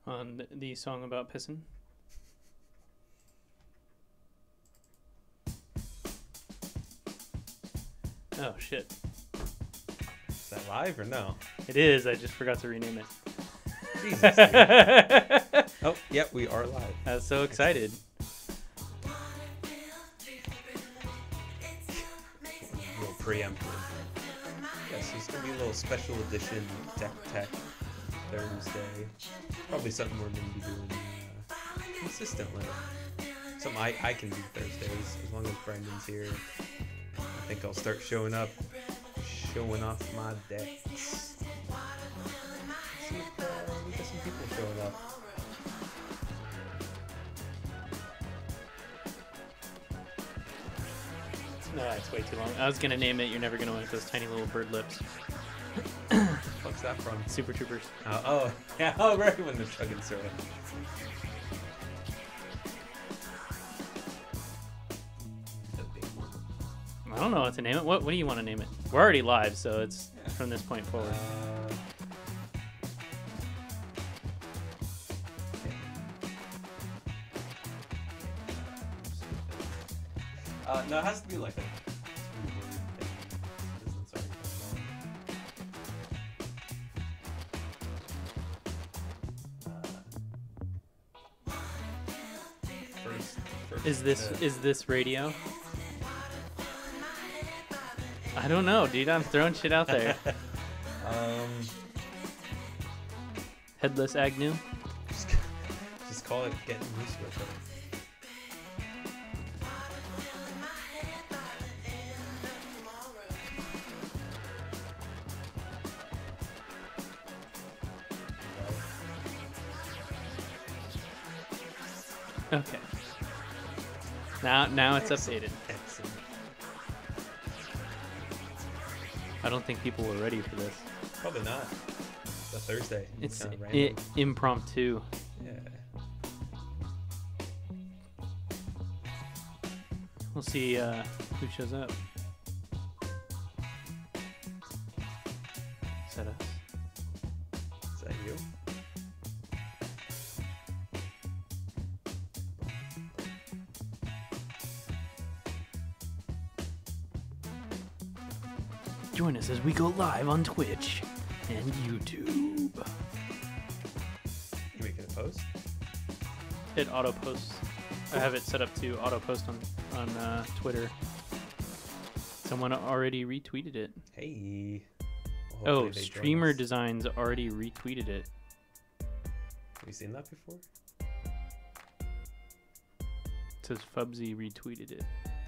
on the song about pissing. Oh, shit. Is that live or no? It is. I just forgot to rename it. Jesus, dude. Oh, yep, we are live. I was so excited. A little preemptive. Yes, it's going to be a little special edition Tech Thursday. Probably something we're going to be doing consistently. Something I can do Thursdays, as long as Brendan's here. I think I'll start showing off my decks. See if we got some people showing up. No, it's way too long. I was gonna name it "You're Never Gonna Win" with those tiny little bird lips. What's that from? Super Troopers. Oh, yeah. Oh, right when they're chugging syrup. I don't know what to name it. What do you want to name it? We're already live, so it's from this point forward. No, it has to be like a Is this radio? I don't know, dude. I'm throwing shit out there. Headless Agnew. Just call it Getting Used With It. Okay. Now it's updated. Excellent. I don't think people were ready for this. Probably not. It's a Thursday. It's kind of random. impromptu. Yeah. We'll see who shows up. Is that us? Is that you? Join us as we go live on Twitch and YouTube. You making a post? It auto posts. I have it set up to auto post on Twitter. Someone already retweeted it. Hey. Oh, Well, hopefully they join Streamer us. Designs already retweeted it. Have you seen that before? It says Fubsy retweeted it.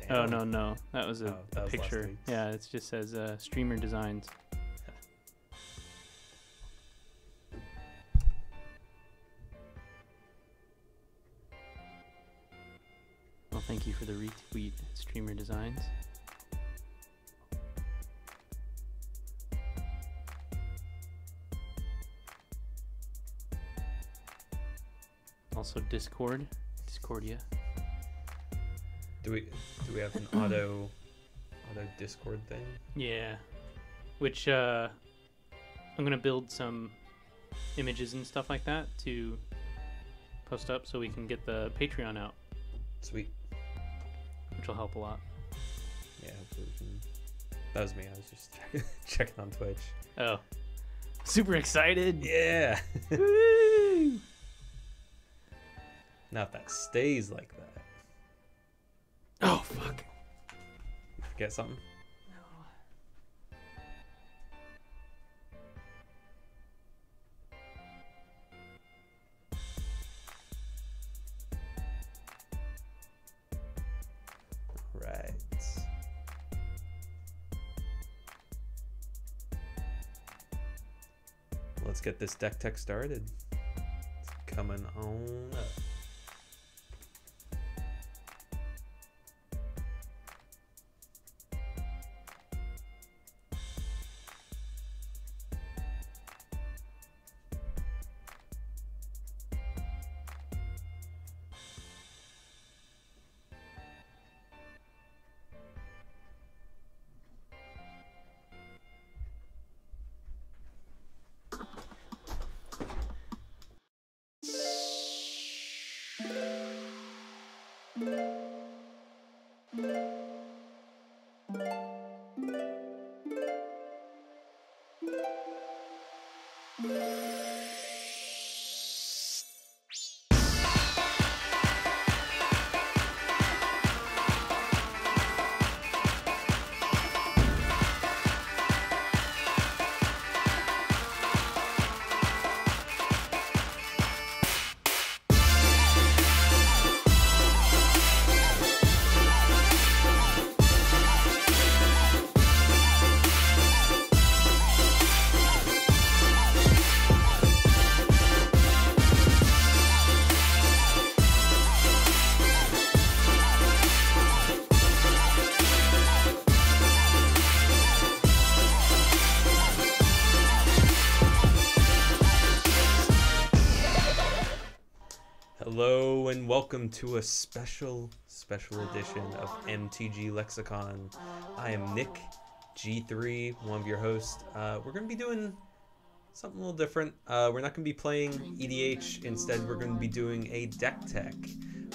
Damn. Oh, no. That was a that was last picture. week's. Yeah, it just says Streamer Designs. Well, thank you for the retweet, Streamer Designs. Also Discordia. Do we have an auto Discord thing? Yeah, which I'm gonna build some images and stuff like that to post up so we can get the Patreon out, Sweet. which will help a lot. Yeah, hopefully we can. That was me. I was just checking on Twitch. Oh, super excited! Yeah. Woo! Now if that stays like that. Oh fuck! You forget something? Right. Let's get this deck tech started. It's coming on up. Hello and welcome to a special edition of MTG Lexicon. I am Nick, G3, one of your hosts. We're going to be doing something a little different. We're not going to be playing EDH. Instead, we're going to be doing a deck tech.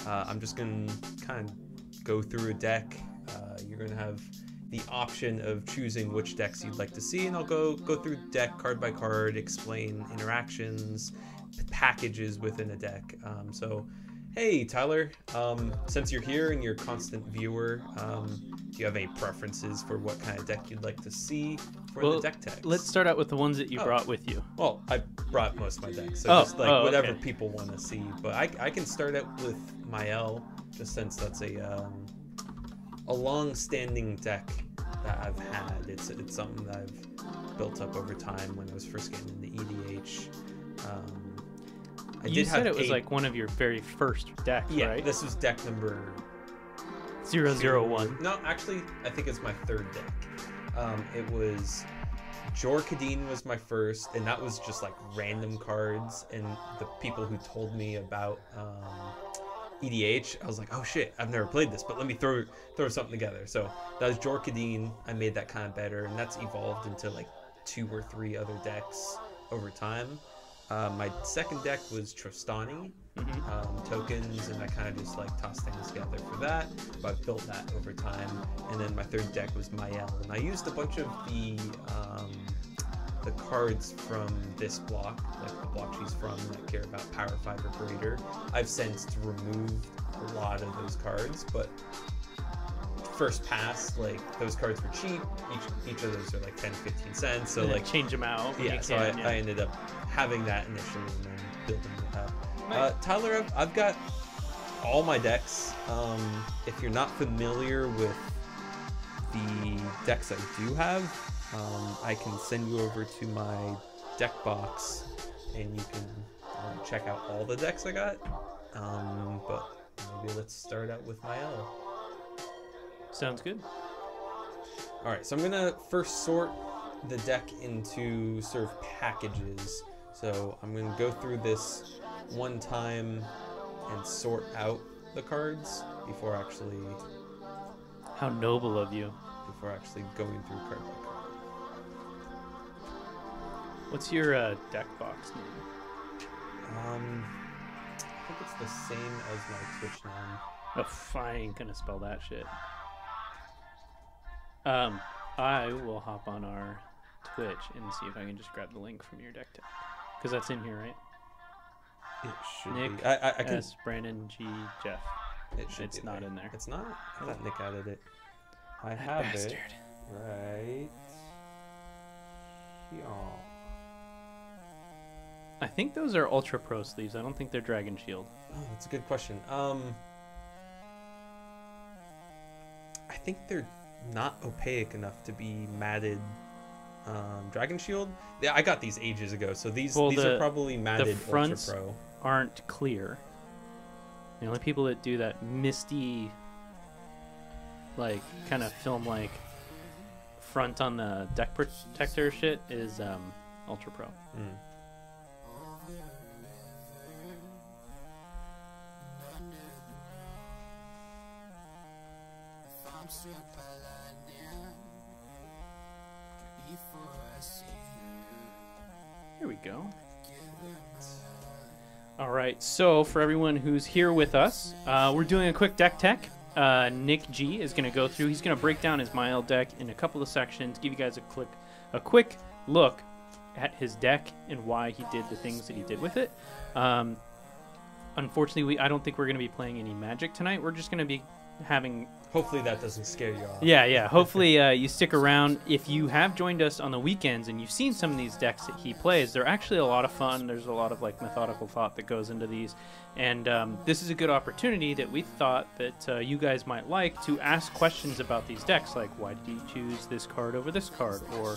I'm just going to kind of go through a deck. You're going to have the option of choosing which decks you'd like to see, and I'll go through the deck card by card, explain interactions, packages within a deck. So hey Tyler, since you're here and you're a constant viewer, do you have any preferences for what kind of deck you'd like to see for the deck techs? Let's start out with the ones that you brought with you. Well, I brought most of my decks, so just like whatever people want to see, but I can start out with Mayael, just since that's a long-standing deck that I've had. It's something that I've built up over time when I was first getting into EDH. You said it was like one of your very first decks, right? Yeah, this was deck number 001. No, actually, I think it's my third deck. It was Gett'n was my first, and that was just like random cards. And the people who told me about EDH, I was like, oh shit, I've never played this, but let me throw something together. So that was Gett'n. I made that kind of better, and that's evolved into like 2 or 3 other decks over time. My second deck was Tristani, tokens, and I kind of just like tossed things together for that, but I've built that over time. And then my third deck was Mayael, and I used a bunch of the cards from this block, like the block she's from, that care about Power 5 or greater. I've since removed a lot of those cards, but first pass, like those cards were cheap. Each of those are like 10-15 cents, so like change them out. Yeah, so I ended up having that initially and then building it up. Nice. Tyler, I've got all my decks. If you're not familiar with the decks I do have, I can send you over to my deck box and you can check out all the decks I got. But maybe let's start out with Mayael. Sounds good. All right, so I'm gonna first sort the deck into sort of packages. So I'm gonna go through this one time and sort out the cards before actually. How noble of you. Before actually going through card by card. What's your deck box name? I think it's the same as my Twitch name. Oh, I ain't gonna spell that shit. I will hop on our Twitch and see if I can just grab the link from your deck tech, because that's in here, right? It should Nick, be. I can. S, Brandon, G, Jeff. It's not in there. It's not? I thought Nick added it. I have bastard. It right here. I think those are Ultra Pro sleeves. I don't think they're Dragon Shield. Oh, that's a good question. I think they're not opaque enough to be matted Dragon Shield. Yeah, I got these ages ago, so these are probably matted the fronts Ultra Pro. Aren't clear. The only people that do that misty, like kind of film like front on the deck protector shit is Ultra Pro. Here we go. All right, so for everyone who's here with us, we're doing a quick deck tech. Nick G is going to go through. He's going to break down his Mayael deck in a couple of sections, give you guys a quick look at his deck and why he did the things that he did with it. Unfortunately, I don't think we're going to be playing any Magic tonight. We're just going to be having... Hopefully that doesn't scare you off. Yeah. Hopefully you stick around. If you have joined us on the weekends and you've seen some of these decks that he plays, they're actually a lot of fun. There's a lot of like methodical thought that goes into these. And this is a good opportunity that we thought that you guys might like to ask questions about these decks. Like, why did he choose this card over this card? Or,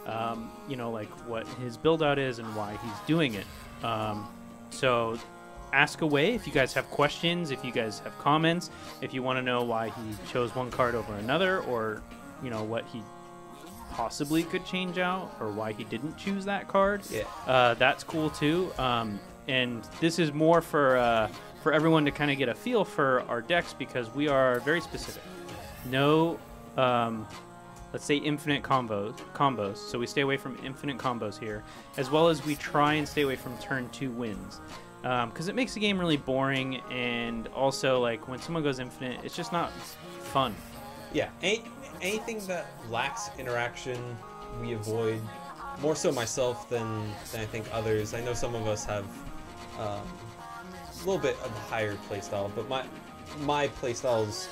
like what his build out is and why he's doing it. So ask away if you guys have questions, if you guys have comments, if you want to know why he chose one card over another, or what he possibly could change out, or why he didn't choose that card. Yeah, that's cool too. and this is more for everyone to kind of get a feel for our decks because we are very specific. No, let's say infinite combos. So we stay away from infinite combos here, as well as we try and stay away from turn 2 wins. Because it makes the game really boring, and also like when someone goes infinite, it's just not fun. Yeah, anything that lacks interaction, we avoid. More so myself than I think others. I know some of us have a little bit of a higher playstyle, but my playstyle is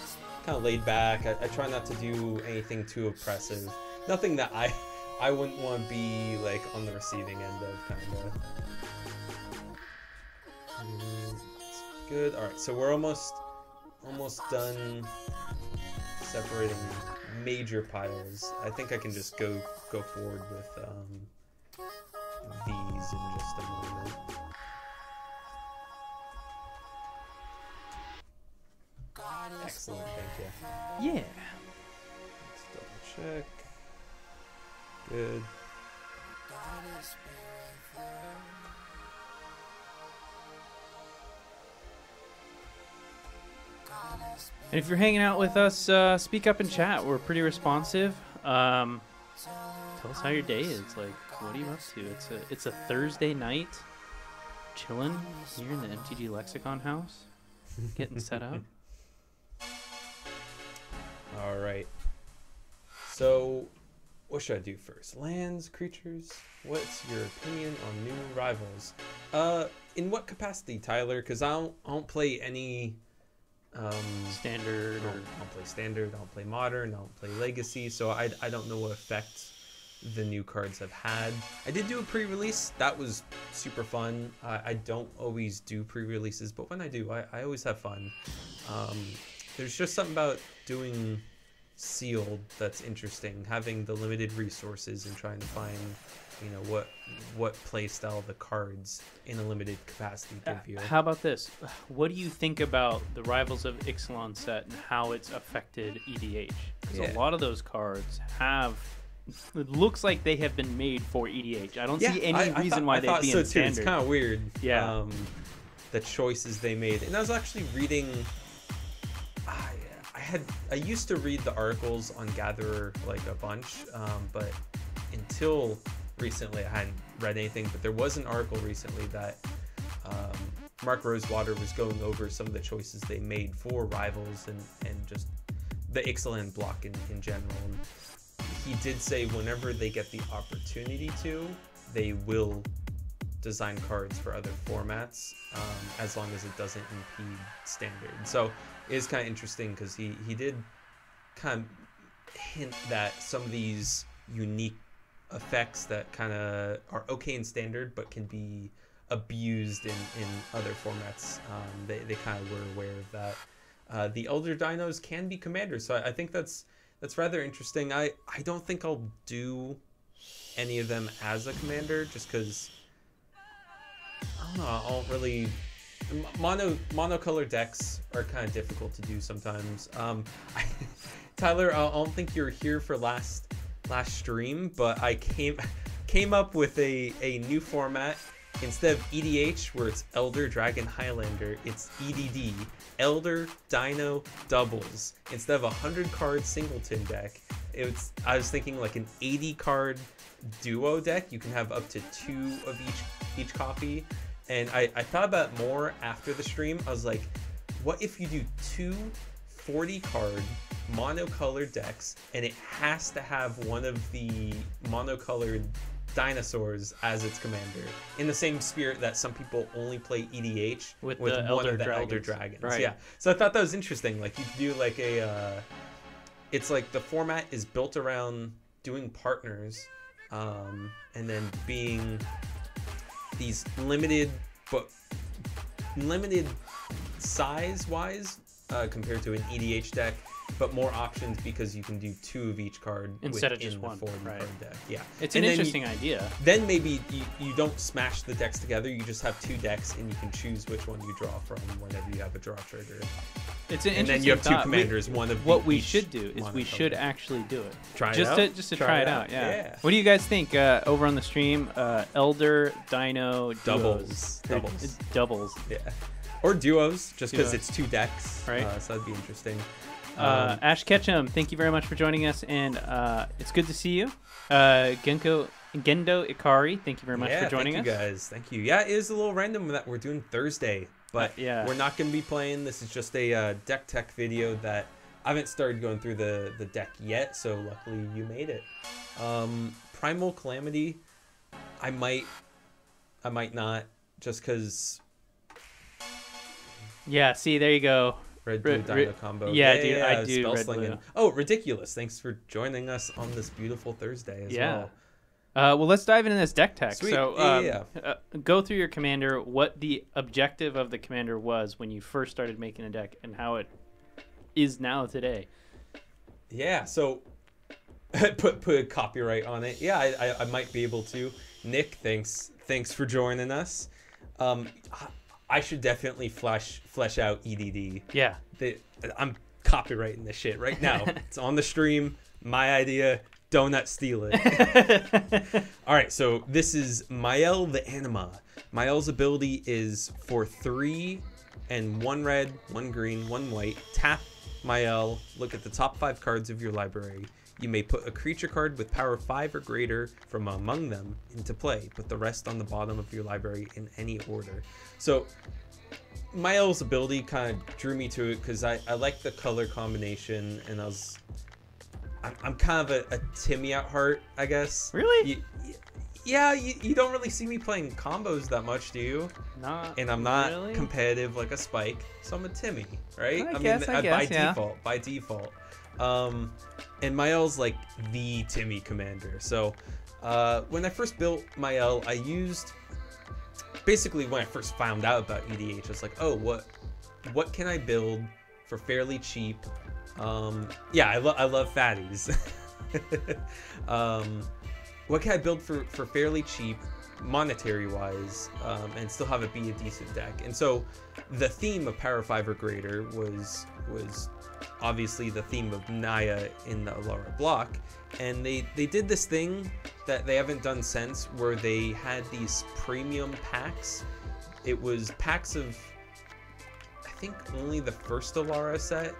kind of laid back. I try not to do anything too oppressive. Nothing that I wouldn't want to be like on the receiving end of, kind of. Good. All right, so we're almost done separating major piles. I think I can just go forward with these in just a moment. Excellent, thank you. Yeah. Let's double check. Good. And if you're hanging out with us, speak up in chat. We're pretty responsive. Tell us how your day is. Like, what are you up to? It's a Thursday night, chilling here in the MTG Lexicon house, getting set up. All right. So, what should I do first? Lands, creatures? What's your opinion on new rivals? In what capacity, Tyler? Because I don't play any. Standard. I don't play standard. I don't play modern. I don't play legacy. So I don't know what effect the new cards have had. I did do a pre-release. That was super fun. I don't always do pre-releases, but when I do, I always have fun. There's just something about doing sealed that's interesting. Having the limited resources and trying to find, you know, what play style the cards in a limited capacity give you. How about this? What do you think about the Rivals of Ixalan set and how it's affected EDH? Because a lot of those cards have. It looks like they have been made for EDH. I don't see any reason why they'd be in standard. It's kind of weird. Yeah. The choices they made, and I was actually reading. I used to read the articles on Gatherer like a bunch, but until recently I hadn't read anything. But there was an article recently that Mark Rosewater was going over some of the choices they made for Rivals and just the Ixalan block in general. And he did say whenever they get the opportunity to, they will design cards for other formats, as long as it doesn't impede standard. So it is kind of interesting because he did kind of hint that some of these unique effects that kind of are okay in standard but can be abused in other formats, they kind of were aware of that. The Elder Dinos can be commanders, so I think that's rather interesting. I don't think I'll do any of them as a commander just because I don't know, I don't really. Monocolor decks are kind of difficult to do sometimes. Tyler, I don't think you were here for last stream, but I came up with a new format. Instead of EDH, where it's Elder Dragon Highlander, it's EDD, Elder Dino Doubles. Instead of a 100-card singleton deck, I was thinking like an 80-card duo deck. You can have up to 2 of each copy. And I thought about it more after the stream. I was like, what if you do 2 40-card monocolored decks, and it has to have one of the monocolored dinosaurs as its commander, in the same spirit that some people only play EDH with one of the Elder Dragons. Right. Yeah. So I thought that was interesting. Like you could do like it's like the format is built around doing partners, and then being these limited size-wise compared to an EDH deck, but more options because you can do 2 of each card instead of just one 40 card deck. Yeah, it's an interesting idea. Then maybe you don't smash the decks together. You just have 2 decks, and you can choose which one you draw from whenever you have a draw trigger. It's an and then interesting you have two thought. commanders. One of What we each should do is we should monocolor. actually do it. Try it just out? to try it out. Yeah. Yeah. What do you guys think over on the stream? Elder Dino Doubles. duos. Doubles. Yeah. Or duos, just because Duos. it's 2 decks. Right. So that'd be interesting. Ash Ketchum, thank you very much for joining us, and it's good to see you. Gendo Ikari, thank you very much for joining us. Thank you guys. Thank you. Yeah, it is a little random that we're doing Thursday, but yeah. we're not going to be playing. This is just a deck tech video that I haven't started going through the deck yet, so luckily you made it. Primal Calamity, I might not, just because... Yeah, see, there you go. Red Blue Dino combo. Yeah, dude, I do spell red slinging. blue. Oh, ridiculous. Thanks for joining us on this beautiful Thursday as well. Well, let's dive into this deck tech. Sweet. So, go through your commander, what the objective of the commander was when you first started making a deck, and how it is now today. Yeah, so put a copyright on it. Yeah, I might be able to. Nick, thanks for joining us. I should definitely flesh out EDD. Yeah. I'm copyrighting this shit right now. It's on the stream. My idea. Donut steal it. All right, so this is Mayael the Anima. Mayael's ability is for 3 and 1 red, 1 green, 1 white. Tap Mayael. Look at the top 5 cards of your library. You may put a creature card with power 5 or greater from among them into play. Put the rest on the bottom of your library in any order. So Mayael's ability kind of drew me to it because I like the color combination, and I'm kind of a Timmy at heart, I guess. Really? You don't really see me playing combos that much, do you? Not. And I'm not really? competitive like a Spike, so I'm a Timmy, right? I guess, by default. And Mayael's like the Timmy commander. So when I first built Mayael, I used basically when I first found out about EDH, I was like, oh, what can I build for fairly cheap? Yeah, I love fatties. What can I build for fairly cheap, monetary wise, and still have it be a decent deck? And so the theme of Power 5 or greater was obviously the theme of Naya in the Alara block, and they did this thing that they haven't done since, where they had these premium packs. It was packs of, I think, only the first Alara set,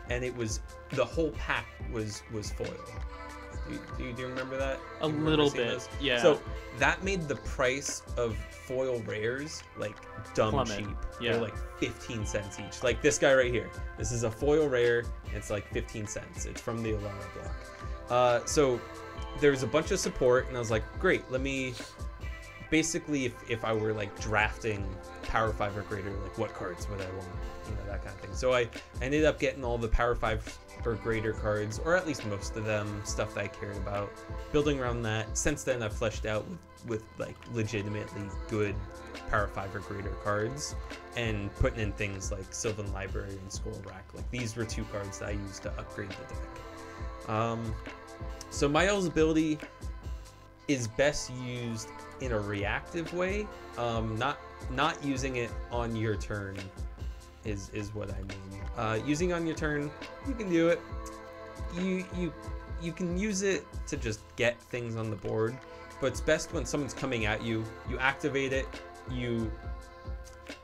and it was the whole pack was foil. Do you remember that? A little bit, yeah. So that made the price of foil rares like dumb Plummet. cheap. Yeah. They're like 15 cents each. Like this guy right here. This is a foil rare. It's like 15 cents. It's from the Alara block. So there's a bunch of support, and I was like, great. Let me basically, if I were like drafting Power 5 or greater, like what cards would I want? That kind of thing. So I ended up getting all the Power 5 or greater cards, or at least most of them, stuff that I cared about, building around that. Since then, I've fleshed out with like legitimately good Power 5 or greater cards, and putting in things like Sylvan Library and Scroll Rack. Like these were 2 cards that I used to upgrade the deck. So Mayael's ability is best used in a reactive way, not using it on your turn. Is what I mean. Using on your turn, you can do it. You can use it to just get things on the board, but it's best when someone's coming at you. You activate it.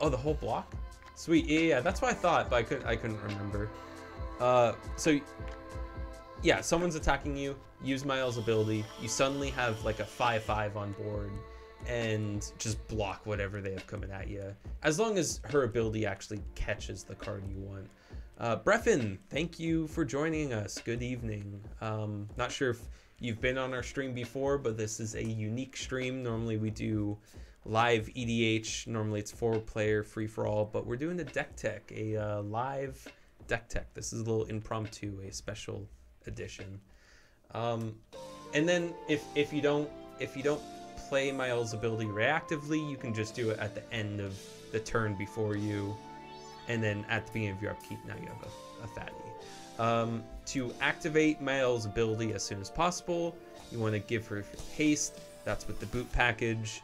Oh, the whole block? Sweet. Yeah, that's what I thought, but I couldn't remember. So yeah, someone's attacking you. Use Mayael's ability. You suddenly have like a 5/5 on board, and just block whatever they have coming at you, as long as her ability actually catches the card you want. Breffin, thank you for joining us. Good evening. Not sure if you've been on our stream before, but this is a unique stream. Normally we do live EDH. Normally it's 4-player free-for-all, but we're doing a deck tech, a live deck tech. This is a little impromptu, a special edition. And then if you don't play Mayael's ability reactively, you can just do it at the end of the turn before you, and then at the beginning of your upkeep, now you have a fatty. To activate Mayael's ability as soon as possible, you want to give her haste. That's with the boot package.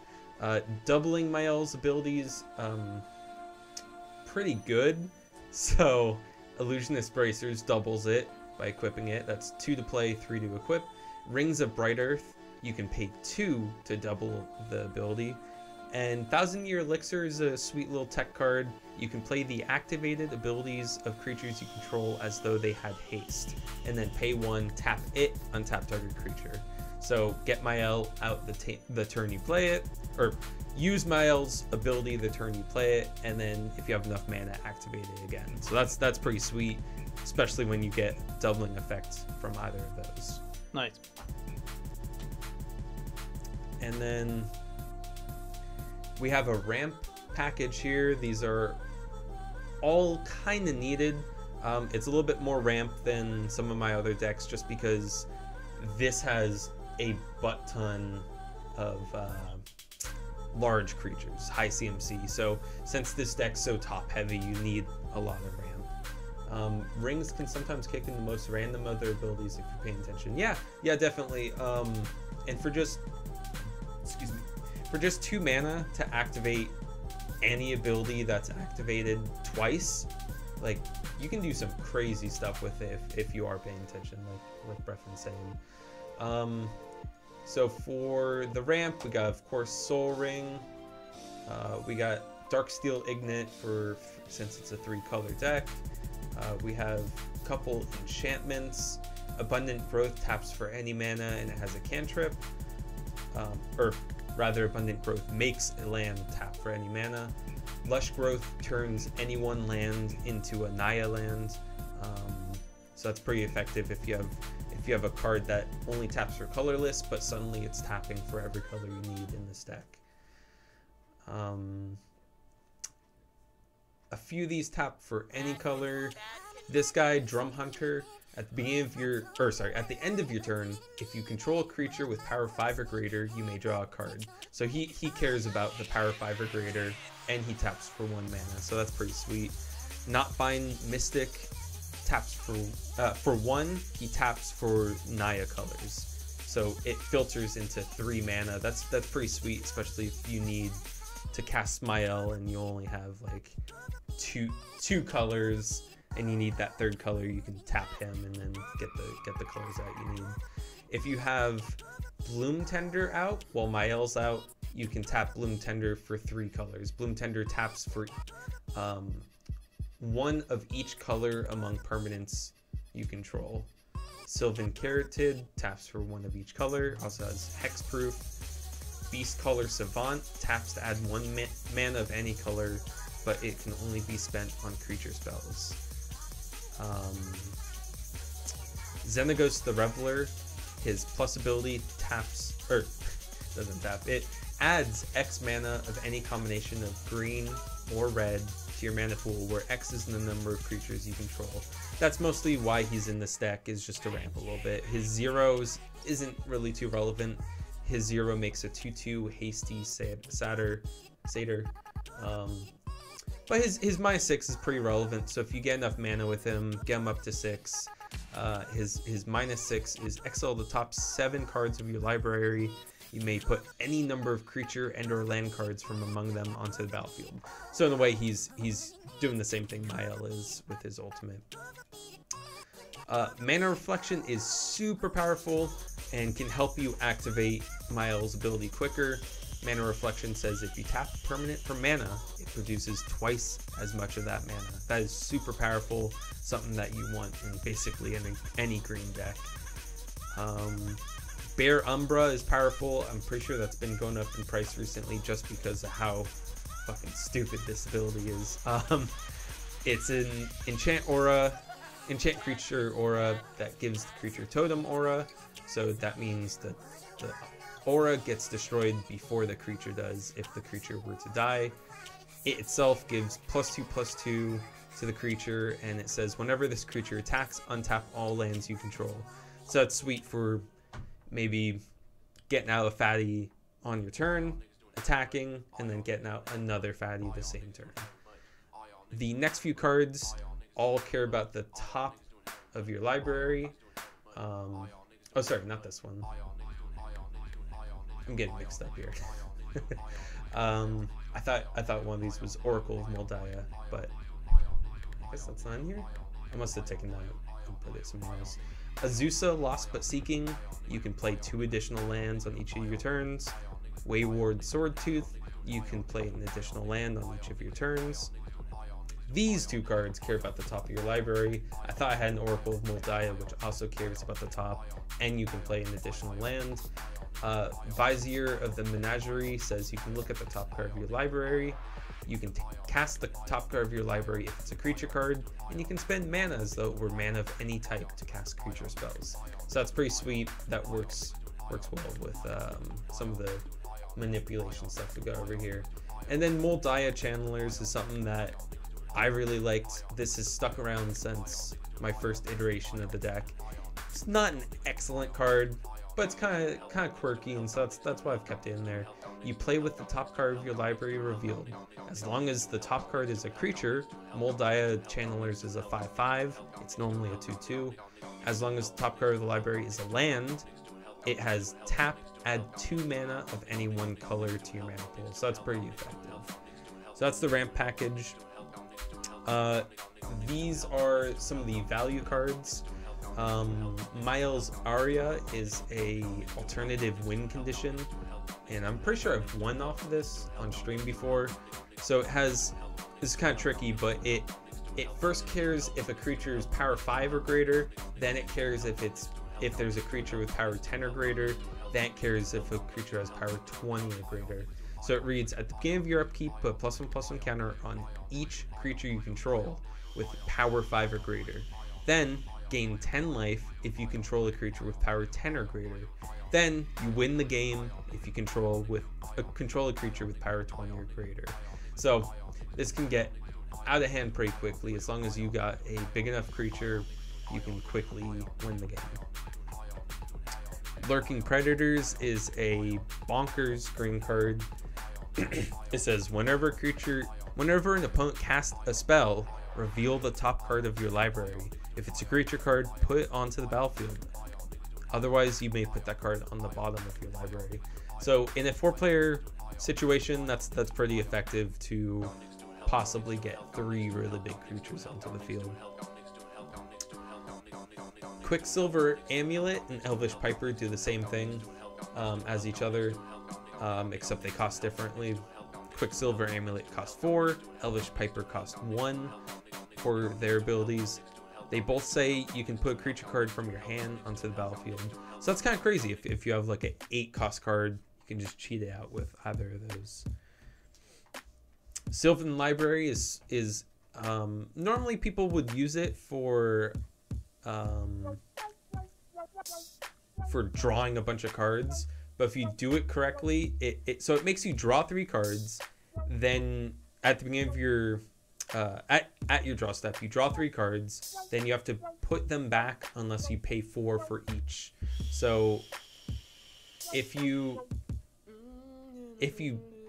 Doubling Mayael's abilities pretty good. So Illusionist Bracers doubles it by equipping it. That's 2 to play, 3 to equip. Rings of Bright Earth, you can pay 2 to double the ability. And Thousand Year Elixir is a sweet little tech card. You can play the activated abilities of creatures you control as though they had haste, and then pay 1, tap it, untap target creature. So get Mayael out the turn you play it, or use Mayael's ability the turn you play it, and then if you have enough mana, activate it again. So that's pretty sweet, especially when you get doubling effects from either of those. Nice. And then we have a ramp package here. These are all kind of needed. It's a little bit more ramp than some of my other decks just because this has a butt ton of large creatures, high CMC. So since this deck's so top heavy, you need a lot of ramp. Rings can sometimes kick in the most random of their abilities if you're paying attention. Yeah, definitely. And for just 2 mana to activate any ability that's activated twice, like, you can do some crazy stuff with it if you are paying attention, like Breath was saying. So for the ramp, we got, of course, Soul Ring. We got Darksteel Ignite since it's a 3-color deck. We have a couple enchantments. Abundant Growth taps for any mana and it has a cantrip. Or rather, Abundant Growth makes a land tap for any mana. Lush Growth turns any one land into a Naya land. So that's pretty effective if you have a card that only taps for colorless, but suddenly it's tapping for every color you need in this deck. A few of these tap for any color. This guy, Drum Hunter, at the end of your turn, if you control a creature with power 5 or greater, you may draw a card. So he cares about the power 5 or greater, and he taps for 1 mana, so that's pretty sweet. Knotbind Mystic taps for 1, he taps for Naya colors. So it filters into 3 mana. That's pretty sweet, especially if you need to cast Mayael and you only have like two colors and you need that 3rd color. You can tap him and then get the colors out you need. If you have Bloom Tender out while Mayael's out, you can tap Bloom Tender for 3 colors. Bloom Tender taps for 1 of each color among permanents you control. Sylvan Carotid taps for 1 of each color, also has Hexproof. Beast Color Savant taps to add 1 mana of any color, but it can only be spent on creature spells. Xenagos the Reveler, his plus ability doesn't tap, it adds X mana of any combination of green or red to your mana pool, where X is the number of creatures you control. That's mostly why he's in this deck, is just to ramp a little bit. His zeros isn't really too relevant. His 0 makes a 2/2 hasty satyr. But his -6 is pretty relevant, so if you get enough mana with him, get him up to 6. His -6 is exile the top 7 cards of your library. You may put any number of creature and or land cards from among them onto the battlefield. So in a way, he's doing the same thing Mayael is with his ultimate. Mana Reflection is super powerful and can help you activate Mayael's ability quicker. Mana Reflection says if you tap a permanent for mana, it produces twice as much of that mana. That is super powerful, something that you want in basically any green deck. Bear Umbra is powerful. I'm pretty sure that's been going up in price recently just because of how fucking stupid this ability is. It's an enchant creature aura that gives the creature totem aura. So that means that the aura gets destroyed before the creature does if the creature were to die. It itself gives +2/+2 to the creature, and it says whenever this creature attacks, untap all lands you control. So that's sweet for maybe getting out a fatty on your turn, attacking, and then getting out another fatty the same turn. The next few cards all care about the top of your library. Oh, sorry, not this one. I'm getting mixed up here. I thought one of these was Oracle of Moldaya, but I guess that's not in here. I must have taken that and put it somewhere else. Azusa, Lost But Seeking. You can play 2 additional lands on each of your turns. Wayward Swordtooth. You can play an additional land on each of your turns. These 2 cards care about the top of your library. I thought I had an Oracle of Moldaya, which also cares about the top, and you can play an additional land. Vizier of the Menagerie says you can look at the top card of your library. You can cast the top card of your library if it's a creature card, and you can spend mana as though it were mana of any type to cast creature spells. So that's pretty sweet. That works well with some of the manipulation stuff we got over here. And then Moldaya Channelers is something that I really liked. This has stuck around since my first iteration of the deck. It's not an excellent card, but it's kind of quirky, and so that's why I've kept it in there. You play with the top card of your library revealed. As long as the top card is a creature, Moldaya Channelers is a 5/5. It's normally a 2/2. As long as the top card of the library is a land, it has tap, add 2 mana of any 1 color to your mana pool. So that's pretty effective. So that's the ramp package. These are some of the value cards. Mayael's Aria is a alternative win condition, and I'm pretty sure I've won off of this on stream before. So it has, this is kind of tricky, but it first cares if a creature is power 5 or greater, then it cares if there's a creature with power 10 or greater, then it cares if a creature has power 20 or greater. So it reads, at the beginning of your upkeep, put a +1/+1 counter on each creature you control with power 5 or greater. Then gain 10 life if you control a creature with power 10 or greater. Then you win the game if you control a creature with power 20 or greater. So this can get out of hand pretty quickly. As long as you got a big enough creature, you can quickly win the game. Lurking Predators is a bonkers green card. It says whenever an opponent casts a spell, reveal the top card of your library. If it's a creature card, put it onto the battlefield. Otherwise, you may put that card on the bottom of your library. So in a 4-player situation, that's pretty effective to possibly get 3 really big creatures onto the field. Quicksilver Amulet and Elvish Piper do the same thing as each other, except they cost differently. Quicksilver Amulet costs 4, Elvish Piper costs 1 for their abilities. They both say you can put a creature card from your hand onto the battlefield. So that's kind of crazy. If you have like an 8 cost card, you can just cheat it out with either of those. Sylvan Library is normally people would use it for drawing a bunch of cards, but if you do it correctly, so it makes you draw 3 cards. Then at the beginning of your at your draw step, you draw 3 cards. Then you have to put them back unless you pay 4 for each. So if you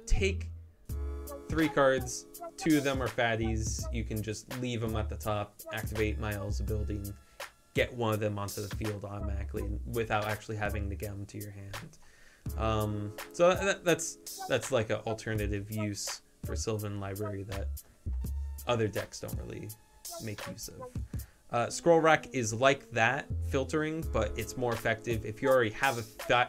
take 3 cards, 2 of them are fatties, you can just leave them at the top, activate Mayael's ability, and get 1 of them onto the field automatically without actually having to get them to your hand. So that's like an alternative use for Sylvan Library that other decks don't really make use of. Scroll Rack is like that filtering, but it's more effective. If you already have a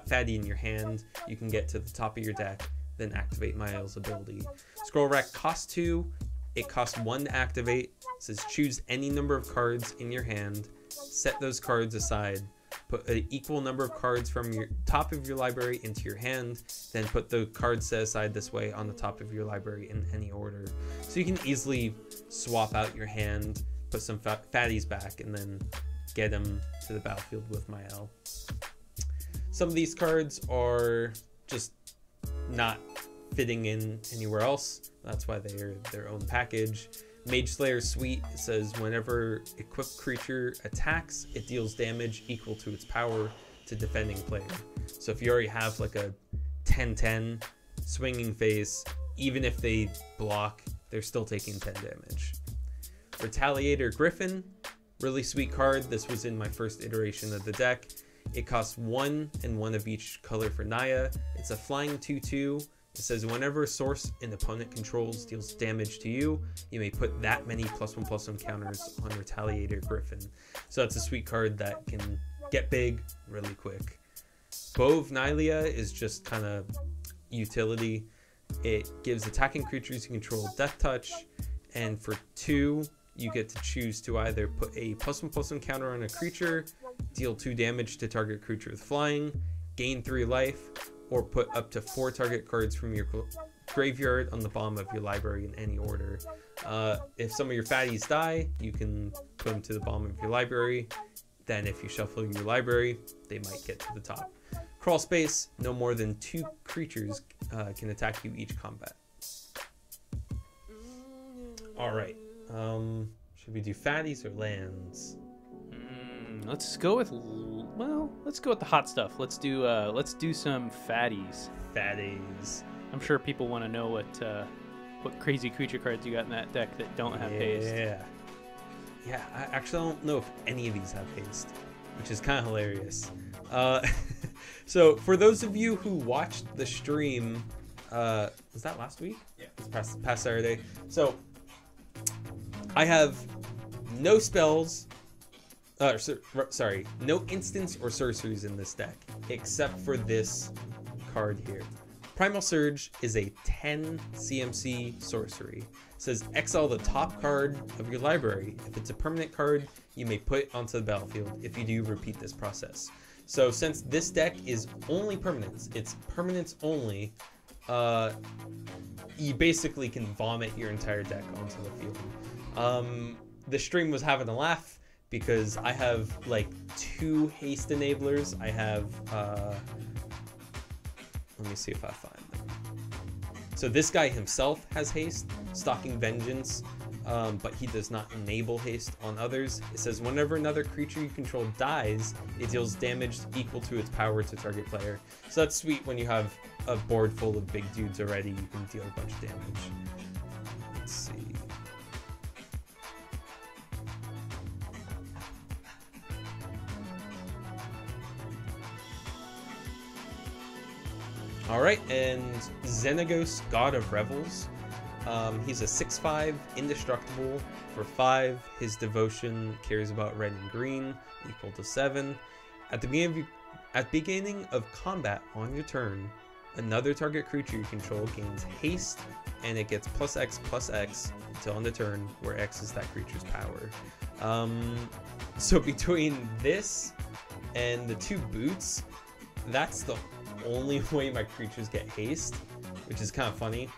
fatty in your hand, you can get to the top of your deck, then activate Mayael's ability. Scroll Rack costs 2. It costs 1 to activate. It says choose any number of cards in your hand, set those cards aside, put an equal number of cards from your top of your library into your hand, then put the cards set aside this way on the top of your library in any order. So you can easily swap out your hand, put some fatties back, and then get them to the battlefield with Mayael. Some of these cards are just not fitting in anywhere else. That's why they're their own package. Mage Slayer Suite says whenever equipped creature attacks, it deals damage equal to its power to defending player. So if you already have like a 10/10 swinging face, even if they block, they're still taking 10 damage. Retaliator Griffin, really sweet card. This was in my first iteration of the deck. It costs 1 and 1 of each color for Naya. It's a flying 2/2. It says whenever a source an opponent controls deals damage to you, you may put that many +1/+1 counters on Retaliator Griffin. So that's a sweet card that can get big really quick. Bow of Nylea is just kind of utility. It gives attacking creatures you control Death Touch, and for 2, you get to choose to either put a +1/+1 counter on a creature, deal 2 damage to target creature with flying, gain 3 life, or put up to 4 target cards from your graveyard on the bottom of your library in any order. If some of your fatties die, you can put them to the bottom of your library. Then if you shuffle your library, they might get to the top. Crawl space, no more than 2 creatures can attack you each combat. Alright, should we do fatties or lands? Let's go with, well, let's go with the hot stuff. Let's do some fatties. Fatties. I'm sure people want to know what crazy creature cards you got in that deck that don't have haste. Yeah, I actually don't know if any of these have haste, which is kind of hilarious. So for those of you who watched the stream, was that last week? Yeah, it was past Saturday. So I have no spells, sorry, no instants or sorceries in this deck, except for this card here. Primal Surge is a 10 CMC sorcery. It says exile the top card of your library. If it's a permanent card, you may put it onto the battlefield. If you do, repeat this process. So since this deck is only permanents, it's permanents only, you basically can vomit your entire deck onto the field. The stream was having a laugh because I have like 2 haste enablers. I have, let me see if I find them. So this guy himself has haste, Stalking Vengeance, but he does not enable haste on others. It says whenever another creature you control dies, it deals damage equal to its power to target player. So that's sweet when you have a board full of big dudes already, you can deal a bunch of damage. Let's see. Alright, and Xenagos, God of Revels. He's a 6/5 indestructible for 5. His devotion cares about red and green, equal to 7. At the beginning of combat on your turn, another target creature you control gains haste, and it gets +X/+X until end of turn, where X is that creature's power. So between this and the 2 boots, that's the only way my creatures get haste, which is kind of funny.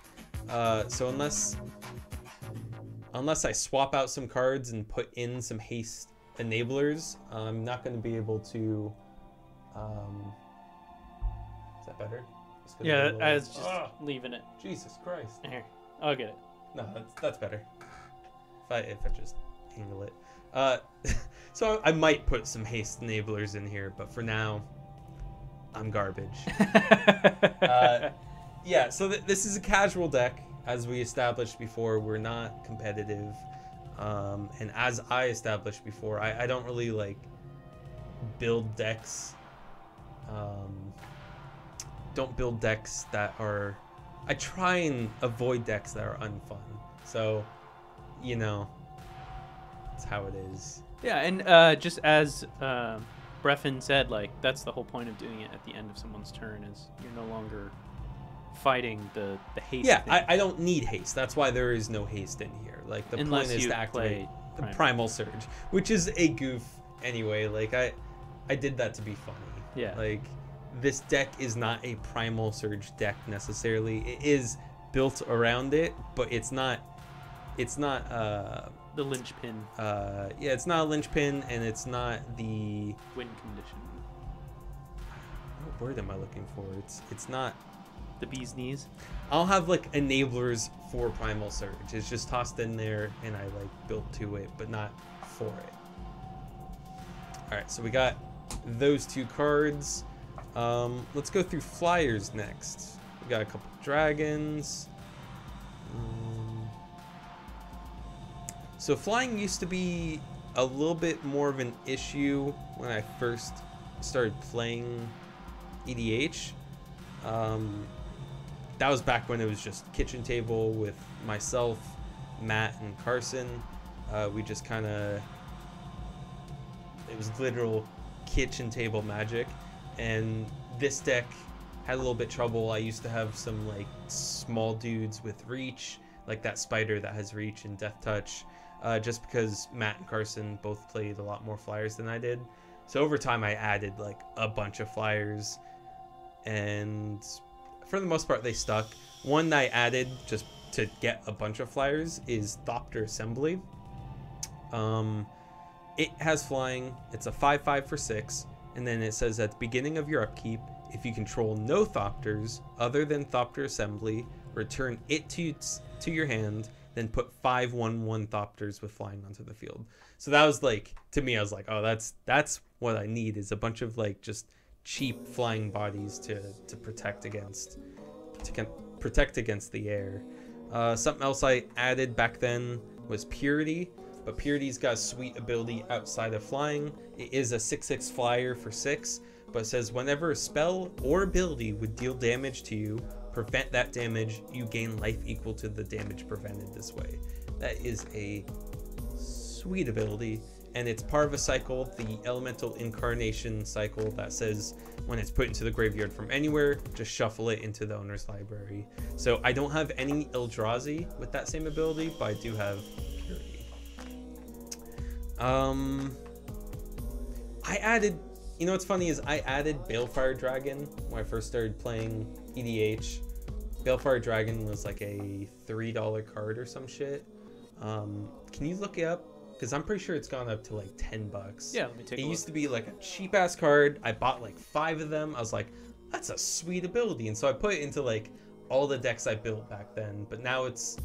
So unless I swap out some cards and put in some haste enablers, I'm not going to be able to. Is that better? Yeah, I was just leaving it. Jesus Christ! Here, I'll get it. No, that's better. If I just handle it. So I might put some haste enablers in here, but for now, I'm garbage. Yeah, so this is a casual deck. As we established before, we're not competitive. And as I established before, I don't really like build decks. Don't build decks that are... I try and avoid decks that are unfun. So, you know, that's how it is. Yeah, and just as Breffin said, like, that's the whole point of doing it at the end of someone's turn, is you're no longer fighting the haste. Yeah, thing. I don't need haste. That's why there is no haste in here. Like, the Unless point is you to activate play the Primal Surge, which is a goof anyway. Like, I did that to be funny. Yeah. Like, this deck is not a Primal Surge deck necessarily. It is built around it, but it's not the linchpin. Yeah, it's not a linchpin, and it's not the Win condition. What word am I looking for? It's not The bee's knees. I'll have like enablers for Primal Surge. It's just tossed in there and I like built to it, but not for it. Alright, so we got those 2 cards. Let's go through flyers next. We got a couple dragons. So flying used to be a little bit more of an issue when I first started playing EDH. that was back when it was just kitchen table with myself, Matt, and Carson. We just kind of, it was literal kitchen table Magic, and this deck had a little bit trouble. I used to have some like small dudes with reach, like that spider that has reach and death touch, just because Matt and Carson both played a lot more flyers than I did. So over time I added like a bunch of flyers, and for the most part they stuck. One I added just to get a bunch of flyers is Thopter Assembly. It has flying. It's a 5/5 for 6, and then it says at the beginning of your upkeep, if you control no Thopters other than Thopter Assembly, return it to your hand, then put 5 1/1 Thopters with flying onto the field. So that was like, to me, I was like, oh, that's what I need, is a bunch of like just cheap flying bodies to protect against the air. Something else I added back then was Purity, but Purity's got a sweet ability outside of flying. It is a 6/6 flyer for 6, but it says whenever a spell or ability would deal damage to you, prevent that damage, you gain life equal to the damage prevented this way. That is a sweet ability, and it's part of a cycle, the Elemental Incarnation cycle, that says when it's put into the graveyard from anywhere, just shuffle it into the owner's library. So I don't have any Eldrazi with that same ability, but I do have Purity. I added, you know what's funny is I added Balefire Dragon when I first started playing EDH. Balefire Dragon was like a $3 card or some shit. Can you look it up? Because I'm pretty sure it's gone up to like $10. Yeah, let me take a look. It used to be like a cheap ass card. I bought like 5 of them. I was like, that's a sweet ability, and so I put it into like all the decks I built back then. But now it's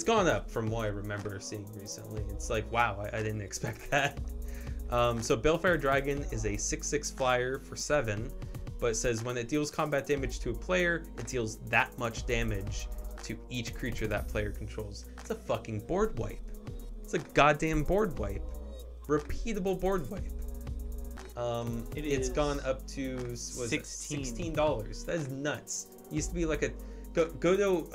gone up from what I remember seeing recently. It's like, wow, I didn't expect that. So Balefire Dragon is a 6/6 flyer for 7, but it says when it deals combat damage to a player, it deals that much damage to each creature that player controls. It's a fucking board wipe. It's a goddamn board wipe. Repeatable board wipe. It's gone up to $16. That is nuts. It used to be like a go to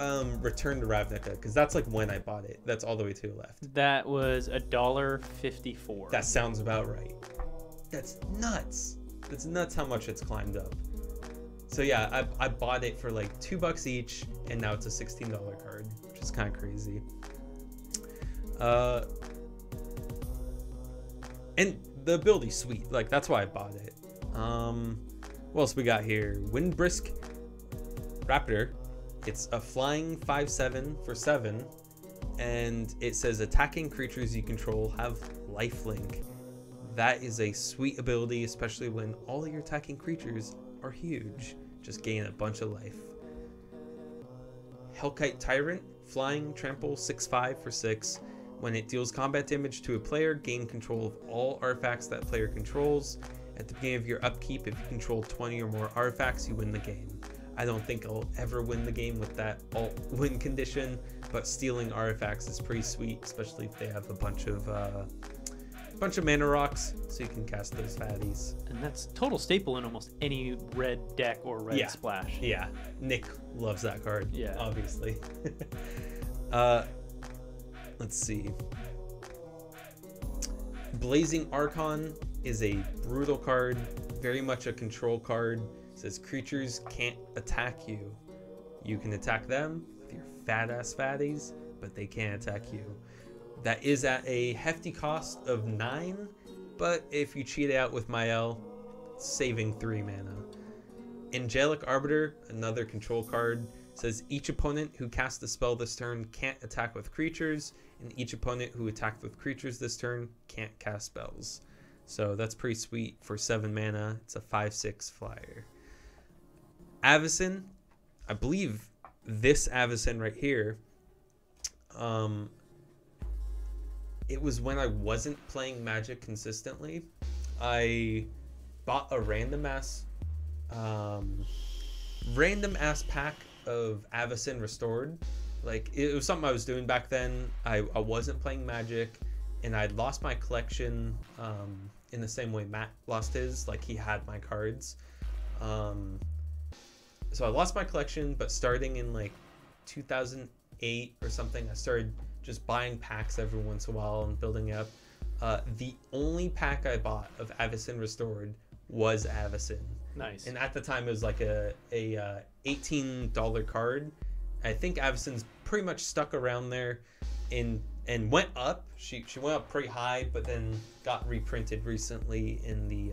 Return to Ravnica, because that's like when I bought it. That's all the way to the left. That was $1.54. That sounds about right. That's nuts. That's nuts how much it's climbed up. So yeah, I bought it for like $2 each, and now it's a $16 card, which is kind of crazy. And the ability's sweet. Like, that's why I bought it. What else we got here? Windbrisk Raptor. It's a flying 5/7 for 7, and it says attacking creatures you control have lifelink. That is a sweet ability, especially when all of your attacking creatures are huge. Just gain a bunch of life. Hellkite Tyrant, flying, trample, 6/5 for 6. When it deals combat damage to a player, gain control of all artifacts that player controls. At the beginning of your upkeep, if you control 20 or more artifacts, you win the game. I don't think I'll ever win the game with that alt win condition, but stealing artifacts is pretty sweet, especially if they have a bunch of mana rocks, so you can cast those fatties. And that's total staple in almost any red deck or red splash. Yeah, Nick loves that card. Yeah, obviously. Let's see. Blazing Archon is a brutal card, very much a control card. It says creatures can't attack you. You can attack them with your fat ass fatties, but they can't attack you. That is at a hefty cost of 9, but if you cheat it out with Mayael, saving 3 mana. Angelic Arbiter, another control card, says each opponent who casts a spell this turn can't attack with creatures, and each opponent who attacked with creatures this turn can't cast spells. So that's pretty sweet for 7 mana. It's a 5/6 flyer. Avacyn, I believe this Avacyn right here, it was when I wasn't playing Magic consistently. I bought a random ass pack of Avacyn Restored. Like, it was something I was doing back then. I wasn't playing Magic, and I'd lost my collection in the same way Matt lost his. Like, he had my cards. so I lost my collection, but starting in like 2008 or something, I started just buying packs every once in a while and building up. The only pack I bought of Avacyn Restored was Avacyn. Nice. And at the time, it was like a $18 card. I think Avacyn's pretty much stuck around there, and went up. She went up pretty high, but then got reprinted recently in the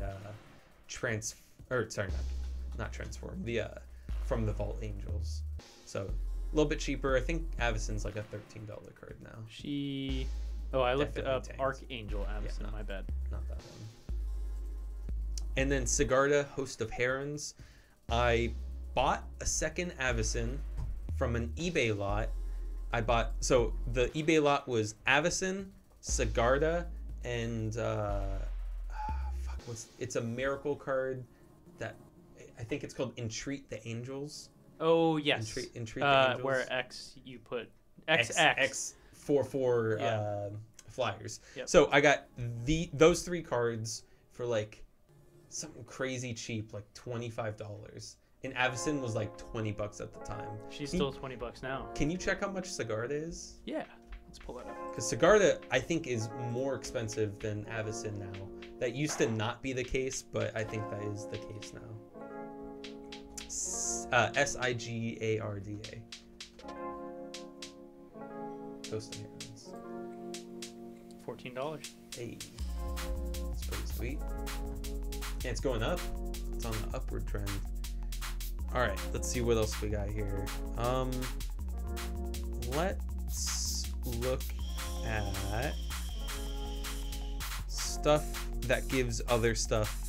not transform, the from the Vault Angels. So a little bit cheaper. I think Avacyn's like a $13 card now. I looked Definitely up tanked. Archangel Avacyn. Yeah, my bad. Not that one. And then Sigarda, Host of Herons. I bought a second Avacyn from an eBay lot. So the eBay lot was Avacyn, Sigarda, and it's a miracle card that I think it's called Entreat the Angels. Oh yes. Entreat the Angels. Where X you put X 4/4 flyers. Yep. So I got those 3 cards for like something crazy cheap, like $25. And Avacyn was like $20 at the time. She's still $20 now. Can you check how much Sigarda is? Yeah, let's pull that up. Because Sigarda, I think, is more expensive than Avacyn now. That used to not be the case, but I think that is the case now. Sigarda. Host of Herons. $14. Hey, it's pretty sweet. And it's going up. It's on the upward trend. All right, let's see what else we got here. Let's look at stuff that gives other stuff.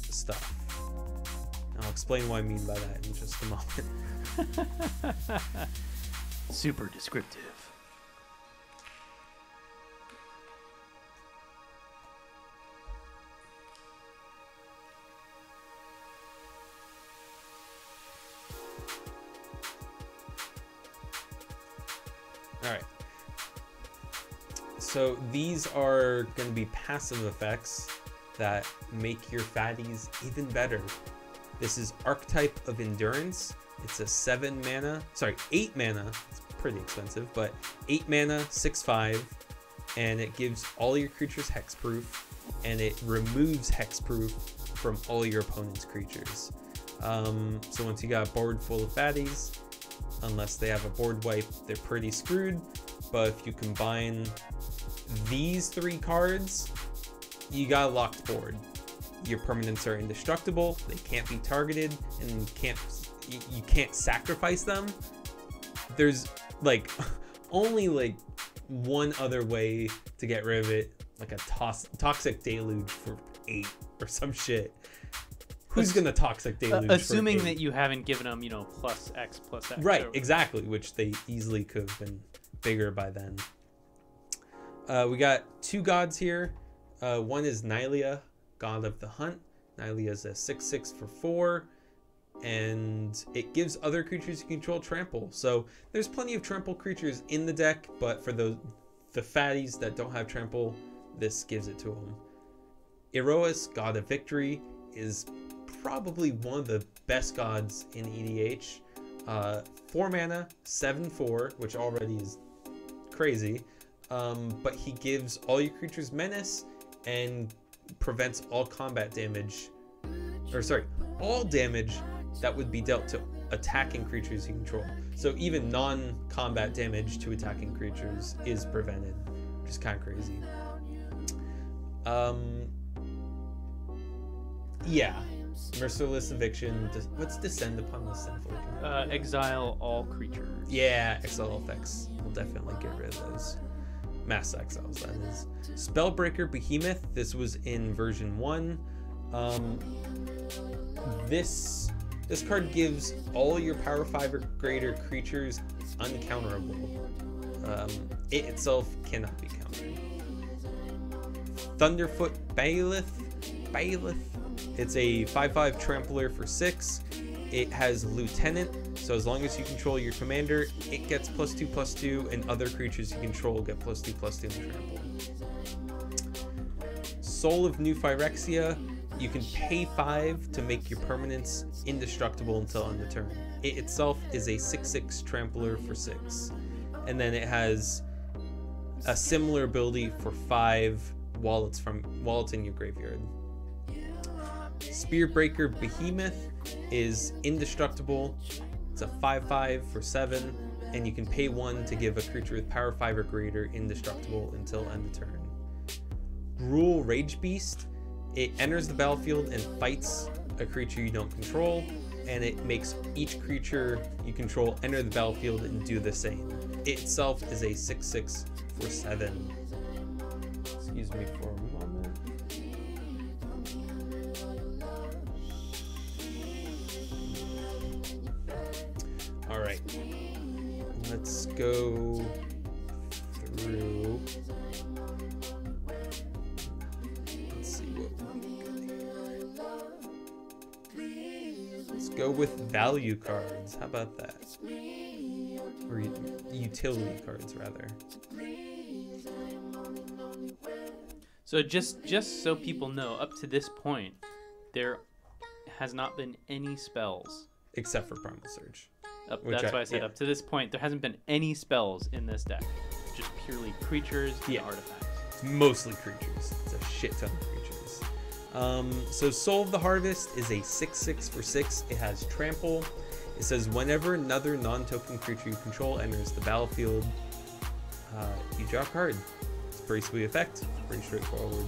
I'll explain what I mean by that in just a moment. Super descriptive. All right. So these are going to be passive effects that make your fatties even better. This is Archetype of Endurance. It's a 8 mana. It's pretty expensive, but 8 mana, 6/5, and it gives all your creatures hexproof, and it removes hexproof from all your opponent's creatures. So once you got a board full of fatties, unless they have a board wipe, they're pretty screwed. But if you combine these 3 cards, you got a locked board. Your permanents are indestructible, they can't be targeted, and you can't sacrifice them. There's like only like one other way to get rid of it, like a toxic deluge for 8 or some shit. Who's gonna toxic deluge? Assuming for 8? that you haven't given them, plus X. Right, exactly, which they easily could have been bigger by then. We got 2 gods here. One is Nylea, God of the Hunt. Nylea is a 6/6 for 4, and it gives other creatures you control trample. So there's plenty of trample creatures in the deck, but for the fatties that don't have trample, this gives it to them. Iroas, God of Victory, is probably one of the best gods in EDH. 4 mana, 7/4, which already is crazy. But he gives all your creatures menace and prevents all combat damage, all damage that would be dealt to attacking creatures you control. So even non-combat damage to attacking creatures is prevented, which is kind of crazy. Yeah, Merciless Eviction. What's Descend upon the Sinful? Exile all creatures. Yeah, exile effects. We'll definitely get rid of those. Mass exiles, that is. Spellbreaker Behemoth. This was in version 1. This card gives all your power 5 or greater creatures uncounterable. It itself cannot be countered. Thunderfoot Bailiff. It's a 5/5 trampler for 6. It has Lieutenant, so as long as you control your commander, it gets +2/+2, and other creatures you control get +2/+2 in trample. Soul of New Phyrexia. You can pay 5 to make your permanents indestructible until end of turn. It itself is a 6/6 trampler for 6. And then it has a similar ability for 5 while it's in your graveyard. Spearbreaker Behemoth is indestructible. It's a 5/5 for 7, and you can pay 1 to give a creature with power 5 or greater indestructible until end of turn. Gruul Rage Beast, it enters the battlefield and fights a creature you don't control, and it makes each creature you control enter the battlefield and do the same. It itself is a 6/6 for 7. Excuse me for a moment. All right, let's go through. Let's see what we got here. Let's go with value cards. How about that? Or utility cards, rather. So just so people know, up to this point, there has not been any spells. Except for Primal Surge. That's why I said up to this point, there hasn't been any spells in this deck. Just purely creatures and artifacts. It's mostly creatures. It's a shit ton of creatures. So Soul of the Harvest is a 6/6 for 6. It has Trample. It says whenever another non-token creature you control enters the battlefield, you draw a card. It's a pretty sweet effect. Pretty straightforward.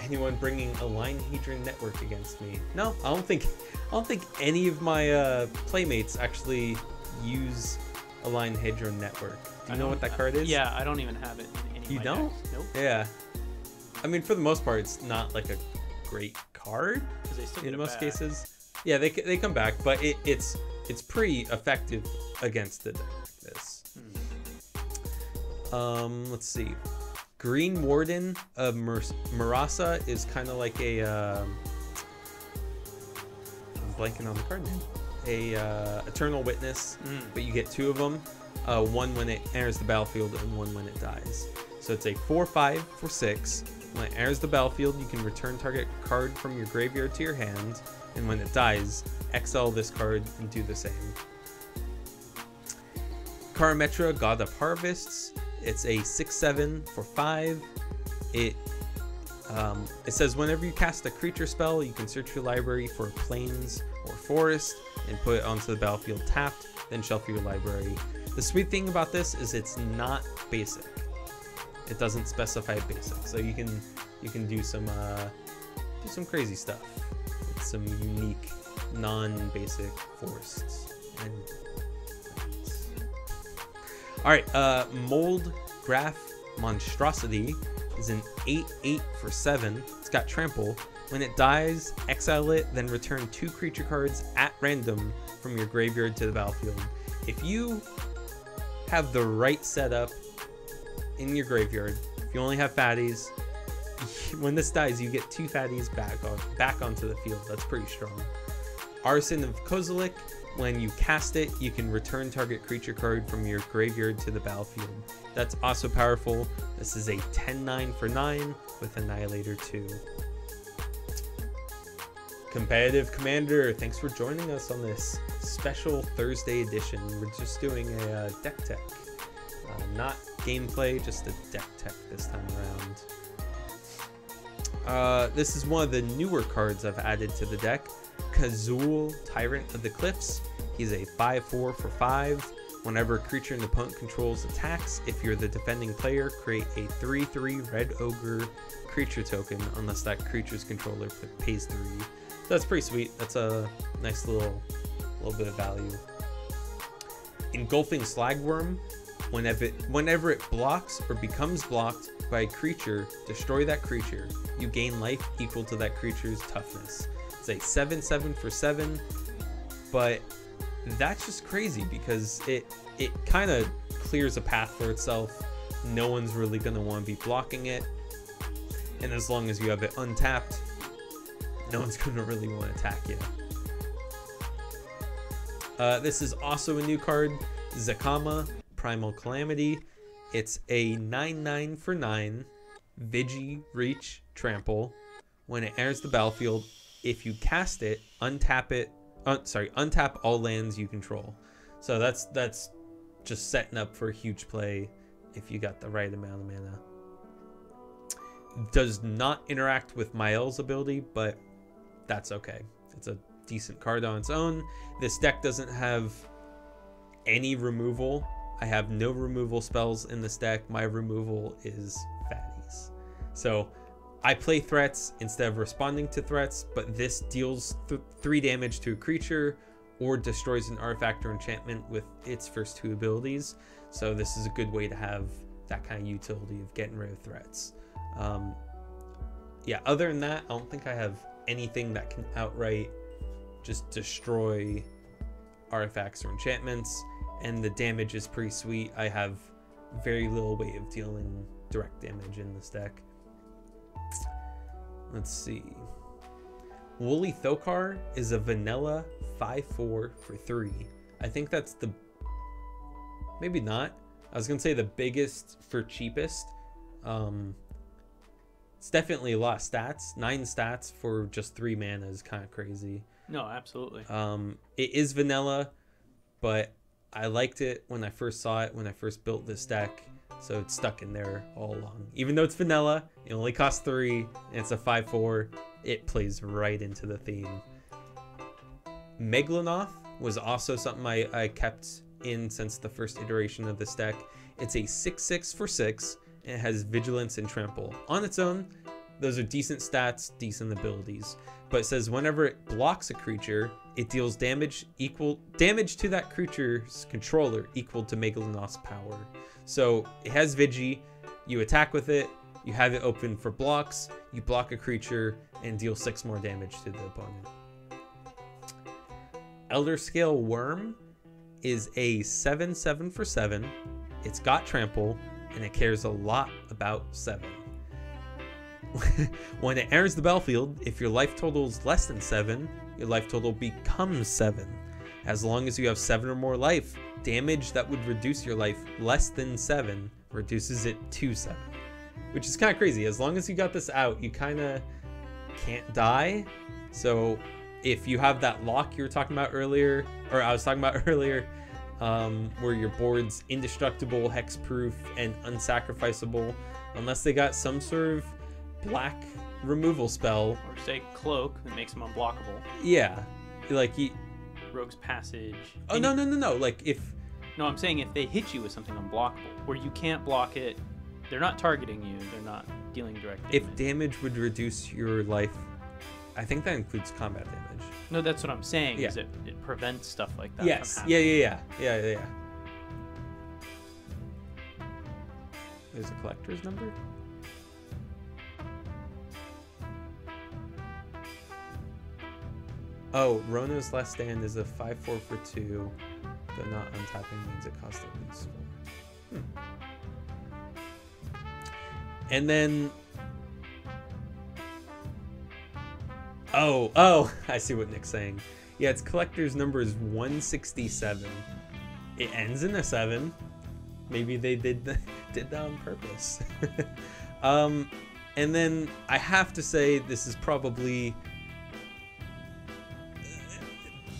Anyone bringing a Line Hedron Network against me? No, I don't think any of my playmates actually use a Line Hedron Network. Do you know what that card is? Yeah, I don't even have it in any of my don't? decks. Nope. Yeah. I mean, for the most part, it's not like a great card They still in most cases. Yeah, they come back, but it's pretty effective against the deck like this. Let's see. Green Warden of Murasa is kind of like a I'm blanking on the card name. A Eternal Witness, but you get 2 of them. One when it enters the battlefield and one when it dies. So it's a 4/5 for 6. When it enters the battlefield, you can return target card from your graveyard to your hand, and when it dies, exile this card and do the same. Karametra, God of Harvests. It's a 6/7 for 5. It says whenever you cast a creature spell, you can search your library for plains or forest and put it onto the battlefield tapped, then shuffle your library. The sweet thing about this is it's not basic. It doesn't specify basic, so you can do some crazy stuff with some unique non-basic forests and all right. Mold Graph Monstrosity is an 8/8 for 7. It's got Trample. When it dies, exile it, then return 2 creature cards at random from your graveyard to the battlefield. If you have the right setup in your graveyard, if you only have fatties, when this dies, you get 2 fatties back onto the field. That's pretty strong. Arson of Kozilek. When you cast it, you can return target creature card from your graveyard to the battlefield. That's also powerful. This is a 10/9 for 9 with Annihilator 2. Competitive Commander, thanks for joining us on this special Thursday edition. We're just doing a deck tech. Not gameplay, just a deck tech this time around. This is one of the newer cards I've added to the deck. Kazul, Tyrant of the Cliffs. He's a 5/4 for 5. Whenever a creature an opponent controls attacks, if you're the defending player, create a 3/3 Red Ogre creature token unless that creature's controller pays 3. So that's pretty sweet. That's a nice little bit of value. Engulfing Slagworm. Whenever it blocks or becomes blocked by a creature, destroy that creature. You gain life equal to that creature's toughness. It's a 7/7 for 7, but that's just crazy because it kind of clears a path for itself. No one's really going to want to be blocking it, and as long as you have it untapped, no one's going to really want to attack you. This is also a new card, Zakama, Primal Calamity. It's a 9/9 for 9. Vigi, Reach, Trample. When it enters the battlefield, if you cast it, untap all lands you control. So that's just setting up for a huge play if you got the right amount of mana. Does not interact with Mayael's ability, but that's okay. It's a decent card on its own. This deck doesn't have any removal. I have no removal spells in this deck. My removal is fatties. So I play threats instead of responding to threats, but this deals 3 damage to a creature or destroys an artifact or enchantment with its first 2 abilities. So this is a good way to have that kind of utility of getting rid of threats. Yeah, other than that, I don't think I have anything that can outright just destroy artifacts or enchantments, and the damage is pretty sweet. I have very little way of dealing direct damage in this deck. Let's see. Woolly Thokar is a vanilla 5/4 for 3. I think that's the... Maybe not. I was going to say the biggest for cheapest. It's definitely a lot of stats. 9 stats for just 3 mana is kind of crazy. No, absolutely. It is vanilla, but I liked it when I first saw it, when I first built this deck. So it's stuck in there all along. Even though it's vanilla, it only costs 3, and it's a 5/4. It plays right into the theme. Megalanoth was also something I kept in since the first iteration of this deck. It's a 6/6 for 6, and it has Vigilance and Trample. On its own, those are decent stats, decent abilities. But it says whenever it blocks a creature, it deals damage to that creature's controller equal to Megalanoth's power. So it has Vigi, you attack with it, you have it open for blocks, you block a creature, and deal 6 more damage to the opponent. Elder Scale Worm is a 7/7 for 7. It's got Trample, and it cares a lot about 7. When it enters the battlefield, if your life total is less than 7, your life total becomes 7. As long as you have 7 or more life, damage that would reduce your life less than 7 reduces it to 7. Which is kind of crazy. As long as you got this out, you kind of can't die. So if you have that lock you were talking about earlier, or I was talking about earlier, where your board's indestructible, hexproof, and unsacrificable, unless they got some sort of black removal spell, or say cloak that makes them unblockable. Yeah, like Rogue's Passage. Oh no. Like if no, I'm saying if they hit you with something unblockable, where you can't block it, they're not targeting you. They're not dealing direct damage. If damage would reduce your life, I think that includes combat damage. No, that's what I'm saying. Yeah. Is it prevents stuff like that. Yes. From happening. Yeah. There's a collector's number. Oh, Rona's Last Stand is a 5/4 for 2, but not untapping means it costs at least 4. And then... Oh, I see what Nick's saying. Yeah, its collector's number is 167. It ends in a 7. Maybe they did that on purpose. And then I have to say this is probably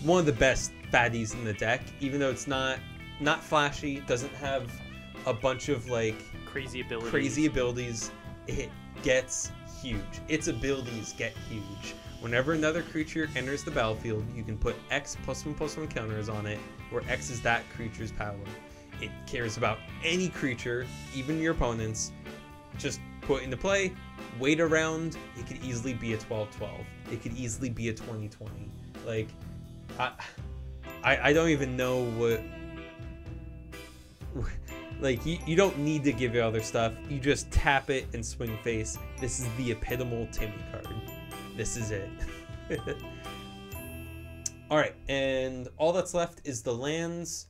one of the best fatties in the deck, even though it's not flashy, doesn't have a bunch of like crazy abilities. It gets huge. Its abilities get huge. Whenever another creature enters the battlefield, you can put X +1/+1 counters on it, where X is that creature's power. It cares about any creature, even your opponent's. Just put into play, wait around. It could easily be a 12/12. It could easily be a 20/20. Like, I don't even know what... Like, you don't need to give it other stuff. You just tap it and swing face. This is the epitomal Timmy card. This is it. Alright, and all that's left is the lands.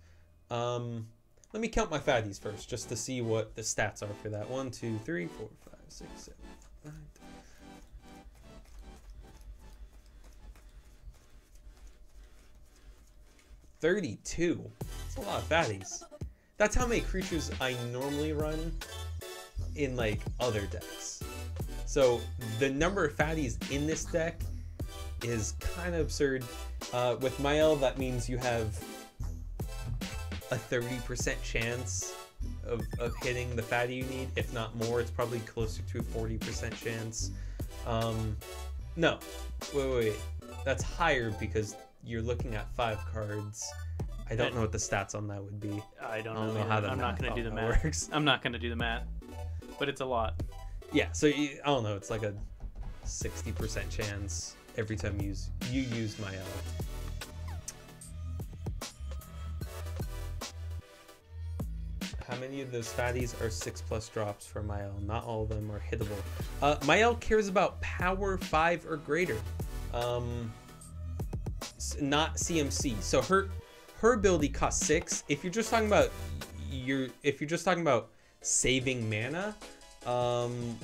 Let me count my fatties first, just to see what the stats are for that. 1, 2, 3, 4, 5, 6, 7, 8, 9, 10. 32. That's a lot of fatties. That's how many creatures I normally run in like other decks. So the number of fatties in this deck is kind of absurd. With Mayael, that means you have a 30% chance of hitting the fatty you need. If not more, it's probably closer to a 40% chance. No, wait. That's higher because you're looking at 5 cards. I don't know what the stats on that would be. I don't know how the I'm not going to do the math math. works. I'm not going to do the math, but it's a lot. Yeah, so I don't know. It's like a 60% chance every time you use Mayael. How many of those fatties are 6+ drops for Mayael? Not all of them are hittable. Mayael cares about power 5 or greater, not CMC. So her ability costs 6. If you're just talking about saving mana, 1,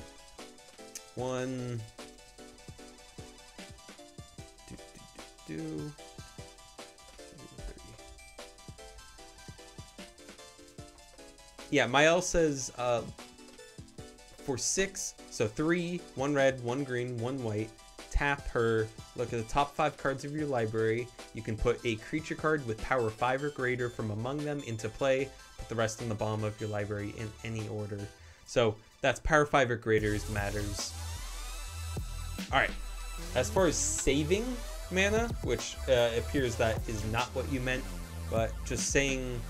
2, 2, 3. Yeah, Mayael says for 6, so 3, 1 red, 1 green, 1 white, tap her, look at the top 5 cards of your library. You can put a creature card with power 5 or greater from among them into play. Put the rest in the bottom of your library in any order. So that's power 5 or greater matters. Alright, as far as saving mana, which appears that is not what you meant, but just seeing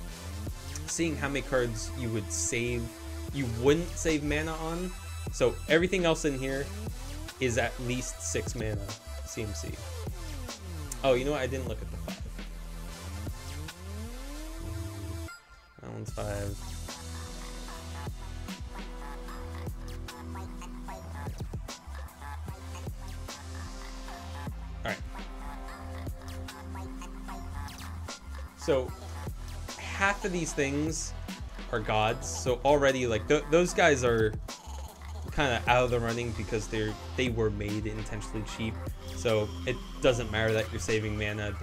how many cards you wouldn't save mana on. So everything else in here is at least 6 mana CMC. Oh, you know what? I didn't look at the 5. That one's 5. Alright. So half of these things are gods, so already like those guys are kind of out of the running because they were made intentionally cheap, so it doesn't matter that you're saving mana.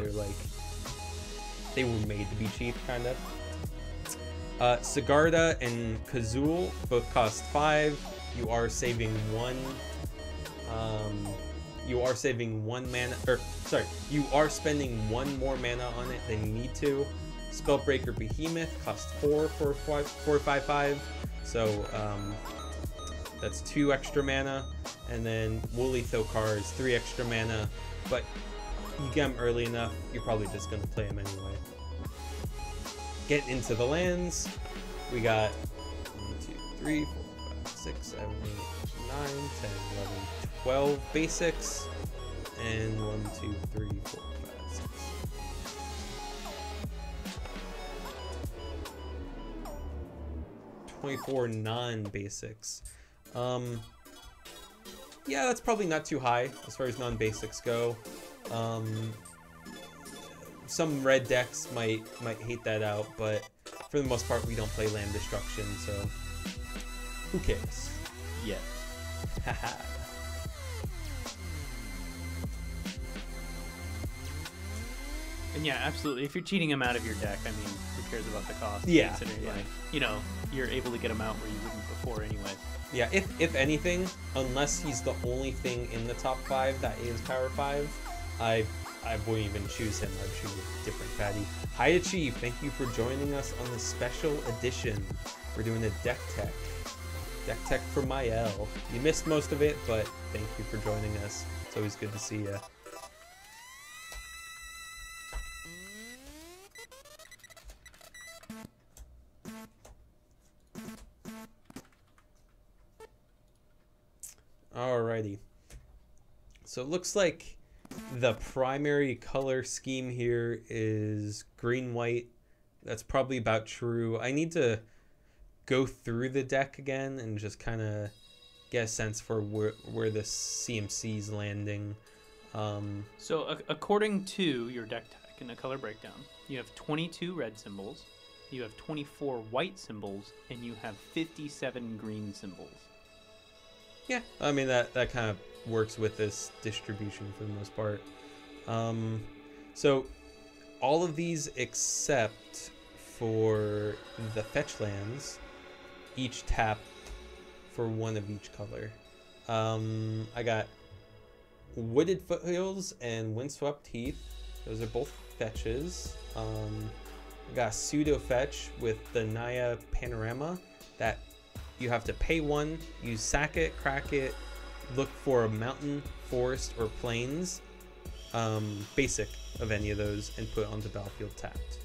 They were made to be cheap, kind of. Sigarda and Kazul both cost 5. You are saving 1 mana, or sorry, you are spending 1 more mana on it than you need to. Spellbreaker Behemoth costs 4 for 4/5/5, so that's 2 extra mana, and then Woolly Thokar is 3 extra mana, but you get them early enough, you're probably just going to play them anyway. Get into the lands, we got 1, 2, 3, 4, 5, 6, 7, 8, 9, 10, 11, 12 basics, and 1, 2, 3, 4, 5, 6. 24 non-basics. Yeah, that's probably not too high as far as non-basics go. Some red decks might hate that out, but for the most part we don't play land destruction, so who cares? Yeah. Haha. And yeah, absolutely. If you're cheating them out of your deck, I mean, who cares about the cost? Yeah. Considering, Yeah. like, you're able to get them out where you wouldn't before anyway. Yeah, if anything, unless he's the only thing in the top 5 that is power 5, I wouldn't even choose him. I'd choose a different fatty. Hi Achieve, thank you for joining us on this special edition. We're doing a deck tech for Mayael. You missed most of it, but thank you for joining us. It's always good to see you. Alrighty. So it looks like the primary color scheme here is green-white. That's probably about true. I need to go through the deck again and just kind of get a sense for where the CMC's landing. So according to your deck tech in the color breakdown, you have 22 red symbols, you have 24 white symbols, and you have 57 green symbols. Yeah, I mean that kind of works with this distribution for the most part. So all of these except for the fetch lands each tap for 1 of each color. I got Wooded Foothills and Windswept Heath. Those are both fetches. I got Pseudo Fetch with the Naya Panorama that you have to pay 1, you sack it, crack it, look for a mountain, forest, or plains, basic of any of those, and put it onto battlefield tapped.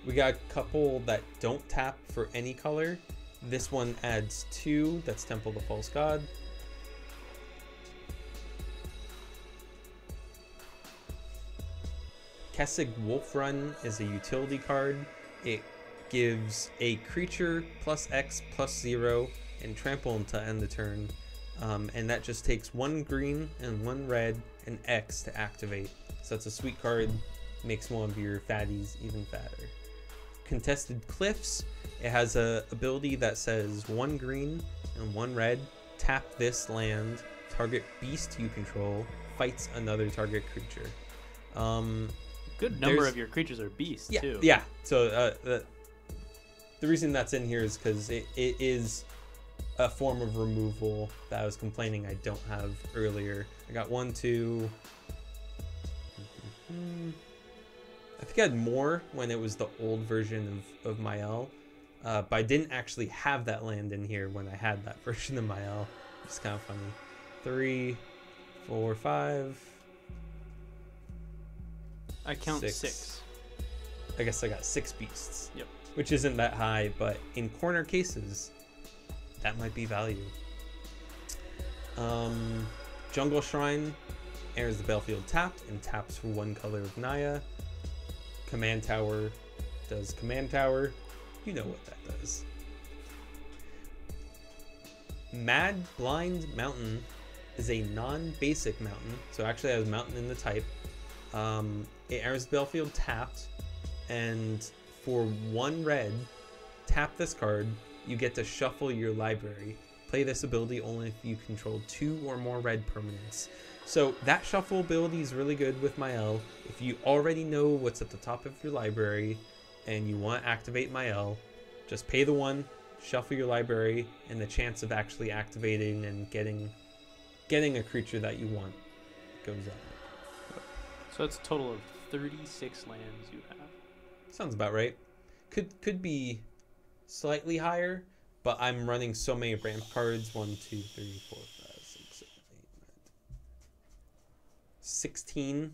We got a couple that don't tap for any color. This one adds 2, that's Temple of the False God. Kessig Wolf Run is a utility card. It gives a creature +X/+0 and trample to end the turn. And that just takes 1 green and 1 red and X to activate. So it's a sweet card, makes one of your fatties even fatter. Contested Cliffs, it has a ability that says 1 green and 1 red, tap this land, target beast you control, fights another target creature. Good number of your creatures are beasts, too. Yeah, so the reason that's in here is because it is a form of removal that I was complaining I don't have earlier. I got 1, 2... I think I had more when it was the old version of Mayael, but I didn't actually have that land in here when I had that version of Mayael. It's kind of funny. 3, 4, 5... I count 6. I guess I got 6 beasts. Yep. Which isn't that high, but in corner cases, that might be value. Jungle Shrine enters the battlefield tapped and taps for 1 color of Naya. Command Tower does Command Tower. You know what that does. Mad Blind Mountain is a non-basic mountain, so actually has mountain in the type. It enters the battlefield tapped, and for 1 red, tap this card, you get to shuffle your library. Play this ability only if you control 2 or more red permanents. So that shuffle ability is really good with Mayael. If you already know what's at the top of your library and you want to activate Mayael, just pay the 1, shuffle your library, and the chance of actually activating and getting a creature that you want goes up. So that's a total of 36 lands you have. Sounds about right. Could be slightly higher, but I'm running so many ramp cards. 1, 2, 3, 4, 5, 6, 7, 8, 9, 16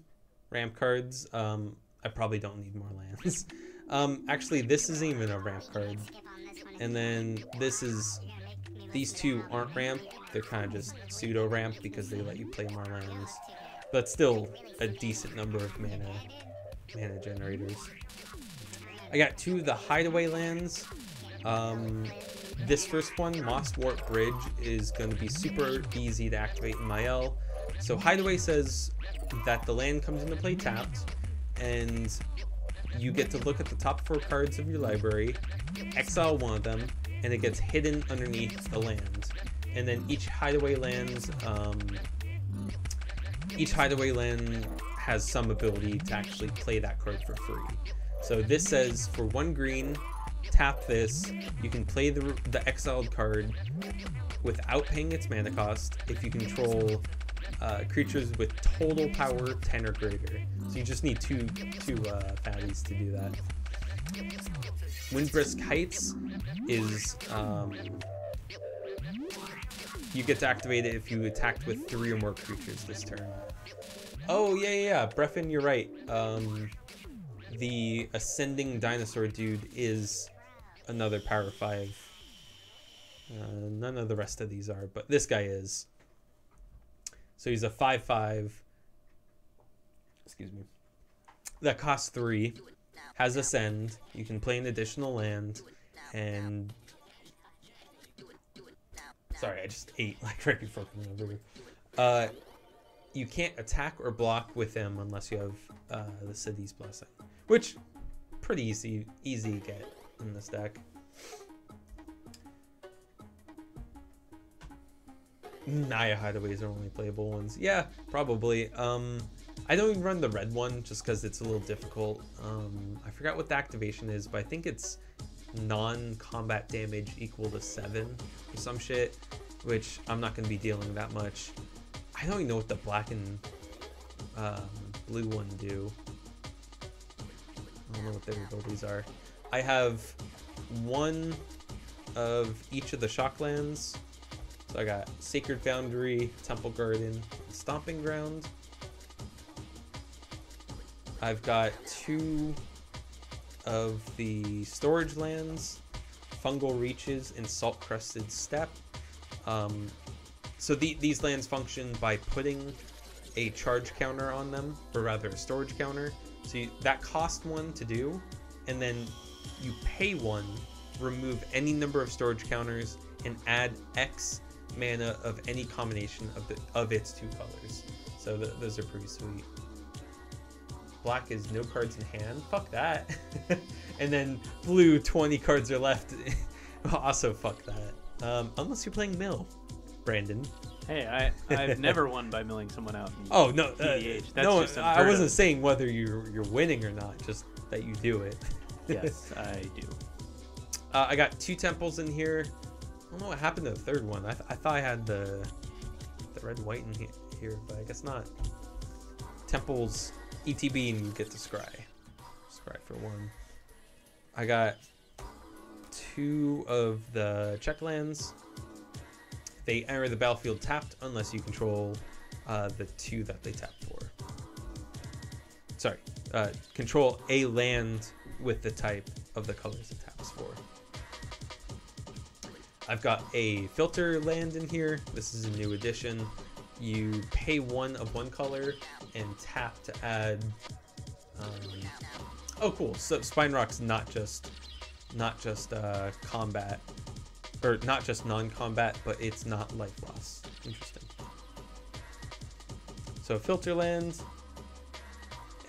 ramp cards. I probably don't need more lands. Actually, this isn't even a ramp card. And then these 2 aren't ramp. They're kind of just pseudo ramp because they let you play more lands. But still a decent number of mana generators. I got 2 of the hideaway lands. This first one, Moss Warp Bridge, is going to be super easy to activate in Mayael. So hideaway says that the land comes into play tapped, and you get to look at the top 4 cards of your library, exile 1 of them, and it gets hidden underneath the land. And then each hideaway land has some ability to actually play that card for free. So this says for 1 green, tap this, you can play the exiled card without paying its mana cost if you control creatures with total power 10 or greater. So you just need two fatties to do that. Windbrisk Heights is you get to activate it if you attacked with 3 or more creatures this turn. Oh yeah, Breffin, you're right. The Ascending Dinosaur dude is another power 5. None of the rest of these are, but this guy is. So he's a 5/5. Excuse me. That costs 3. Has Ascend. You can play an additional land, and sorry, I just ate like right before coming over. You can't attack or block with him unless you have the City's Blessing, which pretty easy to get in this deck. Naya hideaways are only playable ones. Yeah, probably. I don't even run the red one just because it's a little difficult. I forgot what the activation is, but I think it's non-combat damage equal to 7 or some shit. which I'm not going to be dealing that much. I don't even know what the black and blue one do. I don't know what their abilities are. I have one of each of the shock lands. So I got Sacred Foundry, Temple Garden, Stomping Ground. I've got 2 of the storage lands, Fungal Reaches and Salt Crusted Steppe. So these lands function by putting a charge counter on them, or rather a storage counter. So that cost 1 to do, and then you pay 1, remove any number of storage counters, and add X mana of any combination of its 2 colors. So those are pretty sweet. Black is no cards in hand. Fuck that. And then blue, 20 cards are left. Also fuck that. Unless you're playing mill, Brandon. Hey, I've never won by milling someone out. Oh no, That's no, just I wasn't saying whether you're winning or not, just that you do it. Yes, I do. I got 2 temples in here. I don't know what happened to the third one. I thought I had the red white in here, but I guess not. Temples ETB and you get to scry. Scry for 1. I got 2 of the check lands. They enter the battlefield tapped unless you control the 2 that they tap for. Sorry, control a land with the type of the colors it taps for. I've got a filter land in here. This is a new addition. You pay 1 of 1 color and tap to add. Oh, cool! So Spine Rock's not just combat, or not just non-combat, but it's not life loss. Interesting. So filter land,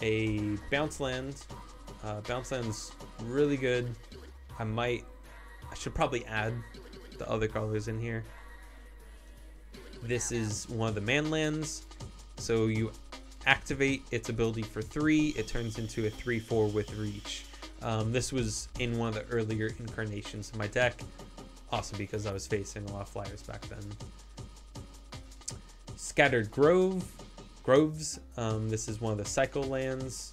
a bounce land. Bounce land's really good. I should probably add the other colors in here. This is one of the man lands. So you activate its ability for 3. It turns into a 3/4 with reach. This was in one of the earlier incarnations of my deck. Also because I was facing a lot of flyers back then. Scattered Groves. This is one of the cycle lands.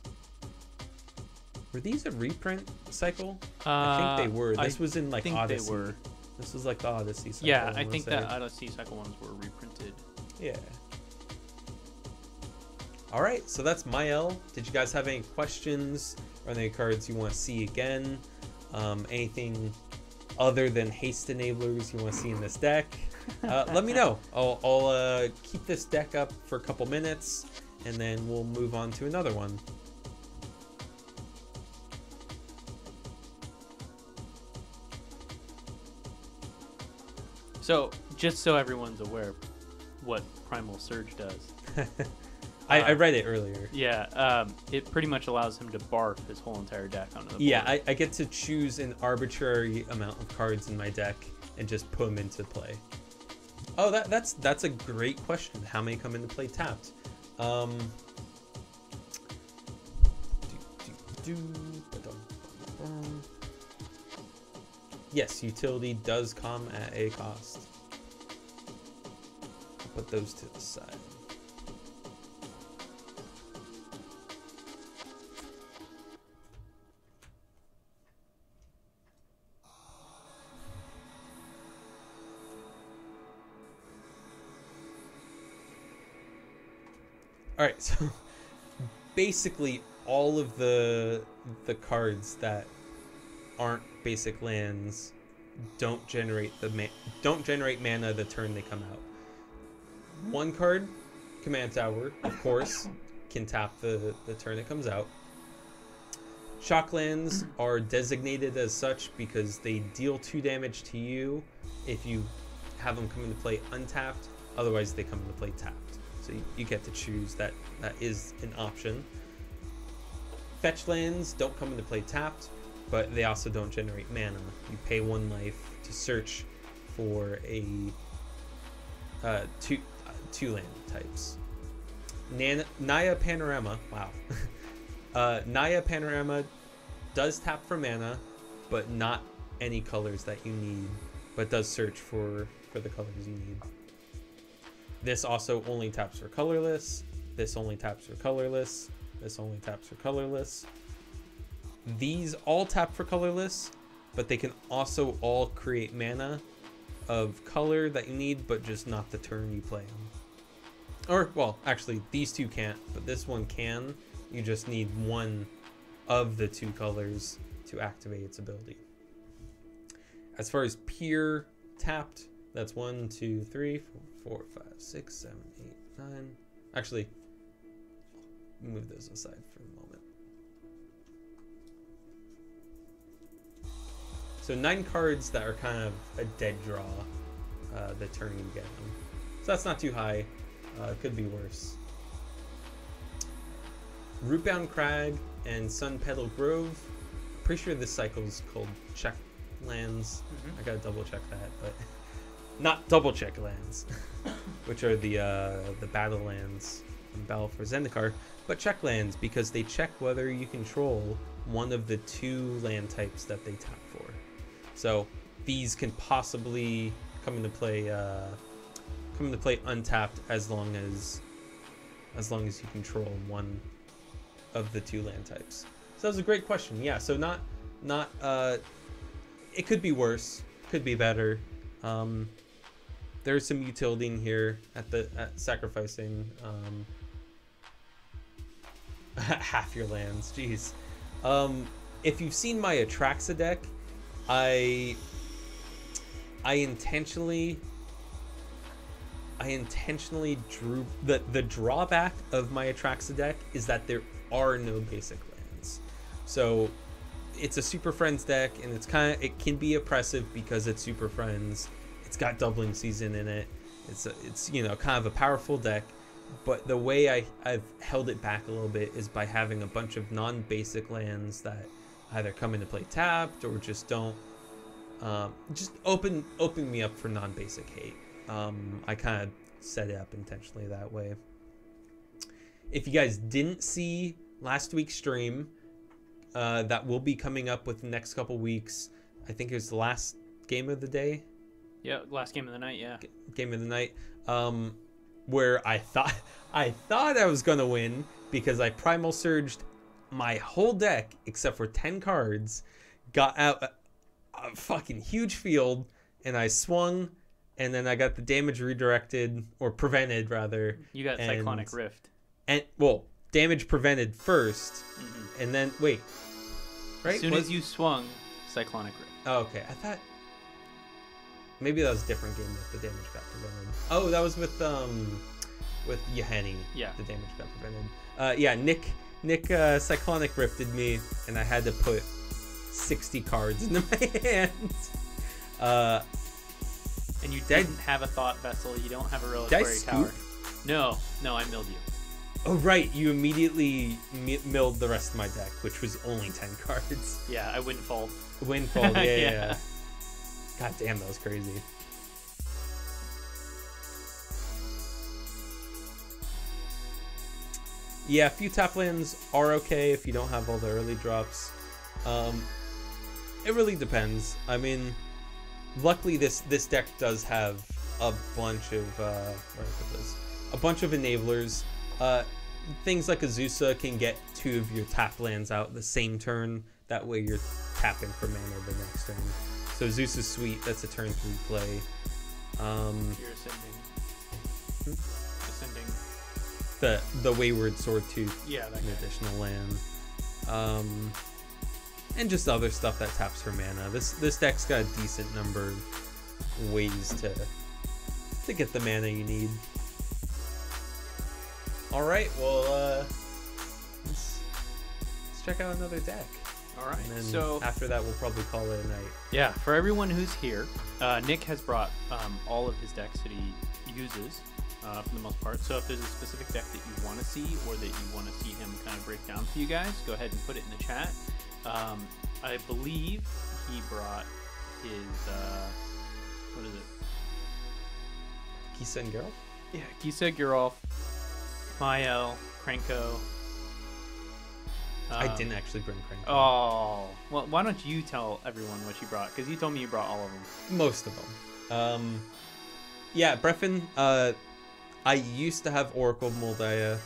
Were these a reprint cycle? I think they were. This was in like Odyssey. They were. This was like the Odyssey cycle. Yeah, I think the Odyssey cycle ones were reprinted. Yeah. All right, so that's Mayael. Did you guys have any questions or any cards you want to see again? Anything other than haste enablers you want to see in this deck? Let me know. I'll keep this deck up for a couple minutes, and then we'll move on to another one. So, just so everyone's aware what Primal Surge does. I read it earlier. Yeah, it pretty much allows him to barf his whole entire deck onto the board. Yeah, I get to choose an arbitrary amount of cards in my deck and just put them into play. Oh, that's a great question. How many come into play tapped? Yes, utility does come at a cost. I'll put those to the side. All right, so basically all of the cards that aren't basic lands don't generate mana the turn they come out. One card, Command Tower, of course, can tap the turn it comes out. Shock lands are designated as such because they deal 2 damage to you if you have them come into play untapped. Otherwise, they come into play tapped. So you get to choose. That is an option. Fetch lands don't come into play tapped, but they also don't generate mana. You pay 1 life to search for a two land types. Naya Panorama. Wow. Naya Panorama does tap for mana, but not any colors that you need. But does search for for the colors you need. This also only taps for colorless. This only taps for colorless. This only taps for colorless. These all tap for colorless, but they can also all create mana of color that you need, but just not the turn you play on. Or, well, actually, these two can't, but this one can. You just need one of the two colors to activate its ability. As far as pure tapped, that's 1, 2, 3, 4, 4, 5, 6, 7, 8, 9. Actually, move those aside for the moment. So 9 cards that are kind of a dead draw the turn you get them. So that's not too high. Could be worse. Rootbound Crag and Sun Petal Grove. Pretty sure this cycle is called check lands. I gotta double check that, but not double check lands, which are the battle lands in Battle for Zendikar, but check lands because they check whether you control one of the 2 land types that they tap for. So these can possibly come into play untapped as long as you control one of the 2 land types. So that was a great question. Yeah, so not it could be worse, could be better. There's some utility in here at sacrificing half your lands. Jeez. If you've seen my Atraxa deck, I intentionally drew the drawback of my Atraxa deck is that there are no basic lands. So it's a Super Friends deck, and it can be oppressive because it's Super Friends. It's got Doubling Season in it. It's you know, kind of a powerful deck, but the way I've held it back a little bit is by having a bunch of non-basic lands that either come into play tapped or just don't just open me up for non-basic hate. I kind of set it up intentionally that way. If you guys didn't see last week's stream, that will be coming up with the next couple weeks. I think it was the last game of the day. Yeah, last game of the night. Yeah, game of the night. Where I thought I was gonna win because I primal surged my whole deck except for 10 cards, got out a fucking huge field, and I swung, and then I got the damage redirected or prevented rather. You got Cyclonic Rift. And well, damage prevented first, and then wait. Right? As soon as you swung, Cyclonic Rift. Oh, okay. I thought maybe that was a different game that the damage got prevented. Oh, that was with Gett'n. Yeah. The damage got prevented. Yeah, Nick Cyclonic Rifted me, and I had to put 60 cards into my hands. And you didn't have a Thought Vessel. You don't have a Reliquary Tower. No, I milled you. Oh, right. You immediately milled the rest of my deck, which was only 10 cards. Yeah, I Windfalled. Windfalled, yeah. God damn, that was crazy. Yeah, a few tap lands are okay if you don't have all the early drops. It really depends. I mean, luckily this deck does have a bunch of enablers. Things like Azusa can get 2 of your tap lands out the same turn. That way you're tapping for mana the next turn. So Azusa's sweet. That's a turn 3 play. You're ascending. The Wayward Sword Tooth. Yeah, that an additional land. And just other stuff that taps for mana. This deck's got a decent number of ways to get the mana you need. All right, well, let's check out another deck. All right. And then so after that, we'll probably call it a night. Yeah, for everyone who's here, Nick has brought all of his decks that he uses for the most part. So if there's a specific deck that you want to see or that you want to see him kind of break down for you guys, go ahead and put it in the chat. I believe he brought his what is it? Kisa and Geralt? Yeah, Kisa, Geralt, Mayael, Krenko. I didn't actually bring Krenko. Oh, well, why don't you tell everyone what you brought? Because you told me you brought all of them. Most of them. Yeah, Breffin, I used to have Oracle Moldaya.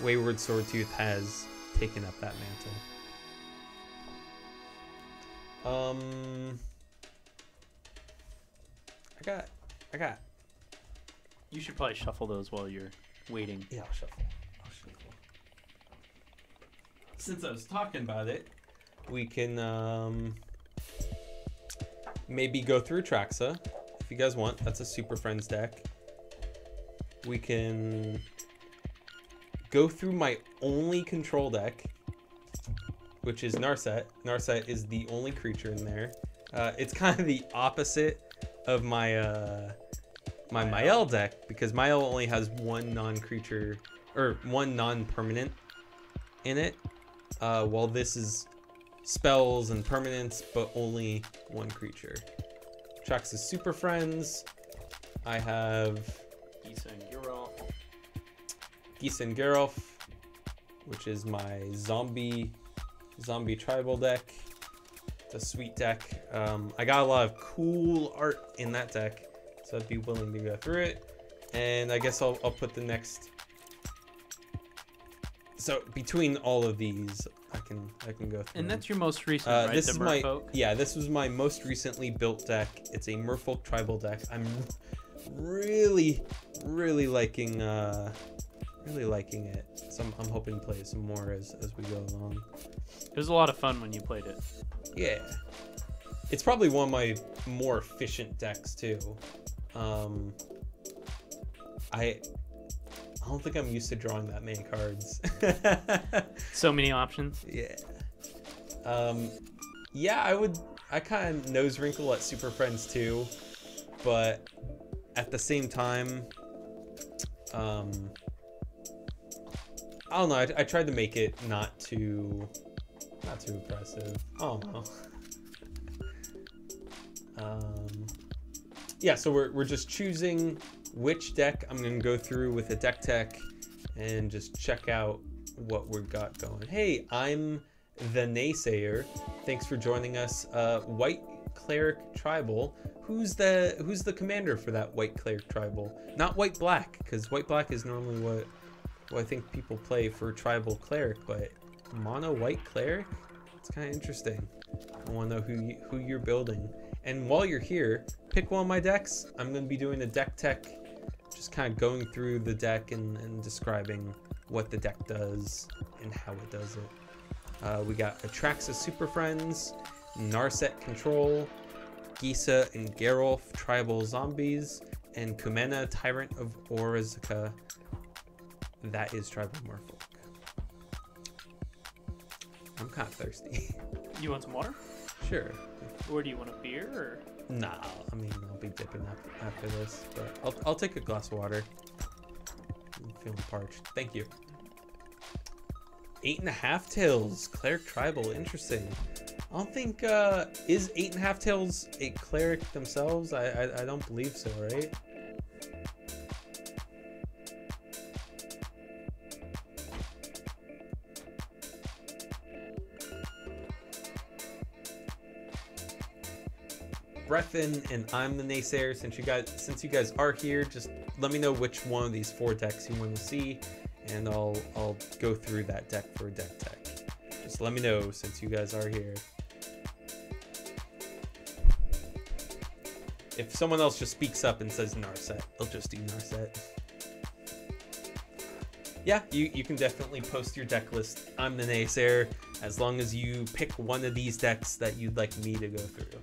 Wayward Swordtooth has taken up that mantle. I got. You should probably shuffle those while you're waiting. Yeah, I'll shuffle. Since I was talking about it, we can maybe go through Atraxa if you guys want. That's a Super Friends deck. We can go through my only control deck, which is Narset. Narset is the only creature in there. It's kind of the opposite of my my Mayael deck, because Mayael only has one non-creature or one non-permanent in it, while this is spells and permanents, but only one creature. Atraxa Super Friends. I have Gisa and Geralf, which is my zombie tribal deck. It's a sweet deck. I got a lot of cool art in that deck, so I'd be willing to go through it. And I guess I'll put the next. So between all of these, I can go through. And that's your most recent, right? This the is Merfolk? this was my most recently built deck. It's a Merfolk tribal deck. I'm really liking it. So I'm hoping to play some more as we go along. It was a lot of fun when you played it. Yeah, it's probably one of my more efficient decks too. I don't think I'm used to drawing that many cards. So many options. Yeah. Yeah, I kind of nose wrinkle at Super Friends too, but at the same time, I don't know. I tried to make it not too impressive. I don't know. Yeah, so we're just choosing which deck I'm gonna go through with a deck tech, and just check out what we've got going. Hey, I'm the Naysayer. Thanks for joining us. White Cleric Tribal. Who's the commander for that White Cleric Tribal? Not White Black, because White Black is normally what I think people play for Tribal Cleric, but Mono White Cleric? It's kind of interesting. I want to know who you're building. And while you're here, pick one of my decks. I'm going to be doing a deck tech, just kind of going through the deck and describing what the deck does and how it does it. We got Atraxa Super Friends, Narset Control, Gisa and Geralf Tribal Zombies, and Kumena Tyrant of Orizka. That is Tribal Merfolk. I'm kind of thirsty. You want some water? Sure. Or do you want a beer? Or? Nah, I mean, I'll be dipping after this, but I'll take a glass of water. I'm feeling parched. Thank you. 8.5 Tails, Cleric Tribal, interesting. I don't think, is 8.5 Tails a cleric themselves? I don't believe so, right? Breffin and I'm the Naysayer. Since you guys are here, just let me know which one of these 4 decks you want to see, and I'll go through that deck for a deck tech. Just let me know since you guys are here. If someone else just speaks up and says Narset, I'll just do Narset. Yeah, you can definitely post your deck list. I'm the Naysayer, as long as you pick one of these decks that you'd like me to go through.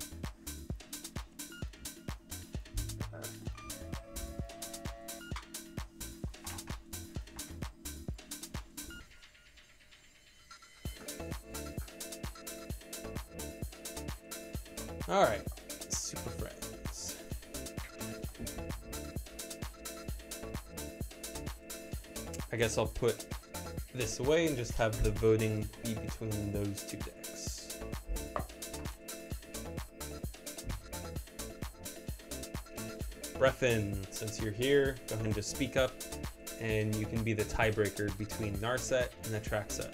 All right, Super Friends. I guess I'll put this away and just have the voting be between those 2 decks. Breffin, since you're here, go ahead and just speak up, and you can be the tiebreaker between Narset and Atraxa.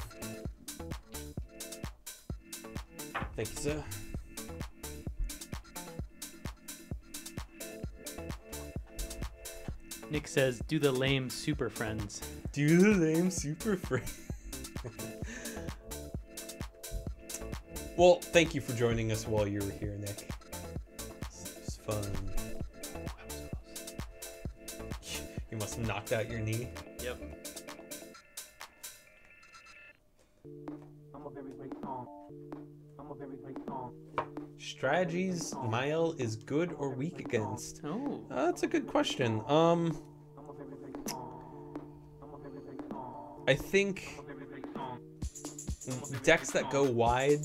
Thank you, sir. Nick says, "Do the lame Super Friends." Do the lame Super Friends. Well, thank you for joining us while you were here, Nick. It was fun. You must have knocked out your knee. Yep. Strategies Mayael is good or weak against? Oh. That's a good question. I think decks that go wide,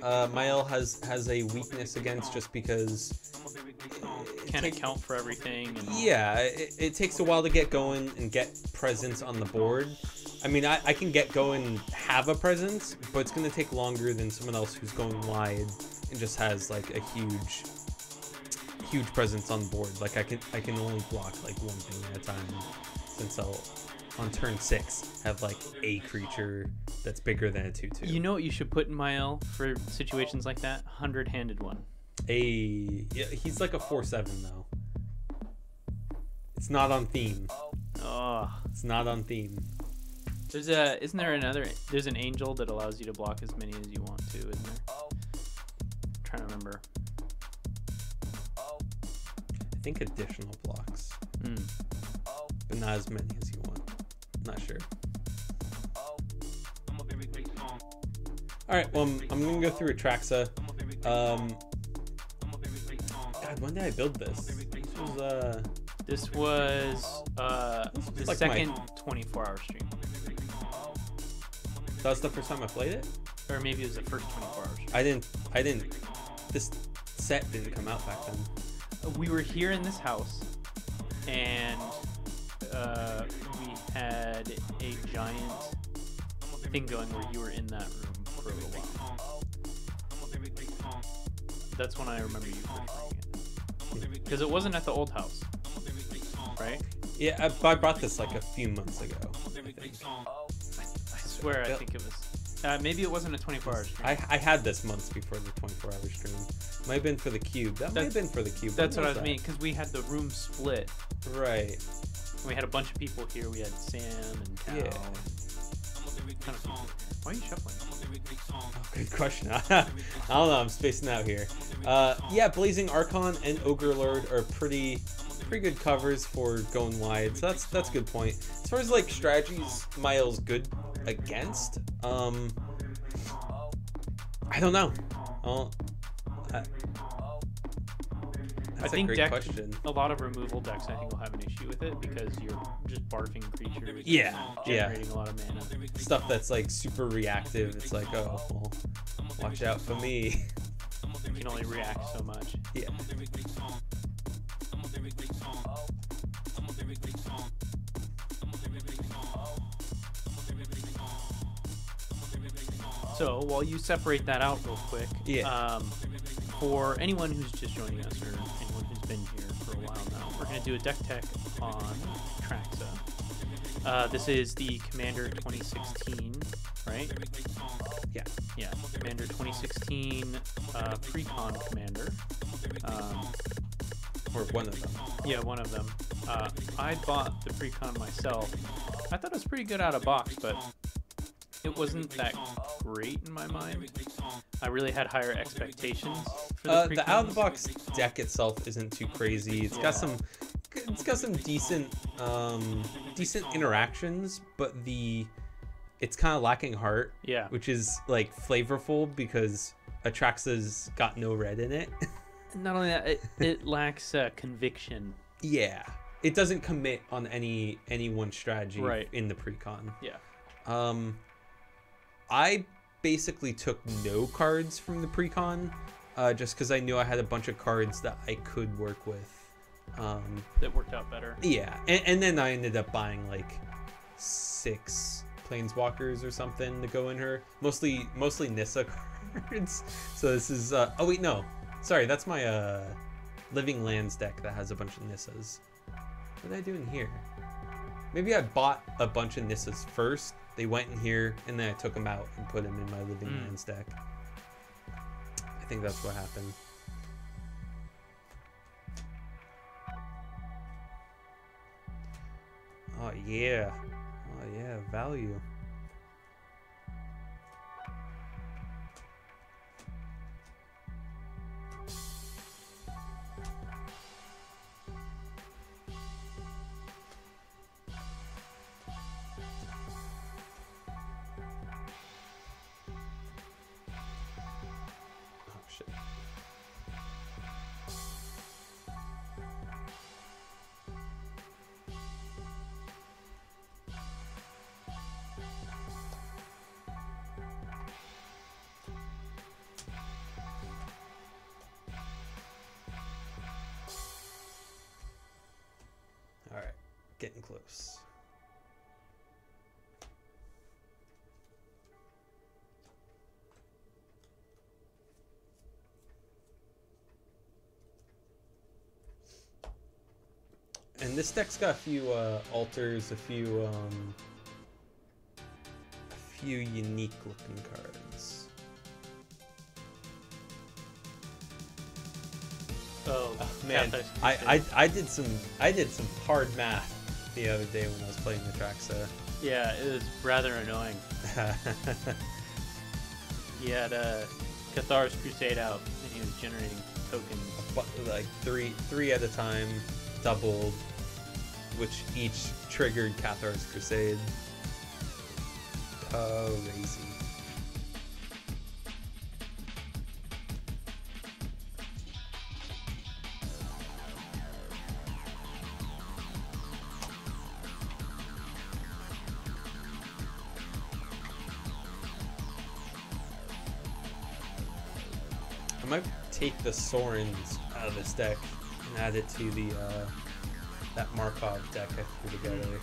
Mayael has a weakness against, just because Can't account for everything. And... yeah, it takes a while to get going and get presence on the board. I mean, I can get going and have a presence, but it's going to take longer than someone else who's going wide and just has like a huge presence on board. Like I can only block like one thing at a time, since I'll on turn 6 have like a creature that's bigger than a 2/2. You know what you should put in Mayael for situations like that? 100-handed one. Yeah, he's like a 4/7 though. It's not on theme. Oh. It's not on theme. There's there's an angel that allows you to block as many as you want to, isn't there? I'm trying to remember. I think additional blocks. But not as many as you want. Not sure. Alright, well, I'm gonna go through Atraxa. God, when did I build this? This was the like second 24-hour stream. That was the first time I played it? Or maybe it was the first 24 hours. I didn't, this set didn't come out back then. We were here in this house, and we had a giant thing going where you were in that room for a little while. That's when I remember you first playing it. Because it wasn't at the old house, right? Yeah, I brought this like a few months ago, I think. I swear I think it was. Maybe it wasn't a 24-hour stream. I had this months before the 24-hour stream. Might have been for the cube. That might have been for the cube. That's what I was meaning, because we had the room split. Right. And we had a bunch of people here. We had Sam and Cal. Yeah. Kind of, why are you shuffling? Oh, good question. I don't know. I'm spacing out here. Yeah, Blazing Archon and Ogre Lord are pretty good covers for going wide. So that's a good point. As far as like strategies, Mayael's good against. I don't know. I think a lot of removal decks, I think, will have an issue with it because you're just barfing creatures. Yeah, generating a lot of mana. Stuff that's like super reactive. It's like, oh, well, watch out for me. You can only react so much. Yeah. So while you separate that out real quick, for anyone who's just joining us or anyone who's been here for a while now, we're going to do a deck tech on Atraxa. This is the Commander 2016, right? Yeah. Yeah, Commander 2016 pre-con Commander. Or one of them. Yeah, one of them. I bought the pre-con myself. I thought it was pretty good out of box, but it wasn't that great in my mind. I really had higher expectations for the pre-cons. The out-of-the-box deck itself isn't too crazy. It's got some decent interactions, but it's kind of lacking heart. Yeah. Which is like flavorful because Atraxa's got no red in it. Not only that, it lacks conviction. Yeah. It doesn't commit on any one strategy in the pre-con. Yeah. I basically took no cards from the pre-con, just because I knew I had a bunch of cards that I could work with. That worked out better. Yeah, and then I ended up buying like 6 Planeswalkers or something to go in her. Mostly Nissa cards. So this is oh wait, no. Sorry, that's my Living Lands deck that has a bunch of Nissas. What did I do in here? Maybe I bought a bunch of Nissas first. They went in here, and then I took them out and put them in my Living Lands deck. I think that's what happened. Oh yeah. Oh yeah, value. Oh shit. All right, getting close. And this deck's got a few alters, a few unique looking cards. Oh, Man, I did some hard math the other day when I was playing Atraxa. Yeah, it was rather annoying. He had a Cathar's Crusade out, and he was generating tokens. Like three at a time, doubled, which each triggered Cathar's Crusade. Crazy. I might take the Sorens out of this deck and add it to the that Markov deck I threw together.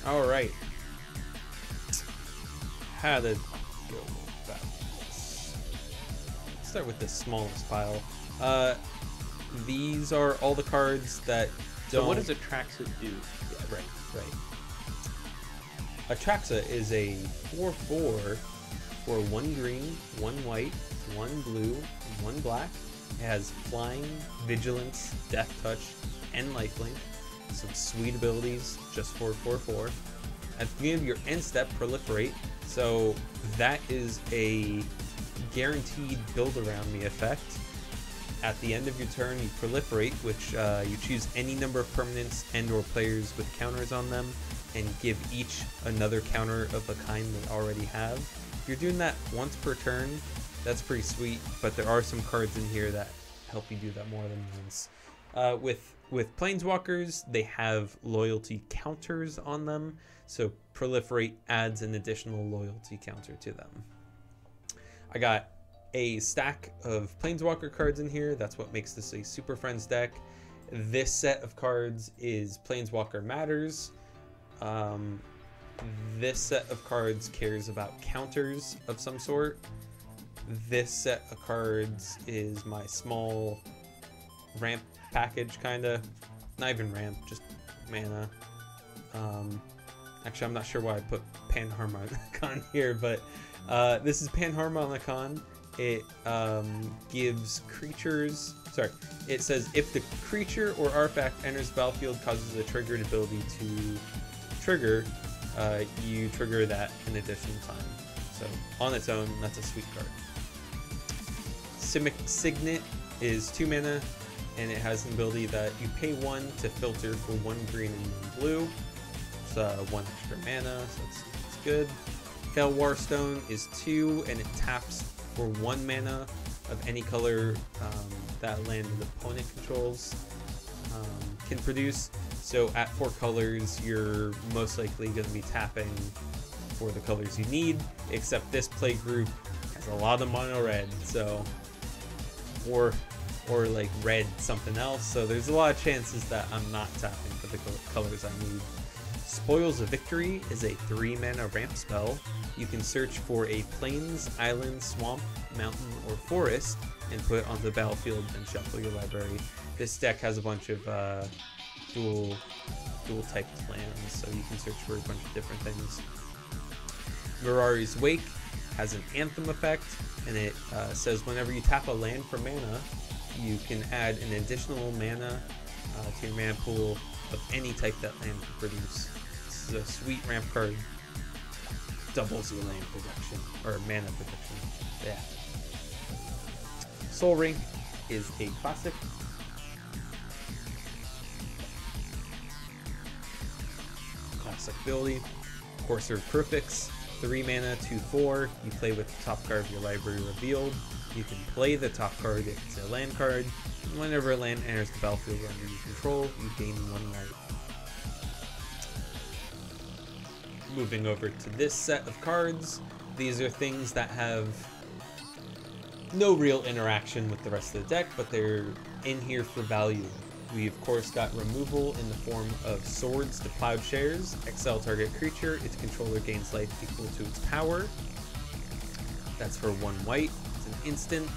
All right. How to go about this? Let's start with the smallest pile. These are all the cards that don't... So what does Atraxa do? Yeah, right. Atraxa is a 4/4 for 1 green, 1 white, 1 blue, and 1 black. It has Flying, Vigilance, Death Touch, and Lifelink. Some sweet abilities just for 4/4. At the beginning of your end step, Proliferate. So that is a guaranteed build around me effect. At the end of your turn, you proliferate, which you choose any number of permanents and or players with counters on them, and give each another counter of a kind they already have. If you're doing that once per turn, that's pretty sweet, but there are some cards in here that help you do that more than once. With Planeswalkers, they have loyalty counters on them, so Proliferate adds an additional loyalty counter to them. I got a stack of Planeswalker cards in here. That's what makes this a Super Friends deck. This set of cards is Planeswalker Matters. This set of cards cares about counters of some sort. This set of cards is my small ramp package, kinda. Not even ramp, just mana. Actually, I'm not sure why I put Panharmonicon here, but this is Panharmonicon. It gives creatures... Sorry, it says if the creature or artifact enters the battlefield, causes a triggered ability to trigger, you trigger that an additional time. So on its own, that's a sweet card. Simic Signet is 2 mana, and it has an ability that you pay 1 to filter for 1 green and 1 blue. It's 1 extra mana, so it's good. Felwar Stone is 2, and it taps for 1 mana of any color that land an opponent controls can produce. So at 4 colors, you're most likely going to be tapping for the colors you need, except this play group has a lot of mono red, so or like red something else, so there's a lot of chances that I'm not tapping for the colors I need. Spoils of Victory is a 3-mana ramp spell. You can search for a plains, island, swamp, mountain, or forest and put it onto the battlefield and shuffle your library. This deck has a bunch of dual type lands, so you can search for a bunch of different things. Mirari's Wake has an Anthem effect, and it says whenever you tap a land for mana, you can add an additional mana to your mana pool of any type that land can produce. This is a sweet ramp card. Doubles your land production, or mana production. Yeah. Soul Ring is a classic. Classic ability. Courser Prefix, 3 mana, 2/4. You play with the top card of your library revealed. You can play the top card if it's a land card. And whenever a land enters the battlefield under your control, you gain 1 life. Moving over to this set of cards, these are things that have no real interaction with the rest of the deck, but they're in here for value. We of course got removal in the form of Swords to Plowshares. Exile target creature, its controller gains life equal to its power. That's for 1 white. It's an instant.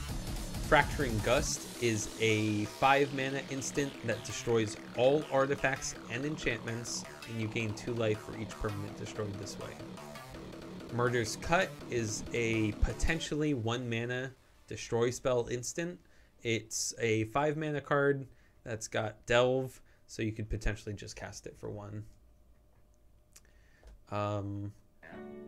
Fracturing Gust is a 5-mana instant that destroys all artifacts and enchantments, and you gain 2 life for each permanent destroyed this way. Murder's Cut is a potentially 1-mana destroy spell instant. It's a 5-mana card that's got Delve, so you could potentially just cast it for 1.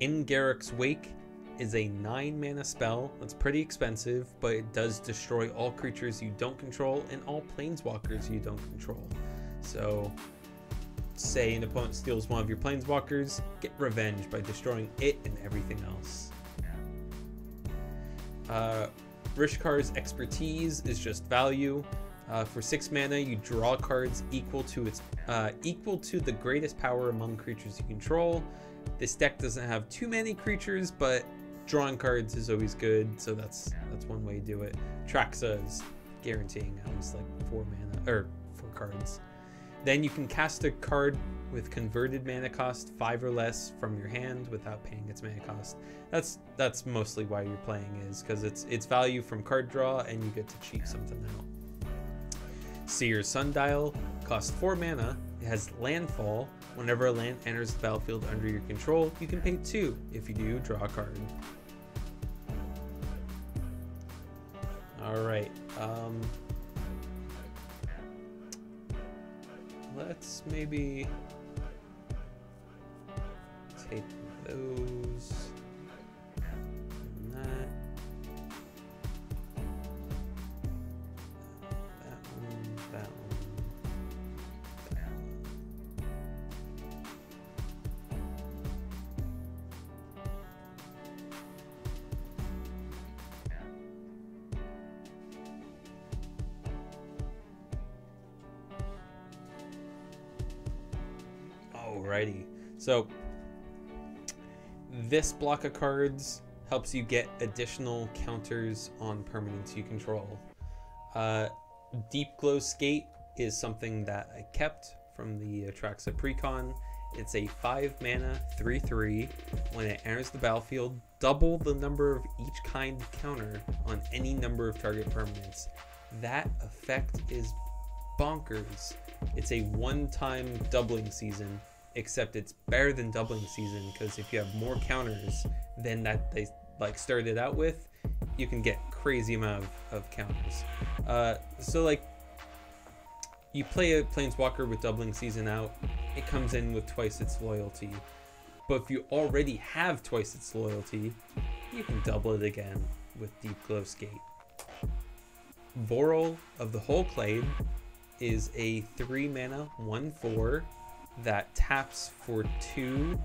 In Garruk's Wake is a 9-mana spell that's pretty expensive, but it does destroy all creatures you don't control and all planeswalkers you don't control. So say an opponent steals one of your planeswalkers, get revenge by destroying it and everything else. Rishkar's Expertise is just value. For 6 mana, you draw cards equal to the greatest power among creatures you control. This deck doesn't have too many creatures, but drawing cards is always good, so that's one way to do it. Atraxa is guaranteeing at least like 4 mana or 4 cards. Then you can cast a card with converted mana cost 5 or less from your hand without paying its mana cost. That's mostly why you're playing, is because it's value from card draw and you get to cheat something out. Seer's Sundial costs 4 mana. It has landfall. Whenever a land enters the battlefield under your control, you can pay 2. If you do, draw a card. Alright. Let's maybe take those and that. That one. Alrighty, so this block of cards helps you get additional counters on permanents you control. Deep Glow Skate is something that I kept from the Atraxa Precon. It's a 5-mana 3/3. When it enters the battlefield, double the number of each kind counter on any number of target permanents. That effect is bonkers. It's a one-time doubling season, except it's better than doubling season, because if you have more counters than that they like started out with, you can get crazy amount of counters. So like, you play a planeswalker with doubling season out, it comes in with twice its loyalty. But if you already have twice its loyalty, you can double it again with Deep Glow Skate. Voral of the Whole Clade is a 3-mana 1/4 that taps for 2,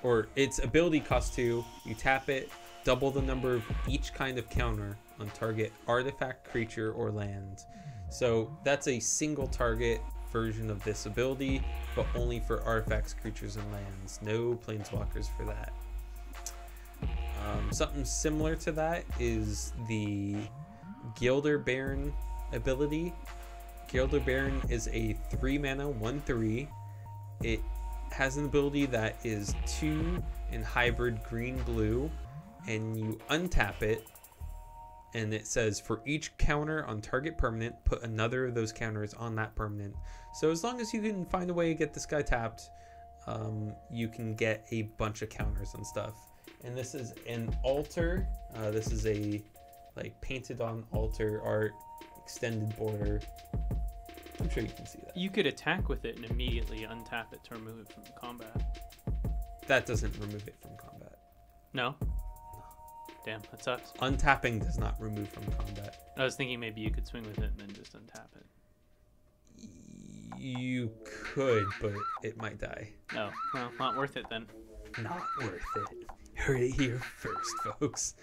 or its ability costs 2. You tap it, double the number of each kind of counter on target artifact, creature, or land. So that's a single target version of this ability, but only for artifacts, creatures, and lands. No planeswalkers for that. Something similar to that is the Gilder ability. Gilder is a 3-mana 1/3 it has an ability that is 2 in hybrid green-blue, and you untap it, and it says for each counter on target permanent, put another of those counters on that permanent. So as long as you can find a way to get this guy tapped, you can get a bunch of counters and stuff. And this is an altar. This is a like painted on altar art, extended border. I'm sure you can see that. You could attack with it and immediately untap it to remove it from combat. That doesn't remove it from combat. No? Damn, that sucks. Untapping does not remove from combat. I was thinking maybe you could swing with it and then just untap it. You could, but it might die. No, well, not worth it then. Not worth it. Heard it here first, folks.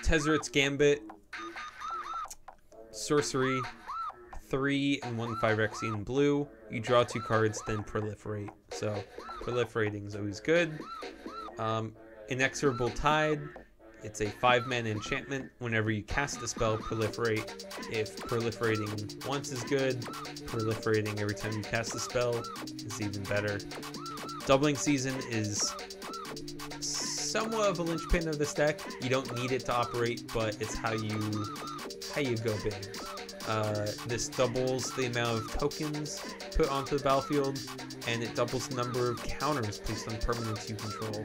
Tezzeret's Gambit. Sorcery. 3 and 1 Phyrexian blue. You draw 2 cards, then proliferate. So proliferating is always good. Inexorable Tide. It's a 5-mana enchantment. Whenever you cast a spell, proliferate. If proliferating once is good, proliferating every time you cast a spell is even better. Doubling Season is somewhat of a linchpin of this deck. You don't need it to operate, but it's how you go big. This doubles the amount of tokens put onto the battlefield, and it doubles the number of counters placed on permanents you control.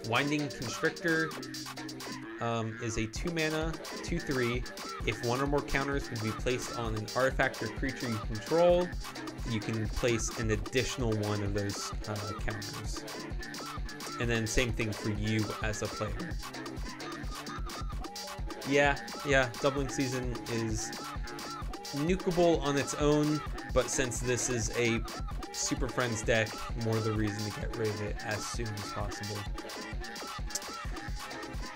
Winding Constrictor is a 2-mana, 2/3. If one or more counters would be placed on an artifact or creature you control, you can place an additional one of those counters. And then same thing for you as a player. Yeah, Doubling Season is nukeable on its own, but since this is a Super Friends deck, more the reason to get rid of it as soon as possible.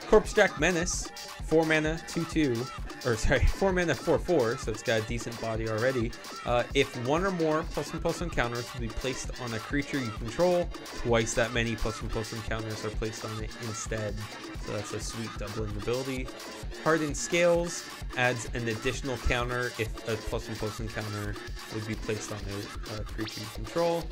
Corpse Jack Menace, 4 mana, 2/2, or sorry, 4 mana, 4/4, so it's got a decent body already. If one or more +1/+1 counters will be placed on a creature you control, twice that many +1/+1 counters are placed on it instead. So that's a sweet doubling ability. Hardened Scales adds an additional counter if a +1/+1 counter would be placed on a creature you control.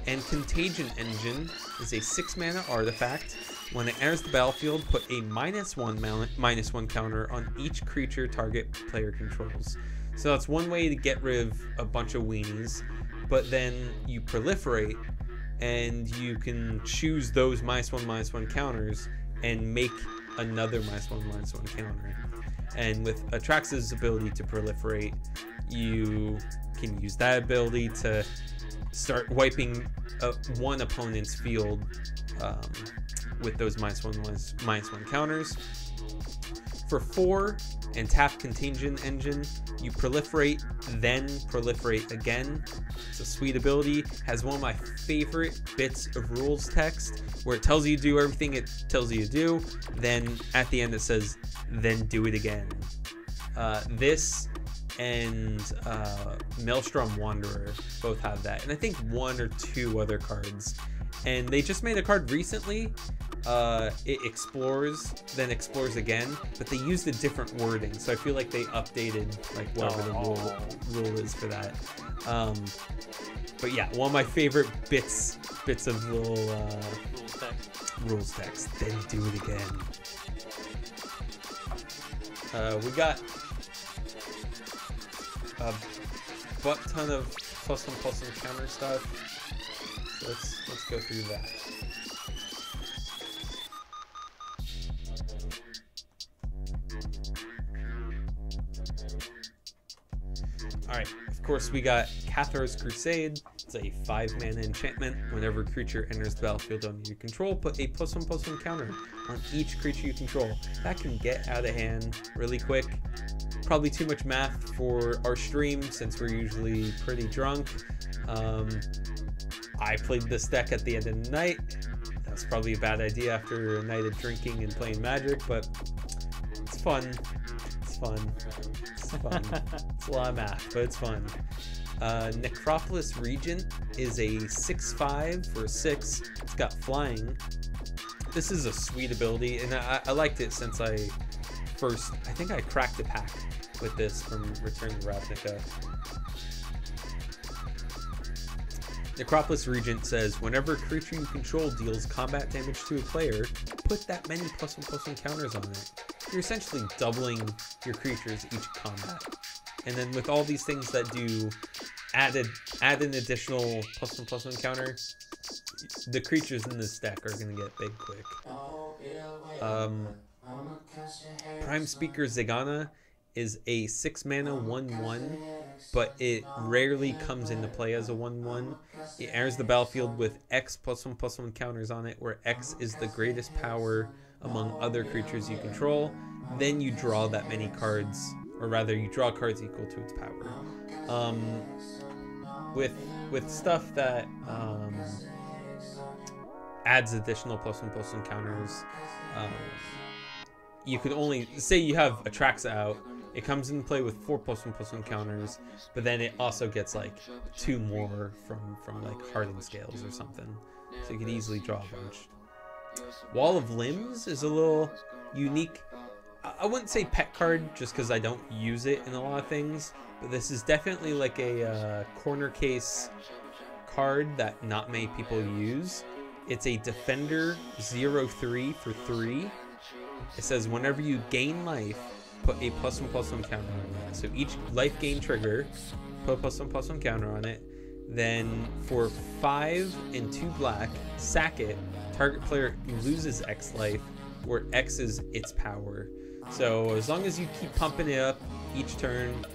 And Contagion Engine is a 6-mana artifact. When it enters the battlefield, put a -1/-1 counter on each creature target player controls. So that's one way to get rid of a bunch of weenies, but then you proliferate and you can choose those -1/-1 counters and make another -1/-1 counter. And with Atraxa's ability to proliferate, you can use that ability to start wiping one opponent's field with those -1/-1 counters. For 4 and tap Contagion Engine, you proliferate, then proliferate again. It's a sweet ability. Has one of my favorite bits of rules text where it tells you to do everything it tells you to do. Then at the end it says, then do it again. This and Maelstrom Wanderer both have that. And I think 1 or 2 other cards. And they just made a card recently. It explores, then explores again, but they used a different wording, so I feel like they updated like whatever the rule is for that. But yeah, one of my favorite bits of little rules text. Then do it again. We got a butt ton of +1/+1 counter stuff. So let's go through that. Alright, of course we got Cathar's Crusade. It's a 5-mana enchantment. Whenever a creature enters the battlefield under your control, put a +1/+1 counter on each creature you control. That can get out of hand really quick. Probably too much math for our stream since we're usually pretty drunk. I played this deck at the end of the night. That's probably a bad idea after a night of drinking and playing Magic, but it's fun. It's fun. It's fun. It's a lot of math, but it's fun. Necropolis Regent is a 6/5 for 6. It's got flying. This is a sweet ability, and I liked it since I think I cracked the pack with this from Return to Ravnica. Necropolis Regent says, whenever a creature you control deals combat damage to a player, put that many +1/+1 counters on it. You're essentially doubling your creatures each combat. And then with all these things that do add an additional +1/+1 counter, the creatures in this deck are going to get big quick. Prime Speaker Zegana is a 6 mana 1/1, but it rarely comes into play as a 1/1. It enters the battlefield with X +1/+1 counters on it, where X is the greatest power among other creatures you control. Then you draw that many cards, or rather you draw cards equal to its power. With stuff that adds additional +1/+1 counters, you could only say you have Atraxa out. It comes into play with 4 +1/+1 counters, but then it also gets like 2 more from like Hardened Scales or something. So you could easily draw a bunch. Wall of Limbs is a little unique. I wouldn't say pet card just because I don't use it in a lot of things, but this is definitely like a corner case card that not many people use. It's a Defender 0/3 for 3. It says whenever you gain life, put a +1/+1 counter on that. So each life gain trigger, put a +1/+1 counter on it. Then for 5 and 2 black, sack it. Target player loses X life, where X is its power. So as long as you keep pumping it up each turn,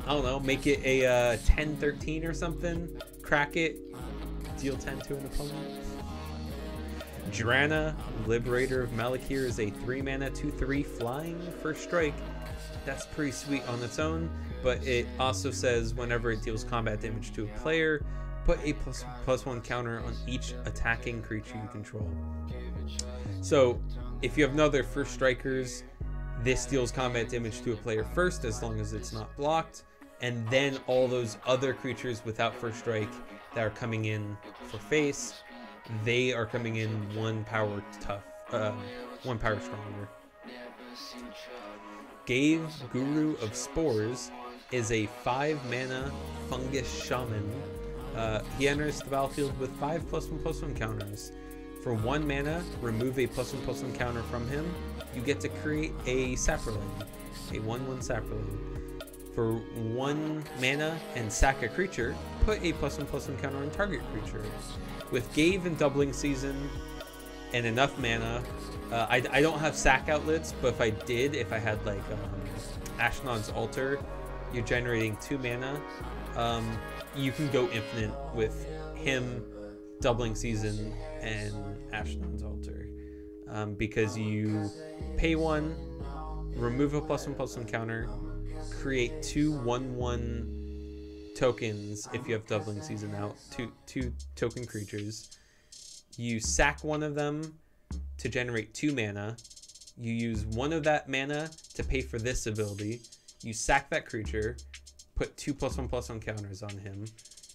I don't know, make it a 10/13 or something, crack it, deal 10 to an opponent. Drana, Liberator of Malakir, is a 3 mana 2/3 flying first strike. That's pretty sweet on its own, but it also says whenever it deals combat damage to a player, put a +1 counter on each attacking creature you control. So if you have no other first strikers, this deals combat damage to a player first as long as it's not blocked, and then all those other creatures without first strike that are coming in for face, they are coming in 1 power stronger. Gave, Guru of Spores, is a 5 mana fungus shaman. He enters the battlefield with 5 +1/+1 counters. For 1 mana, remove a +1/+1 counter from him. You get to create a Saproling, a 1/1 Saproling. For 1 mana and sack a creature, put a +1/+1 counter on target creature. With Gave and Doubling Season and enough mana, I don't have sack outlets, but if I did, if I had like Ashnod's Altar, you're generating 2 mana. You can go infinite with him, Doubling Season, and Ashnod's Altar, because you pay 1, remove a +1/+1 counter, create 2 1/1 tokens if you have Doubling Season out, two token creatures. You sack one of them to generate 2 mana. You use 1 of that mana to pay for this ability. You sack that creature, put 2 +1/+1 counters on him,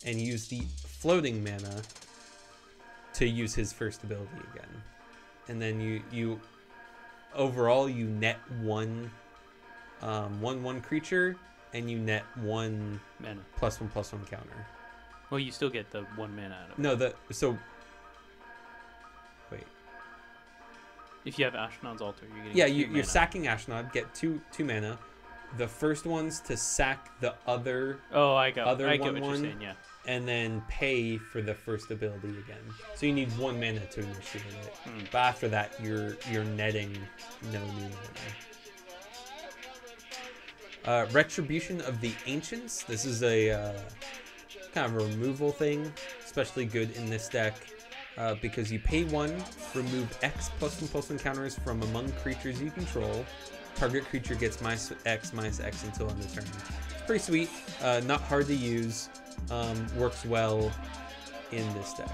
and use the floating mana to use his first ability again. And then you overall you net 1 1/1 creature, and you net 1 mana +1/+1 counter. Well, you still get the 1 mana out of it. No, so wait. If you have Ashnod's Altar, you're getting you're sacking Ashnod, get 2 mana. The first one's to sack the other. Oh, I get what you're 1/1, saying. Yeah. and then pay for the first ability again. So you need 1 mana to initiate it. But after that, you're netting no new mana. Retribution of the Ancients. This is a kind of a removal thing, especially good in this deck, because you pay 1, remove X +1/+1 counters from among creatures you control. Target creature gets -X until end of turn. It's pretty sweet. Not hard to use. Works well in this deck.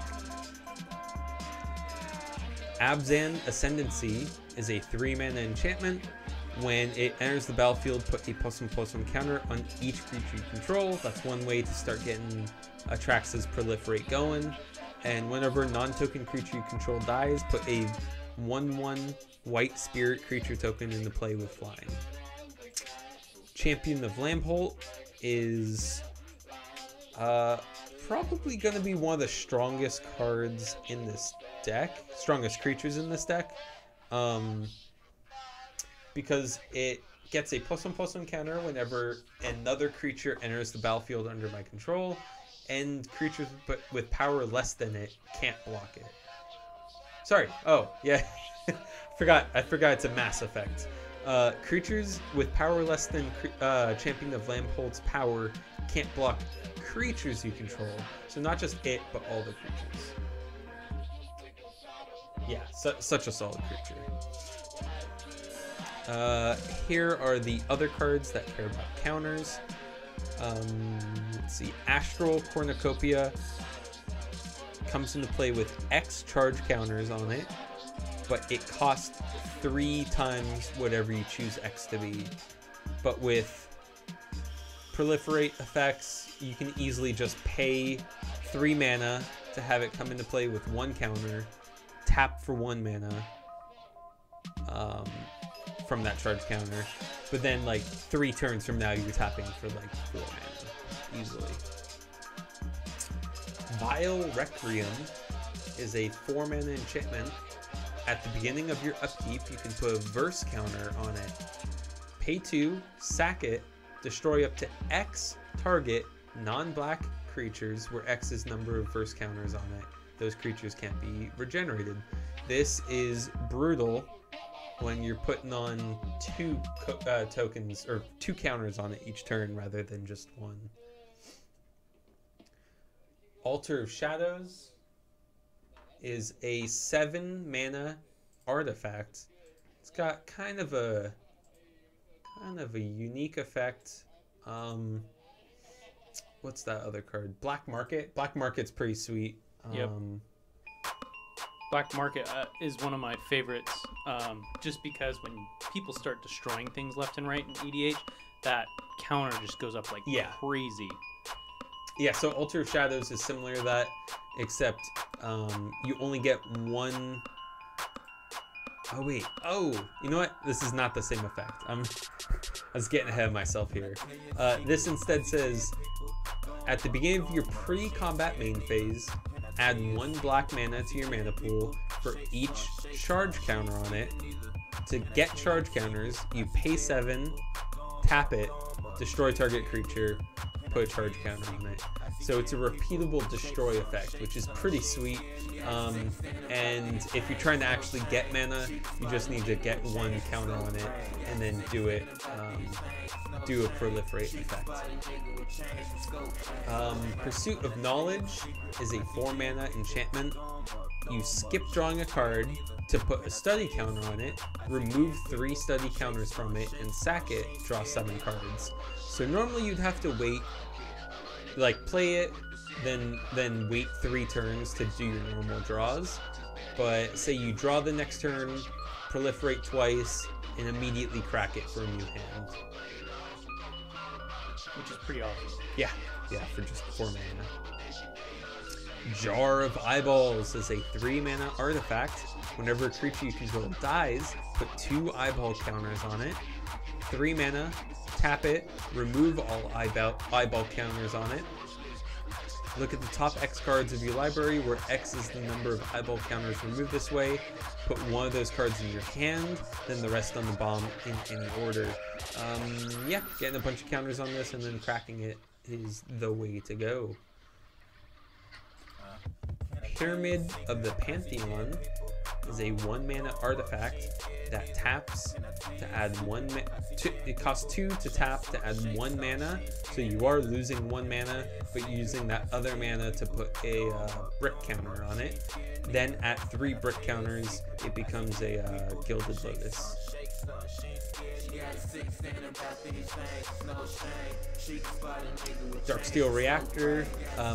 Abzan Ascendancy is a 3 mana enchantment. When it enters the battlefield, put a +1/+1 counter on each creature you control. That's one way to start getting Atraxa's Proliferate going. And whenever non-token creature you control dies, put a 1/1 white spirit creature token into play with flying. Champion of Lampholt is probably going to be one of the strongest cards in this deck, strongest creatures in this deck, because it gets a +1/+1 counter whenever another creature enters the battlefield under my control, and creatures with power less than it can't block it. Sorry. Oh, yeah. I forgot it's a mass effect. Creatures with power less than Champion of Lampholt's power can't block creatures you control. So not just it, but all the creatures. Yeah, such a solid creature. Here are the other cards that care about counters. Let's see. Astral Cornucopia comes into play with X charge counters on it, but it costs 3 times whatever you choose X to be. But with proliferate effects, you can easily just pay 3 mana to have it come into play with 1 counter, tap for 1 mana from that charge counter, but then like 3 turns from now you're tapping for like 4 mana easily. Vile Requiem is a 4 mana enchantment. At the beginning of your upkeep, you can put a verse counter on it. Pay 2, sack it, destroy up to X target non-black creatures where X is number of verse counters on it. Those creatures can't be regenerated. This is brutal when you're putting on 2 tokens or 2 counters on it each turn rather than just 1. Altar of Shadows is a 7 mana artifact. It's got kind of a unique effect. What's that other card? Black Market. Black Market's pretty sweet. Yep. Black Market is one of my favorites, just because when people start destroying things left and right in EDH, that counter just goes up like crazy. Yeah, so Altar of Shadows is similar to that, except you only get 1... Oh, wait. Oh, you know what? This is not the same effect. I was getting ahead of myself here. This instead says, at the beginning of your pre-combat main phase, add 1 black mana to your mana pool for each charge counter on it. To get charge counters, you pay 7, tap it, destroy target creature, put a charge counter on it. So it's a repeatable destroy effect, which is pretty sweet. And if you're trying to actually get mana, you just need to get 1 counter on it and then do it, do a proliferate effect. Pursuit of Knowledge is a 4 mana enchantment. You skip drawing a card to put a study counter on it, remove 3 study counters from it, and sack it, draw 7 cards. So normally you'd have to wait, like play it, then wait 3 turns to do your normal draws. But say you draw the next turn, proliferate twice, and immediately crack it for a new hand. Which is pretty awesome. Yeah, for just 4 mana. Jar of Eyeballs is a 3 mana artifact. Whenever a creature you control dies, put 2 eyeball counters on it. 3 mana, tap it, remove all eyeball counters on it. Look at the top X cards of your library, where X is the number of eyeball counters removed this way. Put 1 of those cards in your hand, then the rest on the bottom in any order. Yeah, getting a bunch of counters on this and then cracking it is the way to go. Pyramid of the Pantheon is a 1 mana artifact that taps to add 1 mana. It costs 2 to tap to add 1 mana, so you are losing 1 mana, but using that other mana to put a brick counter on it. Then at 3 brick counters, it becomes a Gilded Lotus. Darksteel Reactor.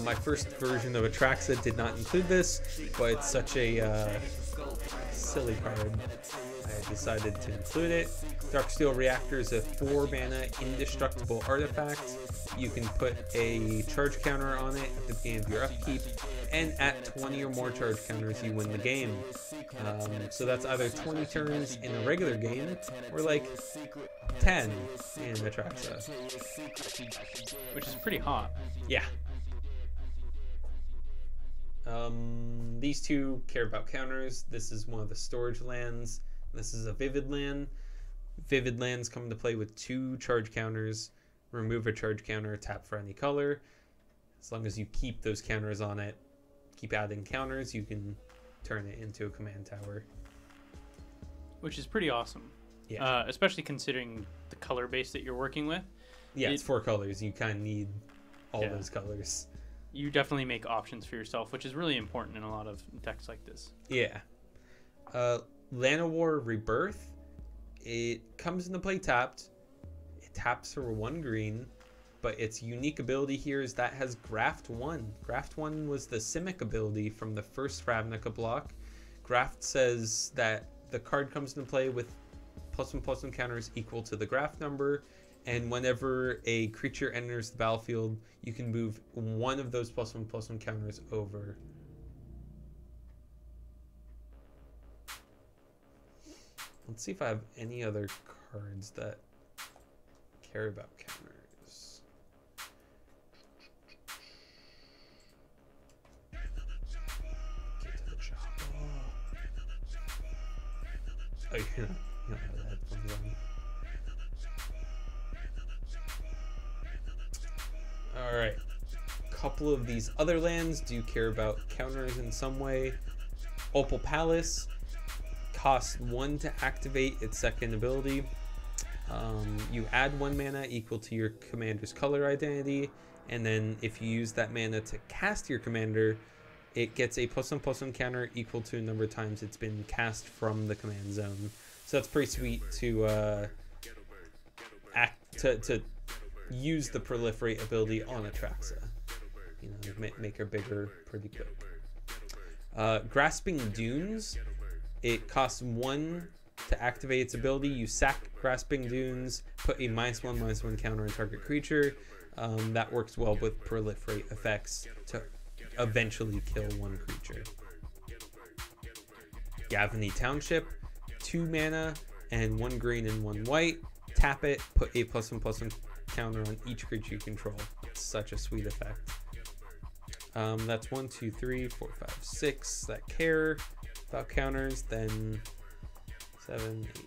My first version of Atraxa did not include this, but it's such a silly card, I decided to include it. Darksteel Reactor is a 4 mana indestructible artifact. You can put a charge counter on it at the beginning of your upkeep. and at 20 or more charge counters, you win the game. So that's either 20 turns in a regular game, or like 10 in Atraxa. Which is pretty hot. Yeah. These two care about counters. This is one of the storage lands. This is a Vivid land. Vivid lands come into play with 2 charge counters. Remove a charge counter, tap for any color. As long as you keep those counters on it, keep adding counters, you can turn it into a command tower. Which is pretty awesome. Yeah. Especially considering the color base that you're working with. Yeah, it's 4 colors. You kind of need all those colors. You definitely make options for yourself, which is really important in a lot of decks like this. Yeah. Llanowar Rebirth. It comes into play tapped. It taps for 1 green, but its unique ability here is that has Graft 1. Graft 1 was the Simic ability from the first Ravnica block. Graft says that the card comes into play with +1/+1 counters equal to the Graft number, and whenever a creature enters the battlefield, you can move one of those +1/+1 counters over. Let's see if I have any other cards that care about counters. Get to the chopper. Oh, you don't have the headphones on. Alright. A couple of these other lands do care about counters in some way. Opal Palace costs 1 to activate its second ability. You add 1 mana equal to your commander's color identity, and then if you use that mana to cast your commander, it gets a +1/+1 counter equal to a number of times it's been cast from the command zone. So that's pretty sweet to use the proliferate ability on Atraxa. You know, make her bigger pretty quick. Grasping Dunes. It costs 1 to activate its ability. You sack Grasping Dunes, put a -1/-1 counter on target creature. That works well with proliferate effects to eventually kill 1 creature. Gavany Township, 2 mana and 1 green and 1 white. Tap it, put a +1/+1 counter on each creature you control. It's such a sweet effect. That's 1, 2, 3, 4, 5, 6 that care about counters, then 7, 8, 9.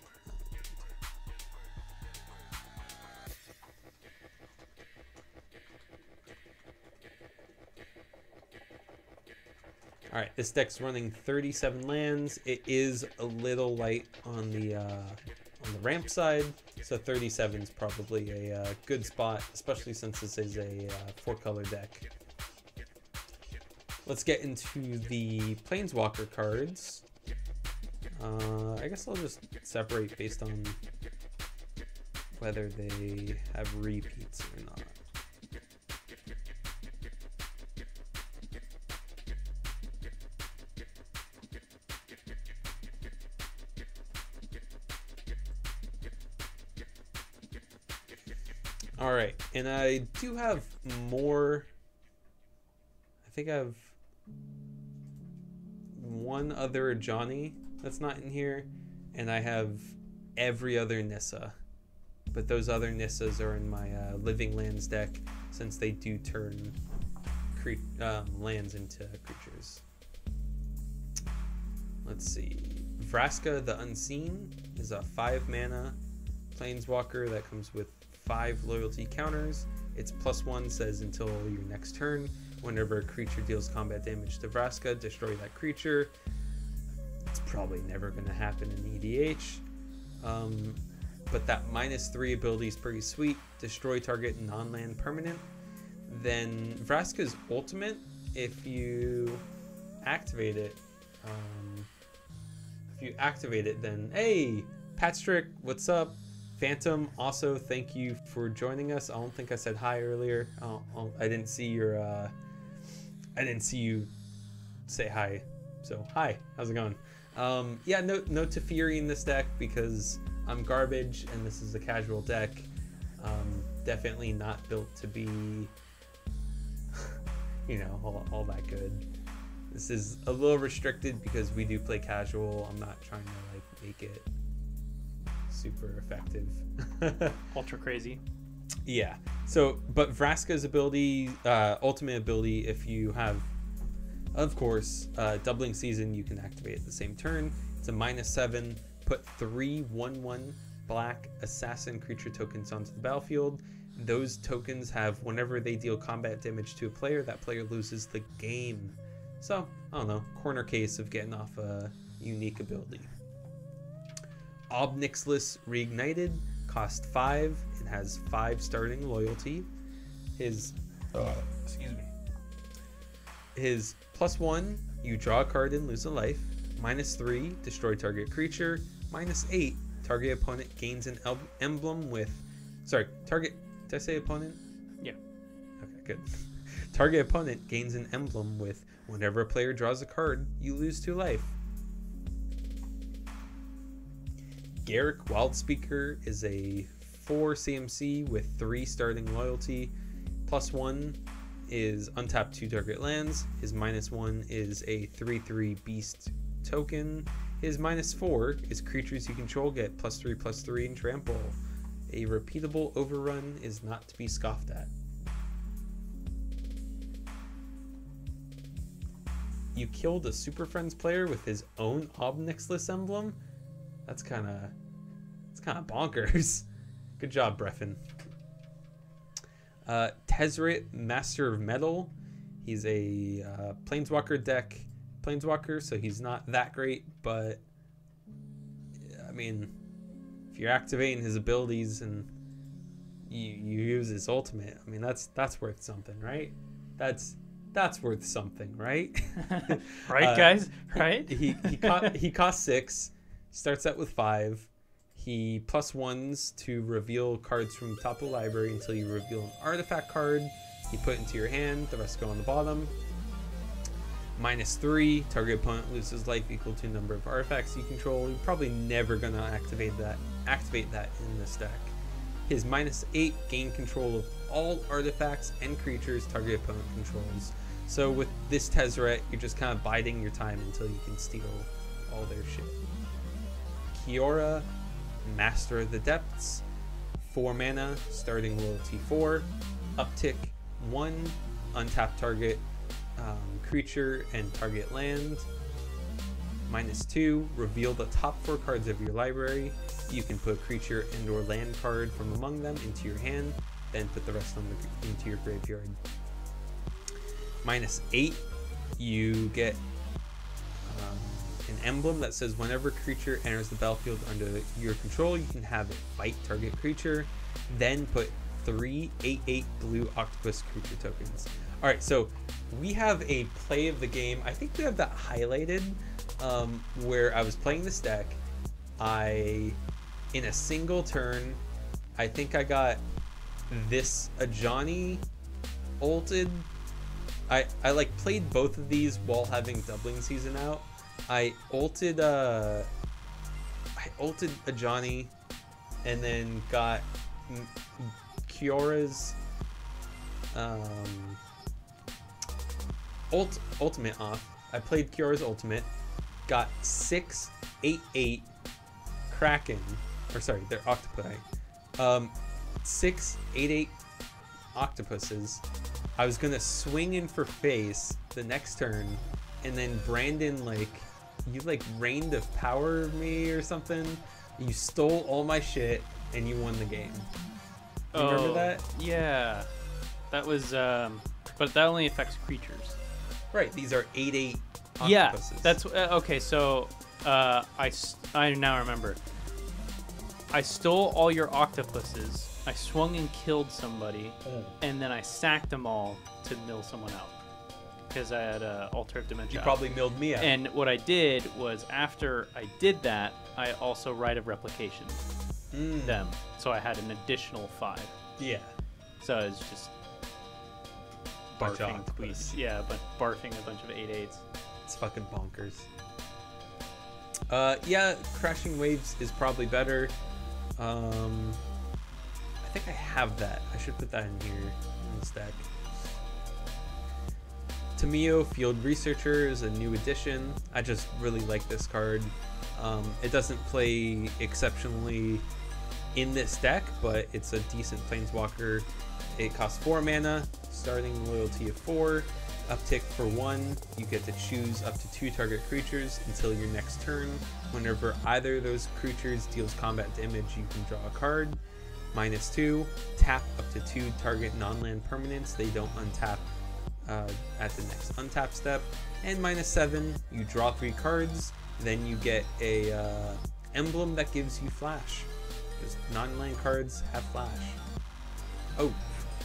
All right, this deck's running 37 lands. It is a little light on the ramp side, so 37 is probably a good spot, especially since this is a 4-color deck. Let's get into the Planeswalker cards. I guess I'll just separate based on whether they have repeats or not. All right, and I do have more. I think I have 1 other Johnny that's not in here, and I have every other Nissa, but those other Nissas are in my Living Lands deck, since they do turn lands into creatures. Let's see. Vraska the Unseen is a 5 mana Planeswalker that comes with 5 loyalty counters. Its +1 says until your next turn, whenever a creature deals combat damage to Vraska, destroy that creature. It's probably never going to happen in EDH. But that -3 ability is pretty sweet. Destroy target non-land permanent. Then Vraska's ultimate, if you activate it, then hey, Patrick, what's up? Phantom, also thank you for joining us. I don't think I said hi earlier. I didn't see your I didn't see you say hi, so hi, how's it going? Yeah, no Teferi in this deck because I'm garbage and this is a casual deck. Definitely not built to be you know, all that good. This is a little restricted because we do play casual. I'm not trying to like make it super effective. Ultra crazy. Yeah. So, but Vraska's ability, ultimate ability, if you have, of course, doubling season, you can activate at the same turn. It's a -7. Put 3 1/1 black assassin creature tokens onto the battlefield. Those tokens have, whenever they deal combat damage to a player, that player loses the game. So, I don't know, corner case of getting off a unique ability. Obnixless Reignited, cost 5. It has 5 starting loyalty. His excuse me. His +1, you draw a card and lose a life. -3, destroy target creature. -8, target opponent gains an emblem with. Sorry, target. Did I say opponent? Yeah. Okay, good. Target opponent gains an emblem with. Whenever a player draws a card, you lose 2 life. Garrick Wildspeaker is a 4 CMC with 3 starting loyalty. +1 is untap 2 target lands. His -1 is a 3/3 beast token. His -4 is creatures you control get +3/+3 and trample. A repeatable overrun is not to be scoffed at. You killed a Super Friends player with his own Obnixless emblem? That's kind of bonkers. Good job, Breffin. Tezzeret, Master of Metal. He's a Planeswalker deck. Planeswalker, so he's not that great, but I mean, if you're activating his abilities and you use his ultimate, I mean that's worth something, right? That's worth something, right? Right, guys? Right? He costs 6, starts out with 5. He +1s to reveal cards from the top of the library until you reveal an artifact card. You put it into your hand, the rest go on the bottom. -3, target opponent loses life equal to the number of artifacts you control. You're probably never gonna activate that in this deck. His -8, gain control of all artifacts and creatures target opponent controls. So with this Tezzeret, you're just kind of biding your time until you can steal all their shit. Kiora, Master of the Depths, 4 mana, starting loyalty 4, uptick 1, untap target creature and target land. -2, reveal the top 4 cards of your library. You can put a creature and or land card from among them into your hand, then put the rest into your graveyard. -8, you get an emblem that says whenever creature enters the battlefield under your control, you can have it fight target creature, then put 3 8/8 blue octopus creature tokens. All right, so we have a play of the game. I think we have that highlighted, where I was playing this deck. In a single turn, I think I got this Johnny ulted. I like played both of these while having doubling season out. I ulted a Johnny, and then got Kiora's ultimate off. I played Kiora's ultimate, got 6 8/8 Kraken, or sorry, they're octopi. 6 8/8 octopuses. I was gonna swing in for face the next turn, and then Brandon, you reigned of power me or something. You stole all my shit and you won the game. You remember that? Yeah, that was but that only affects creatures. Right, these are 8/8 octopuses. Yeah, that's okay. So I now remember. I stole all your octopuses. I swung and killed somebody, and then I sacked them all to mill someone out because I had Altar of Dementia. You probably milled me out. And what I did was, after I did that, I also Rite of Replication them, so I had an additional 5. Yeah. So it's just Bunch of barfing octopus. yeah, but barfing a bunch of 8/8s. It's fucking bonkers. Yeah, Crashing Waves is probably better. I think I have that. I should put that in here in this deck. Tamio, Field Researcher, is a new addition. I just really like this card. It doesn't play exceptionally in this deck, but it's a decent Planeswalker. It costs 4 mana, starting loyalty of 4. Uptick for 1, you get to choose up to 2 target creatures until your next turn. Whenever either of those creatures deals combat damage, you can draw a card. -2, tap up to 2 target non-land permanents. They don't untap at the next untap step. And -7, you draw 3 cards. Then you get a emblem that gives you flash. Because non-land cards have flash. Oh,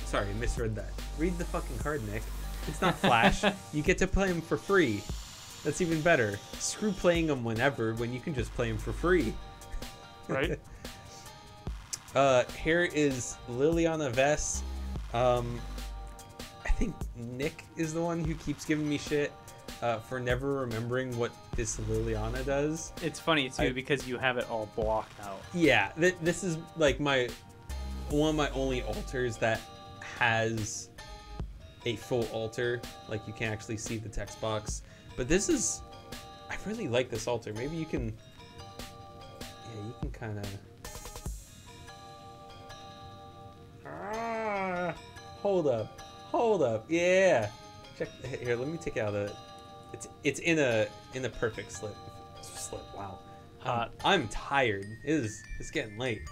sorry, misread that. Read the fucking card, Nick. It's not flash. You get to play them for free. That's even better. Screw playing them whenever when you can just play them for free. Right? Here is Liliana Vess. I think Nick is the one who keeps giving me shit for never remembering what this Liliana does. It's funny too because you have it all blocked out. Yeah, this is like one of my only altars that has a full altar. Like you can actually see the text box. But this is, I really like this altar. Maybe you can, yeah, you can kind of. Hold up, yeah. Check here. Let me take out a. It's in a perfect slip. Wow. Hot. I'm tired. It's getting late.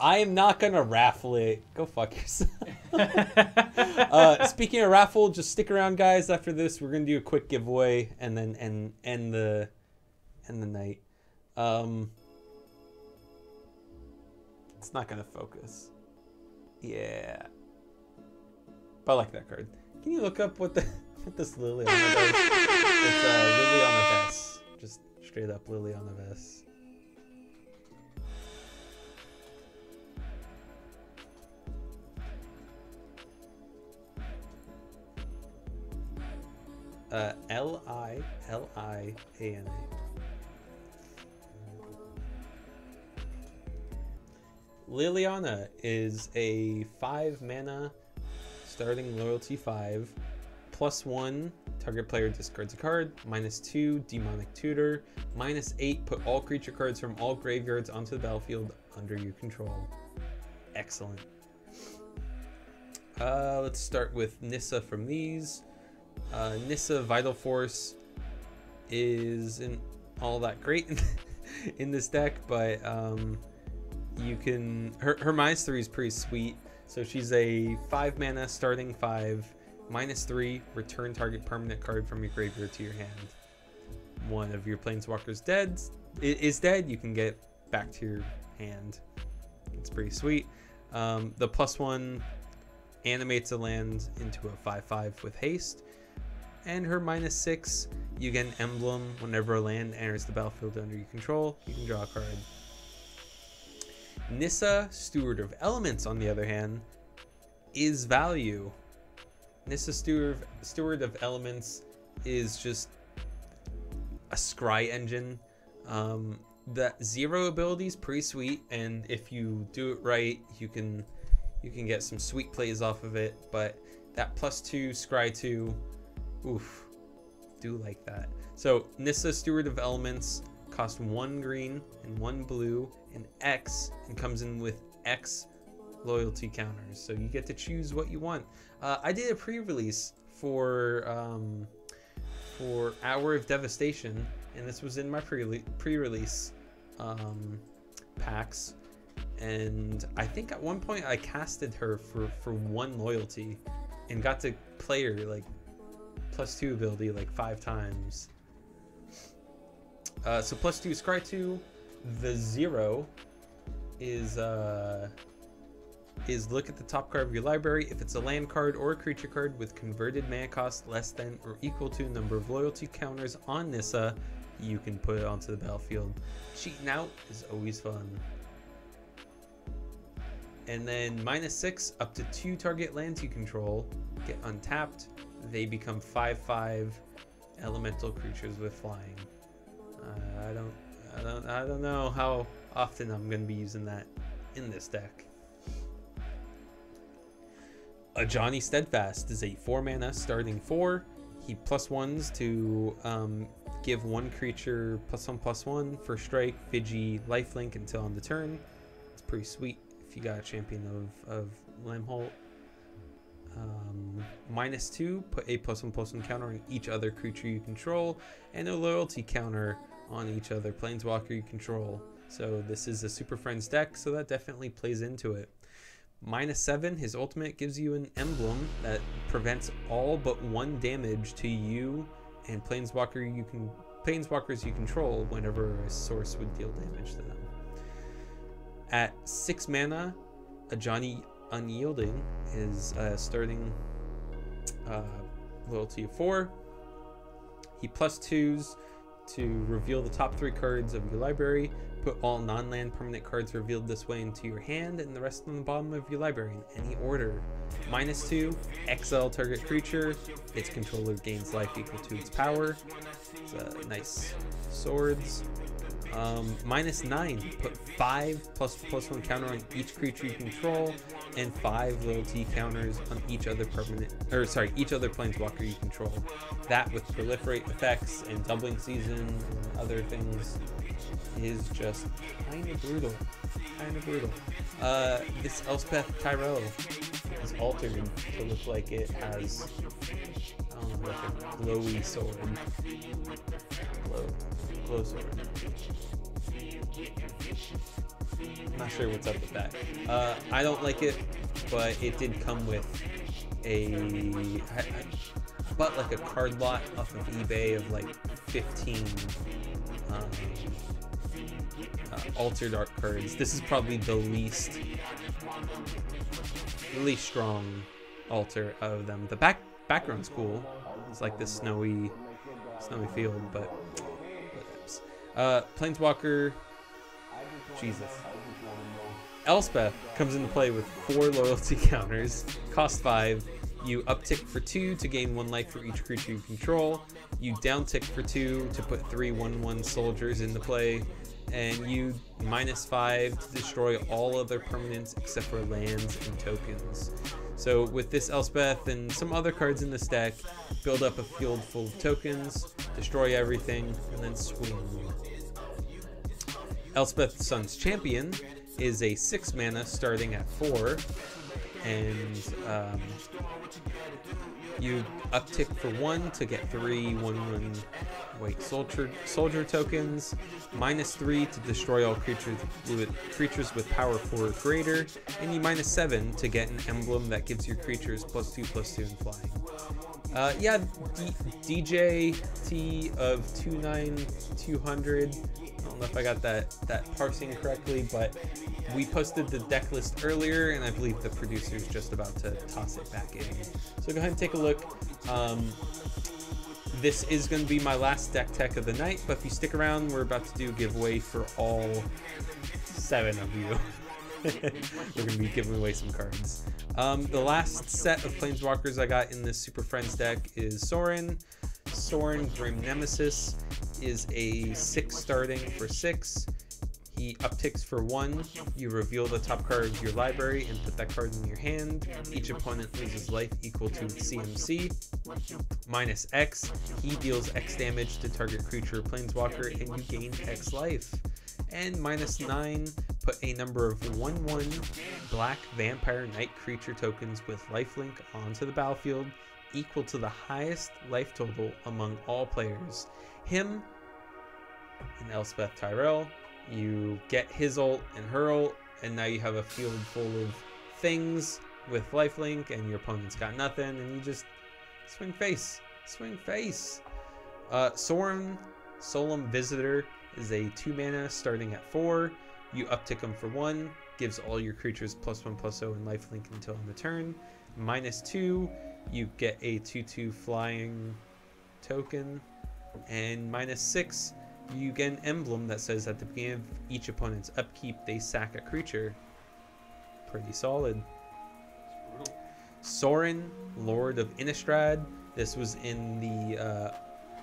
I am not gonna raffle it. Go fuck yourself. Speaking of raffle, just stick around, guys. After this, we're gonna do a quick giveaway and then end the night. It's not gonna focus. Yeah, but I like that card. Can you look up what this Liliana does? It's Liliana Vess. Just straight up Liliana Vess. Liliana. Liliana is a 5 mana, starting loyalty 5, +1, target player discards a card, -2, demonic tutor, -8, put all creature cards from all graveyards onto the battlefield under your control. Excellent. Let's start with Nissa from these. Nissa Vital Force isn't all that great in this deck, but you can her -3 is pretty sweet. So she's a 5 mana starting 5, -3, return target permanent card from your graveyard to your hand. One of your planeswalkers is dead, you can get back to your hand. It's pretty sweet. The +1 animates a land into a 5/5 with haste. And her -6, you get an emblem. Whenever a land enters the battlefield under your control, you can draw a card. Nissa, Steward of Elements, on the other hand, is value. Nissa, Steward of Elements is just a scry engine. That 0 ability is pretty sweet, and if you do it right, you can get some sweet plays off of it. But that +2 scry 2, oof, do like that. So Nissa, Steward of Elements, costs 1 green and 1 blue and X, and comes in with X loyalty counters. So you get to choose what you want. I did a pre-release for Hour of Devastation, and this was in my pre-release packs. And I think at one point I casted her for 1 loyalty and got to play her like +2 ability like 5 times. So +2 scry 2. The 0 is look at the top card of your library. If it's a land card or a creature card with converted mana cost less than or equal to number of loyalty counters on Nissa, you can put it onto the battlefield. Cheating out is always fun. And then -6, up to 2 target lands you control get untapped. They become 5/5 elemental creatures with flying. I don't know how often I'm going to be using that in this deck. A Johnny Steadfast is a 4-mana starting 4. He +1s to give one creature +1/+1 for strike, Vigi, lifelink until on the turn. It's pretty sweet if you got a champion of Lamholt. -2, put a +1/+1 counter on each other creature you control, and a loyalty counter on each other planeswalker you control. So this is a Super Friends deck, so that definitely plays into it. -7, his ultimate gives you an emblem that prevents all but 1 damage to you and planeswalkers you control whenever a source would deal damage to them. At 6 mana, a Johnny Unyielding is starting loyalty of 4. He +2s to reveal the top 3 cards of your library. Put all non-land permanent cards revealed this way into your hand and the rest on the bottom of your library in any order. -2, exile target creature. Its controller gains life equal to its power. It's nice swords. -9, put 5 +1 counter on each creature you control and 5 loyalty counters on each other planeswalker you control. That with proliferate effects and doubling season and other things is just kind of brutal. This Elspeth Tyrell is altered to look like it has, I don't know, like a glowy sword. Glow sword. I'm not sure what's up with that. I don't like it, but it did come with I bought like a card lot off of eBay of like 15 altered art cards. This is probably the least strong alter of them. The background's cool. It's like this snowy field, but Planeswalker, Jesus. Elspeth comes into play with 4 loyalty counters, cost 5. You uptick for 2 to gain 1 life for each creature you control. You downtick for 2 to put 3 1/1 soldiers into play. And you -5 to destroy all other permanents except for lands and tokens. So with this Elspeth and some other cards in this deck, build up a field full of tokens, destroy everything, and then swing. Elspeth Sun's Champion is a 6 mana starting at 4, and you uptick for 1 to get 3 1/1 soldier tokens, -3 to destroy all creatures with power 4 or greater, and you -7 to get an emblem that gives your creatures +2/+2 in flying. DJT of 29200. I don't know if I got that parsing correctly, but we posted the deck list earlier, and I believe the producer's just about to toss it back in. So go ahead and take a look. This is going to be my last deck tech of the night, but if you stick around, we're about to do a giveaway for all 7 of you. We're going to be giving away some cards. The last set of Planeswalkers I got in this Super Friends deck is Sorin. Sorin Grim Nemesis is a 6 starting for 6. He upticks for 1. You reveal the top card of your library and put that card in your hand. Each opponent loses life equal to its CMC. -X, he deals X damage to target creature or planeswalker, and you gain X life. And -9, put a number of 1/1 black vampire knight creature tokens with lifelink onto the battlefield, equal to the highest life total among all players. Him and Elspeth Tyrell. You get his ult and her ult, and now you have a field full of things with lifelink, and your opponent's got nothing, and you just swing face. Sorin Solemn Visitor is a 2 mana starting at 4. You uptick him for 1, gives all your creatures +1/+0 and lifelink until end of turn. -2, you get a 2/2 flying token, and -6, you get an emblem that says at the beginning of each opponent's upkeep, they sack a creature. Pretty solid. Sorin, Lord of Innistrad. This was in the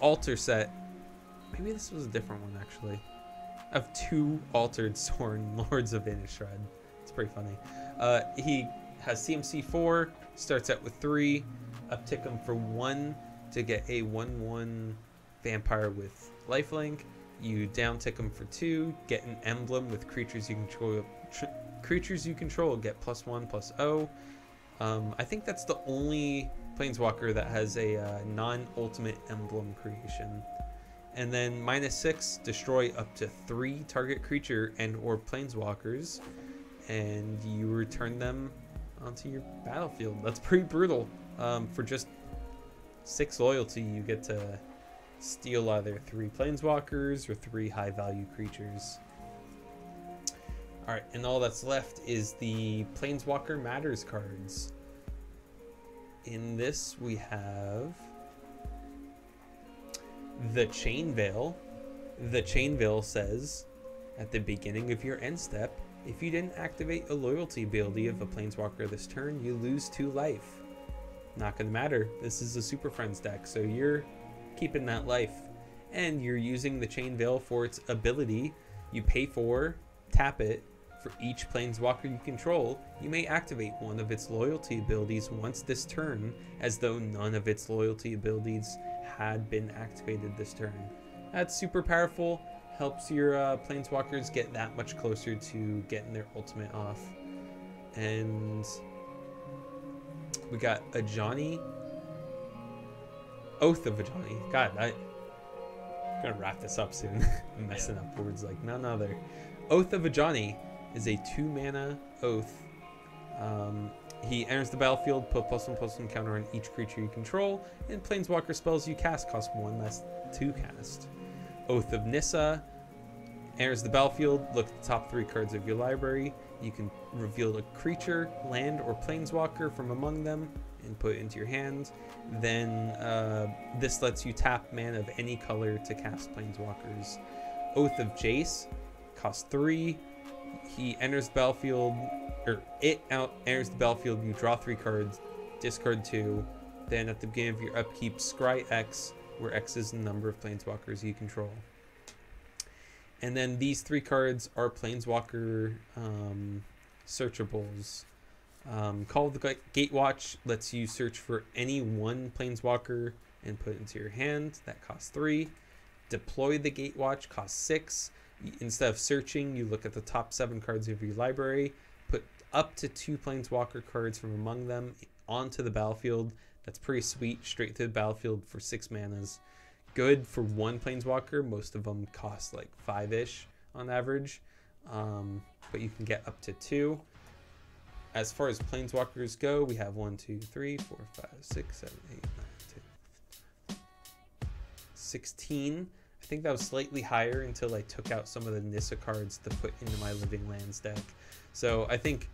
altar set. Maybe this was a different one, actually. Of 2 altered Sorin, Lords of Innistrad. It's pretty funny. He has CMC 4, starts out with 3, uptick them for 1 to get a 1/1 vampire with lifelink. You downtick them for 2, get an emblem with creatures you control. Creatures you control get +1/+0. I think that's the only planeswalker that has a non-ultimate emblem creation. And then -6, destroy up to 3 target creature and or planeswalkers, and you return them onto your battlefield. That's pretty brutal. For just 6 loyalty, you get to steal either 3 planeswalkers or 3 high-value creatures. Alright, and all that's left is the Planeswalker Matters cards. In this, we have the Chain Veil. The Chain Veil says, at the beginning of your end step, if you didn't activate a loyalty ability of a Planeswalker this turn, you lose 2 life. Not gonna matter. This is a Super Friends deck, so you're keeping that life. And you're using the Chain Veil for its ability. You pay for, tap it. For each Planeswalker you control, you may activate one of its loyalty abilities once this turn, as though none of its loyalty abilities had been activated this turn. That's super powerful, helps your Planeswalkers get that much closer to getting their ultimate off. And we got a Johnny, Oath of a Johnny. God, I'm gonna wrap this up soon. I'm messing up words like none other. Oath of a Johnny is a 2-mana oath. He enters the battlefield, put +1/+1 counter on each creature you control, and planeswalker spells you cast cost 1 less to cast. Oath of Nissa enters the battlefield, look at the top 3 cards of your library. You can reveal a creature, land, or planeswalker from among them and put it into your hand. Then this lets you tap mana of any color to cast planeswalkers. Oath of Jace costs 3. He enters the battlefield, or it enters the battlefield. You draw 3 cards, discard 2. Then at the beginning of your upkeep, scry X, where X is the number of planeswalkers you control. And then these 3 cards are planeswalker searchables. Call of the Gatewatch lets you search for any one planeswalker and put it into your hand. That costs 3. Deploy the Gatewatch costs 6. Instead of searching, you look at the top 7 cards of your library, put up to 2 planeswalker cards from among them onto the battlefield. That's pretty sweet. Straight to the battlefield for 6 manas. Good for 1 planeswalker. Most of them cost like 5-ish on average, but you can get up to 2. As far as planeswalkers go, we have 1, 2, 3, 4, 5, 6, 7, 8, 9, 10, 16. I think that was slightly higher until I took out some of the Nissa cards to put into my Living Lands deck. So I think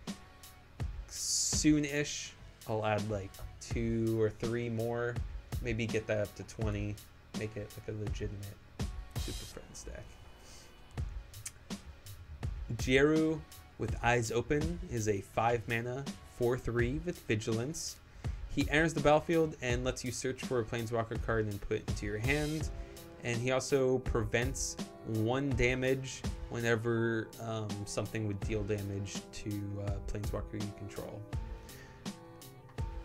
soon-ish I'll add like 2 or 3 more, maybe get that up to 20, make it like a legitimate Super Friends deck. Jeru with Eyes Open is a 5-mana 4/3 with Vigilance. He enters the battlefield and lets you search for a planeswalker card and put it into your hand. And he also prevents 1 damage whenever something would deal damage to planeswalker you control.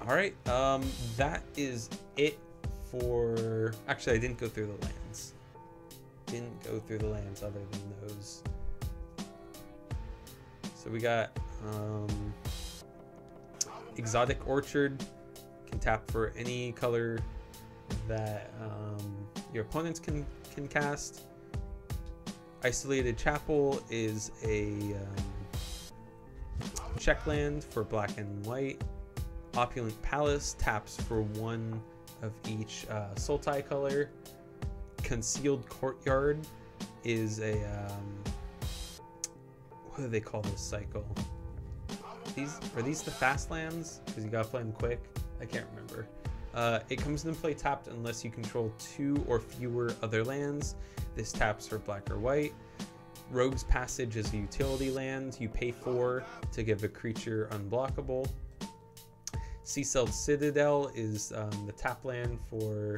Alright, that is it for... Actually, I didn't go through the lands. Didn't go through the lands other than those. So we got Exotic Orchard. Can tap for any color that your opponents can cast. Isolated Chapel is a check land for black and white. Opulent Palace taps for 1 of each Sultai color. Concealed Courtyard is a what do they call this cycle? Are these the fast lands? Because you gotta play them quick. I can't remember. It comes into play tapped unless you control 2 or fewer other lands. This taps for black or white. Rogue's Passage is a utility land. You pay 4 to give a creature unblockable. Seaseled Citadel is the tap land for...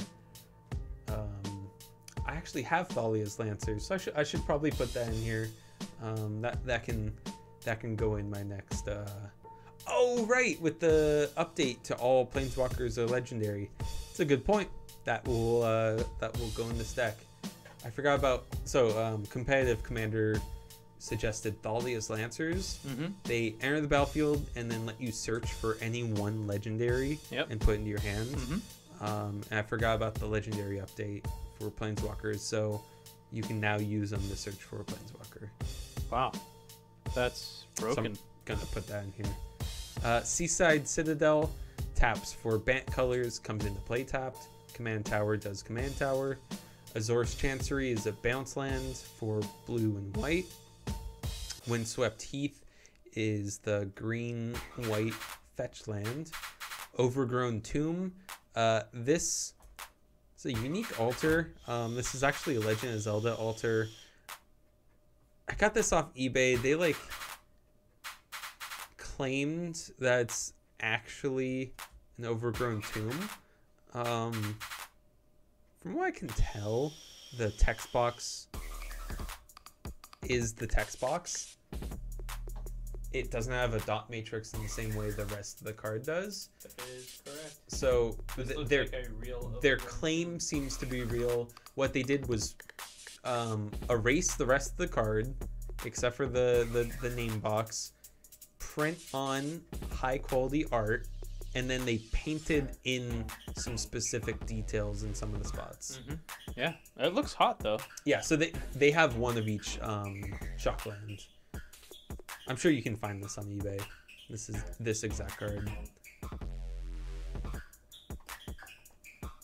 I actually have Thalia's Lancers, so I should probably put that in here. That can go in my next... Oh, right, with the update to all planeswalkers are legendary. It's a good point. That will go in this deck. I forgot about competitive commander suggested Thalia's Lancers. They enter the battlefield and then let you search for any one legendary and put it into your hands. And I forgot about the legendary update for planeswalkers, so you can now use them to search for a planeswalker. Wow, that's broken. So I'm gonna put that in here. Seaside Citadel taps for Bant colors, comes into play tapped. Command Tower does Command Tower. Azor's Chancery is a bounce land for blue and white. Windswept Heath is the green-white fetch land. Overgrown Tomb. This is a unique altar. This is actually a Legend of Zelda altar. I got this off eBay. They like claimed that it's actually an overgrown tomb. From what I can tell, the text box is the text box. It doesn't have a dot matrix in the same way the rest of the card does. That is correct. So their like claim seems to be real. What they did was erase the rest of the card, except for the name box, print on high quality art, and then they painted in some specific details in some of the spots. Yeah, it looks hot though. Yeah, so they have one of each Shockland. I'm sure you can find this on eBay. This is this exact card.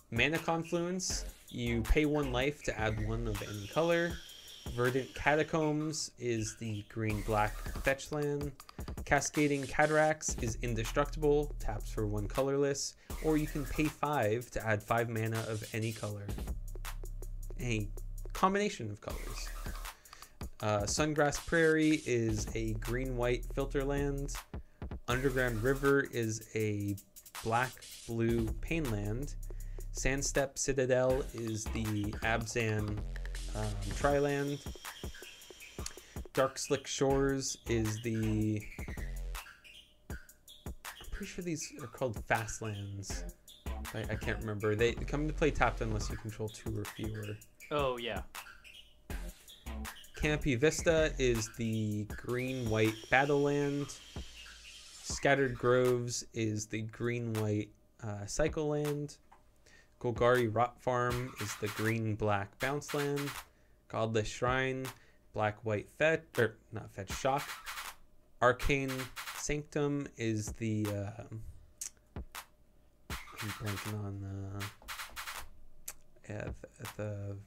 Mana Confluence. You pay 1 life to add 1 of any color. Verdant Catacombs is the green-black fetch land. Cascading Cataracts is indestructible, taps for 1 colorless, or you can pay 5 to add 5 mana of any color. A combination of colors. Sungrass Prairie is a green-white filter land. Underground River is a black-blue pain land. Sandstep Citadel is the Abzan Tri-land. Dark Slick Shores is the... I'm pretty sure these are called fast lands. I can't remember. They come into play tapped unless you control 2 or fewer. Oh, yeah. Canopy Vista is the green-white Battleland. Scattered Groves is the green-white Cycle Land. Golgari Rot Farm is the green-black Bounce Land. Godless Shrine, black-white fetch, or not fetch, shock. Arcane Sanctum is the I'm blanking on the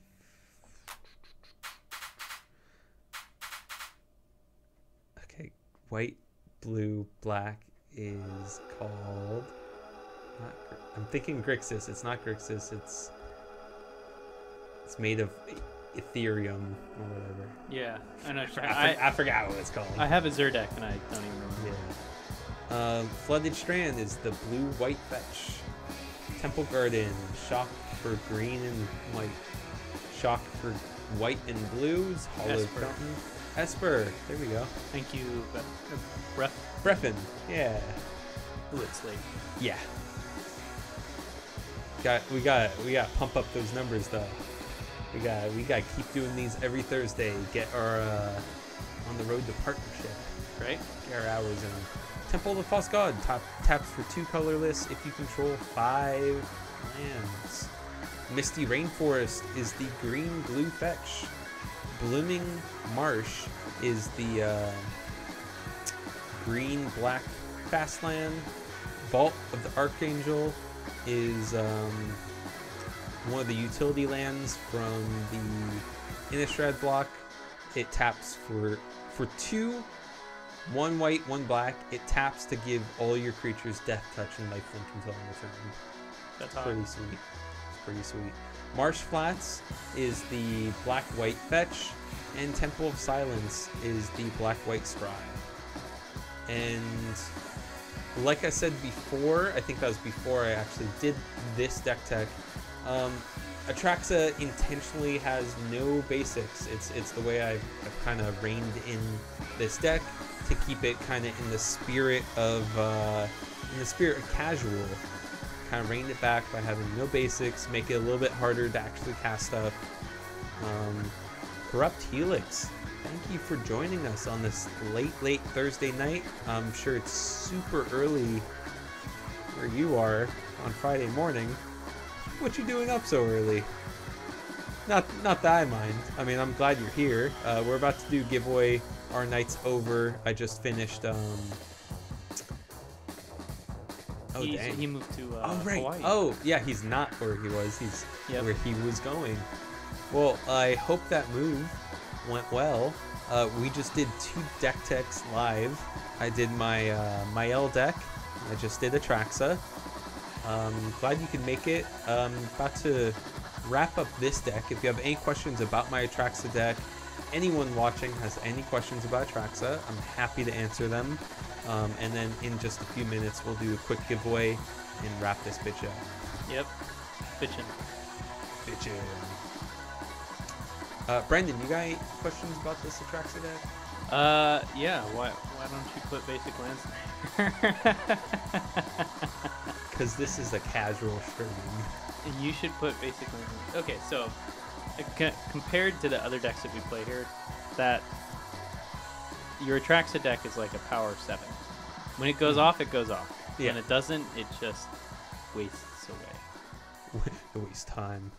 okay, white, blue, black is called I'm thinking Grixis. It's not Grixis. It's made of Ethereum or whatever. Yeah, and I forgot what it's called. I have a Zer deck and I don't even remember. Yeah. Flooded Strand is the blue-white fetch. Temple Garden, shock for green and white. Shock for white and blues. Hollow Fountain. Esper. There we go. Thank you, Breffin. Yeah. Ooh, it's late. Yeah. We got pump up those numbers though. We got keep doing these every Thursday. Get our on the road to partnership. Right? Get our hours in. Temple of the False God taps for 2 colorless if you control 5 lands. Misty Rainforest is the green blue fetch. Blooming Marsh is the green black fast land. Vault of the Archangel is one of the utility lands from the Innistrad block. It taps for 2, 1 white, 1 black. It taps to give all your creatures death touch and lifelink until end of turn. That's pretty sweet. It's pretty sweet. Marsh Flats is the black-white fetch, and Temple of Silence is the black-white scry. And like I said before, I think that was before I actually did this deck tech, Atraxa intentionally has no basics. It's the way I've kind of reined in this deck. to keep it kind of in the spirit of casual. Kind of rein it back by having no basics, make it a little bit harder to actually cast stuff. Corrupt Helix, thank you for joining us on this late Thursday night. I'm sure it's super early where you are on Friday morning. What you doing up so early? Not that I mind. I mean, I'm glad you're here. We're about to do giveaway. Our night's over. I just finished. Oh, dang. He moved to right. Hawaii. Oh, yeah, he's not where he was. He's where he was going. Well, I hope that move went well. We just did 2 deck techs live. I did my Mayael deck. I just did Atraxa. Glad you could make it. About to wrap up this deck. If you have any questions about my Atraxa deck, anyone watching has any questions about Atraxa, I'm happy to answer them. And then in just a few minutes, we'll do a quick giveaway and wrap this bitch up. Yep. Bitchin'. Brandon, you got any questions about this Atraxa deck? Yeah. Why don't you put basic lands there? Because this is a casual stream. You should put basic lands there. Okay, so compared to the other decks that we play here, that your Atraxa deck is like a power 7. When it goes off, it goes off. Yeah. When it doesn't, it just wastes away. It wastes time.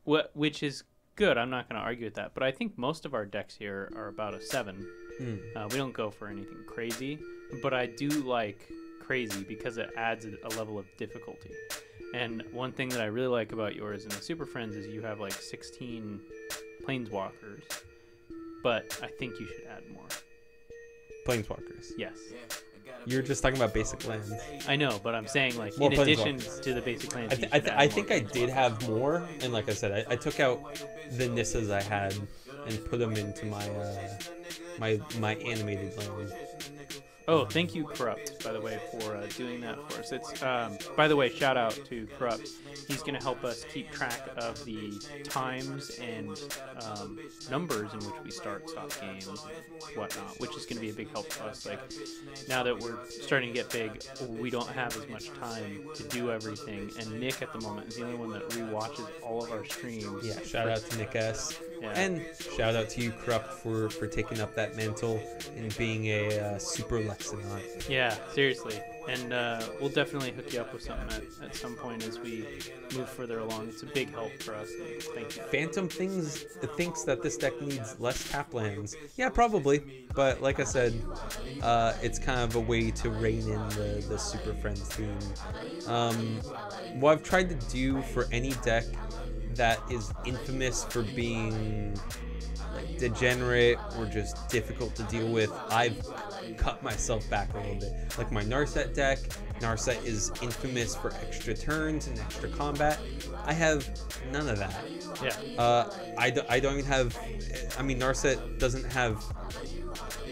Which is good. I'm not going to argue with that. But I think most of our decks here are about a 7. We don't go for anything crazy, but I do like crazy because it adds a level of difficulty. And one thing that I really like about yours in the Super Friends is you have like 16 planeswalkers, but I think you should add more. Planeswalkers. Yes. You're just talking about basic lands. I know, but I'm saying like More in addition to the basic lands. I think I did have more, and like I said, I took out the Nissas I had and put them into my animated land. Oh, thank you, Corrupt, by the way, for doing that for us. It's by the way, shout out to Corrupt. He's going to help us keep track of the times and numbers in which we stop games and whatnot, which is going to be a big help to us. Like now that we're starting to get big, we don't have as much time to do everything. And Nick at the moment is the only one that rewatches all of our streams. Yeah, shout out to Nick S. Yeah. And shout out to you, Corrupt, for taking up that mantle and being a super Lexicon. Yeah, seriously. And we'll definitely hook you up with something at some point as we move further along. It's a big help for us. Thank you. Phantom thinks that this deck needs less tap lands. Yeah, probably. But like I said, it's kind of a way to rein in the Super Friends theme. What I've tried to do for any deck that is infamous for being like degenerate or just difficult to deal with, I've cut myself back a little bit. Like my Narset deck, Narset is infamous for extra turns and extra combat. I have none of that. Yeah. I don't even have, I mean, Narset doesn't have,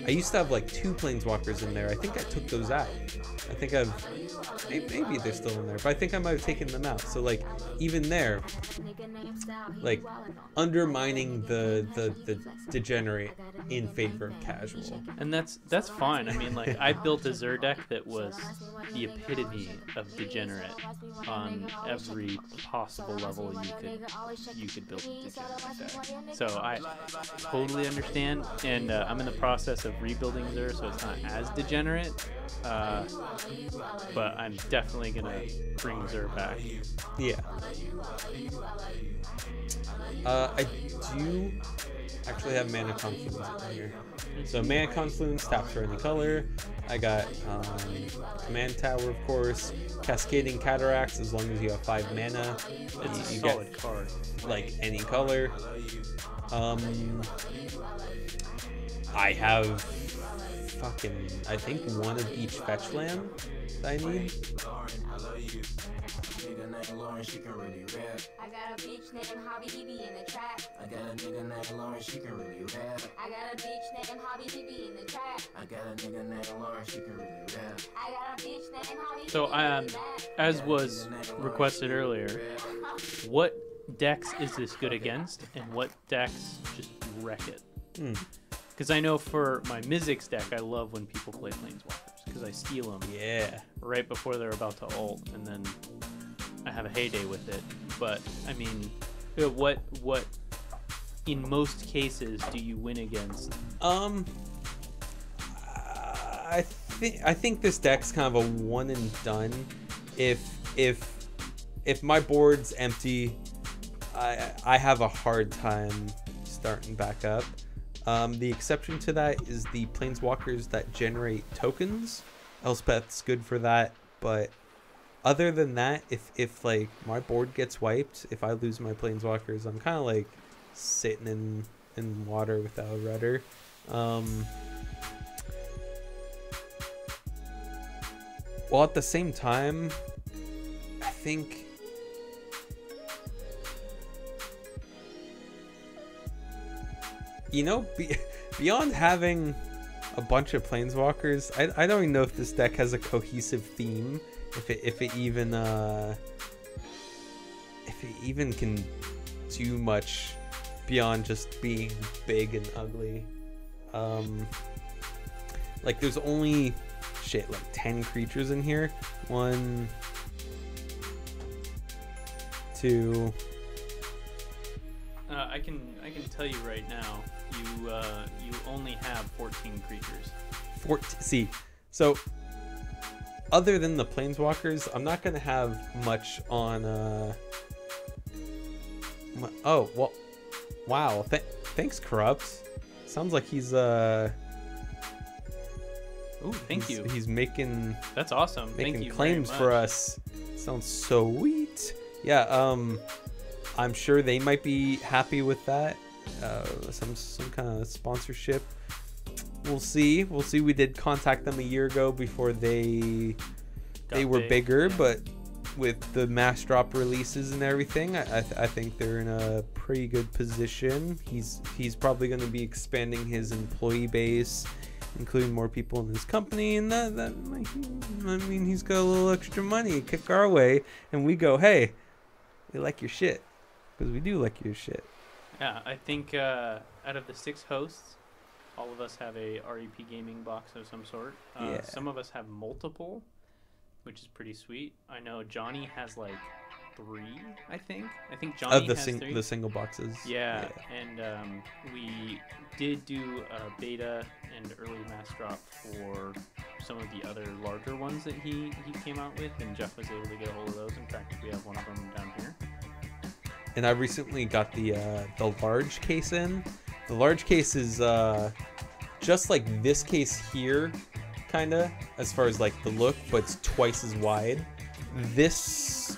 I used to have like 2 planeswalkers in there. I think I took those out. I think maybe they're still in there, but I think I might have taken them out. So like even there, like undermining the degenerate in favor of casual. And that's fine. I mean, like I built a Zur deck that was the epitome of degenerate on every possible level you could build a degenerate deck. So I totally understand, and I'm in the process of rebuilding Zur, so it's not as degenerate. But I'm definitely gonna bring Zur back. Yeah. I do actually have Mana Confluence in here. So Mana Confluence taps for any color. I got Command Tower, of course. Cascading Cataracts, as long as you have 5 mana. It's a you solid get, card. like any color. I have fucking, I think one of each fetch land that I need. I got a bitch named Hobby DB in the trap. I got a nigga named Lauren, she can really rap. I got a bitch named Hobby DB in the trap. I got a nigga named Lauren, she can really rap. I got a bitch named Hobby. So as was requested earlier, what decks is this good against, and what decks just wreck it? Because I know for my Mizzix deck, I love when people play Planeswalkers because I steal them right before they're about to ult, and then I have a heyday with it. But I mean, what in most cases do you win against? I think this deck's kind of a one and done. If my board's empty, I have a hard time starting back up. The exception to that is the Planeswalkers that generate tokens. Elspeth's good for that, but other than that, if like my board gets wiped, if I lose my Planeswalkers, I'm kind of like sitting in water without a rudder. While at the same time, I think beyond having a bunch of Planeswalkers, I don't even know if this deck has a cohesive theme. If it even can do much beyond just being big and ugly. Like there's only like 10 creatures in here. 1, 2. I can tell you right now, you only have 14 creatures. See, so other than the Planeswalkers, I'm not gonna have much on. Oh well, wow. Thanks, Corrupts. Sounds like he's Ooh, thank you. He's making. That's awesome. Making thank you claims for us. Sounds so sweet. Yeah. I'm sure they might be happy with that. Some kind of sponsorship. We'll see. We did contact them a year ago before they were bigger, yeah. But with the mass drop releases and everything, I think they're in a pretty good position. He's probably going to be expanding his employee base, including more people in his company, and that I mean, he's got a little extra money kick our way, and we go, hey, we like your shit, because we do like your shit. Yeah, I think out of the 6 hosts, all of us have a REP gaming box of some sort. Yeah. Some of us have multiple, which is pretty sweet. I know Johnny has like 3, I think. Johnny has 3. The single boxes. Yeah. And we did do a beta and early mass drop for some of the other larger ones that he came out with, and Jeff was able to get a hold of those. In fact, we have one of them down here. And I recently got the large case in. The large case is just like this case here, kind of, as far as like the look, but it's twice as wide. This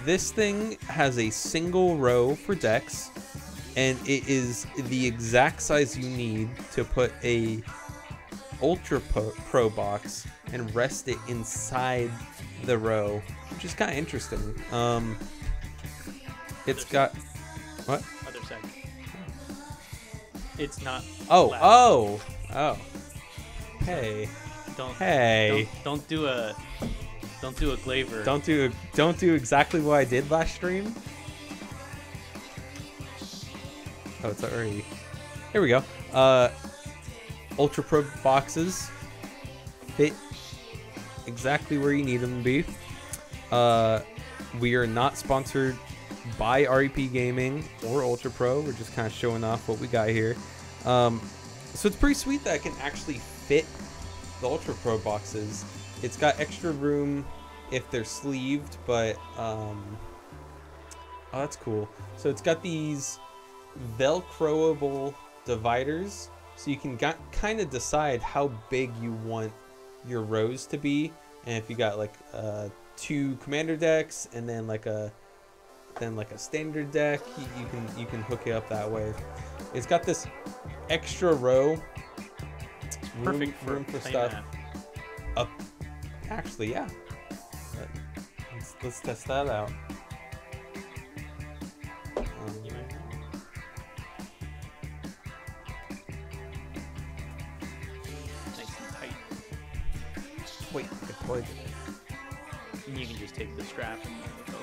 thing has a single row for decks, and it is the exact size you need to put a Ultra Pro box and rest it inside the row, which is kind of interesting. It's got what? Other side. It's not. Oh. Hey. Don't do a glaver. Don't do exactly what I did last stream. Oh, it's already. Here we go. Ultra Pro boxes fit exactly where you need them to be. We are not sponsored by REP Gaming or Ultra Pro. We're just kind of showing off what we got here. So it's pretty sweet that I can actually fit the Ultra Pro boxes. It's got extra room if they're sleeved, but oh, that's cool. So it's got these Velcroable dividers, so you can kind of decide how big you want your rows to be. And if you got like 2 commander decks and then like a standard deck, you can hook it up that way. It's got this extra row. Perfect room for stuff. Actually, yeah. Let's test that out. Nice and tight. Wait, deployed it. And you can just take the strap and go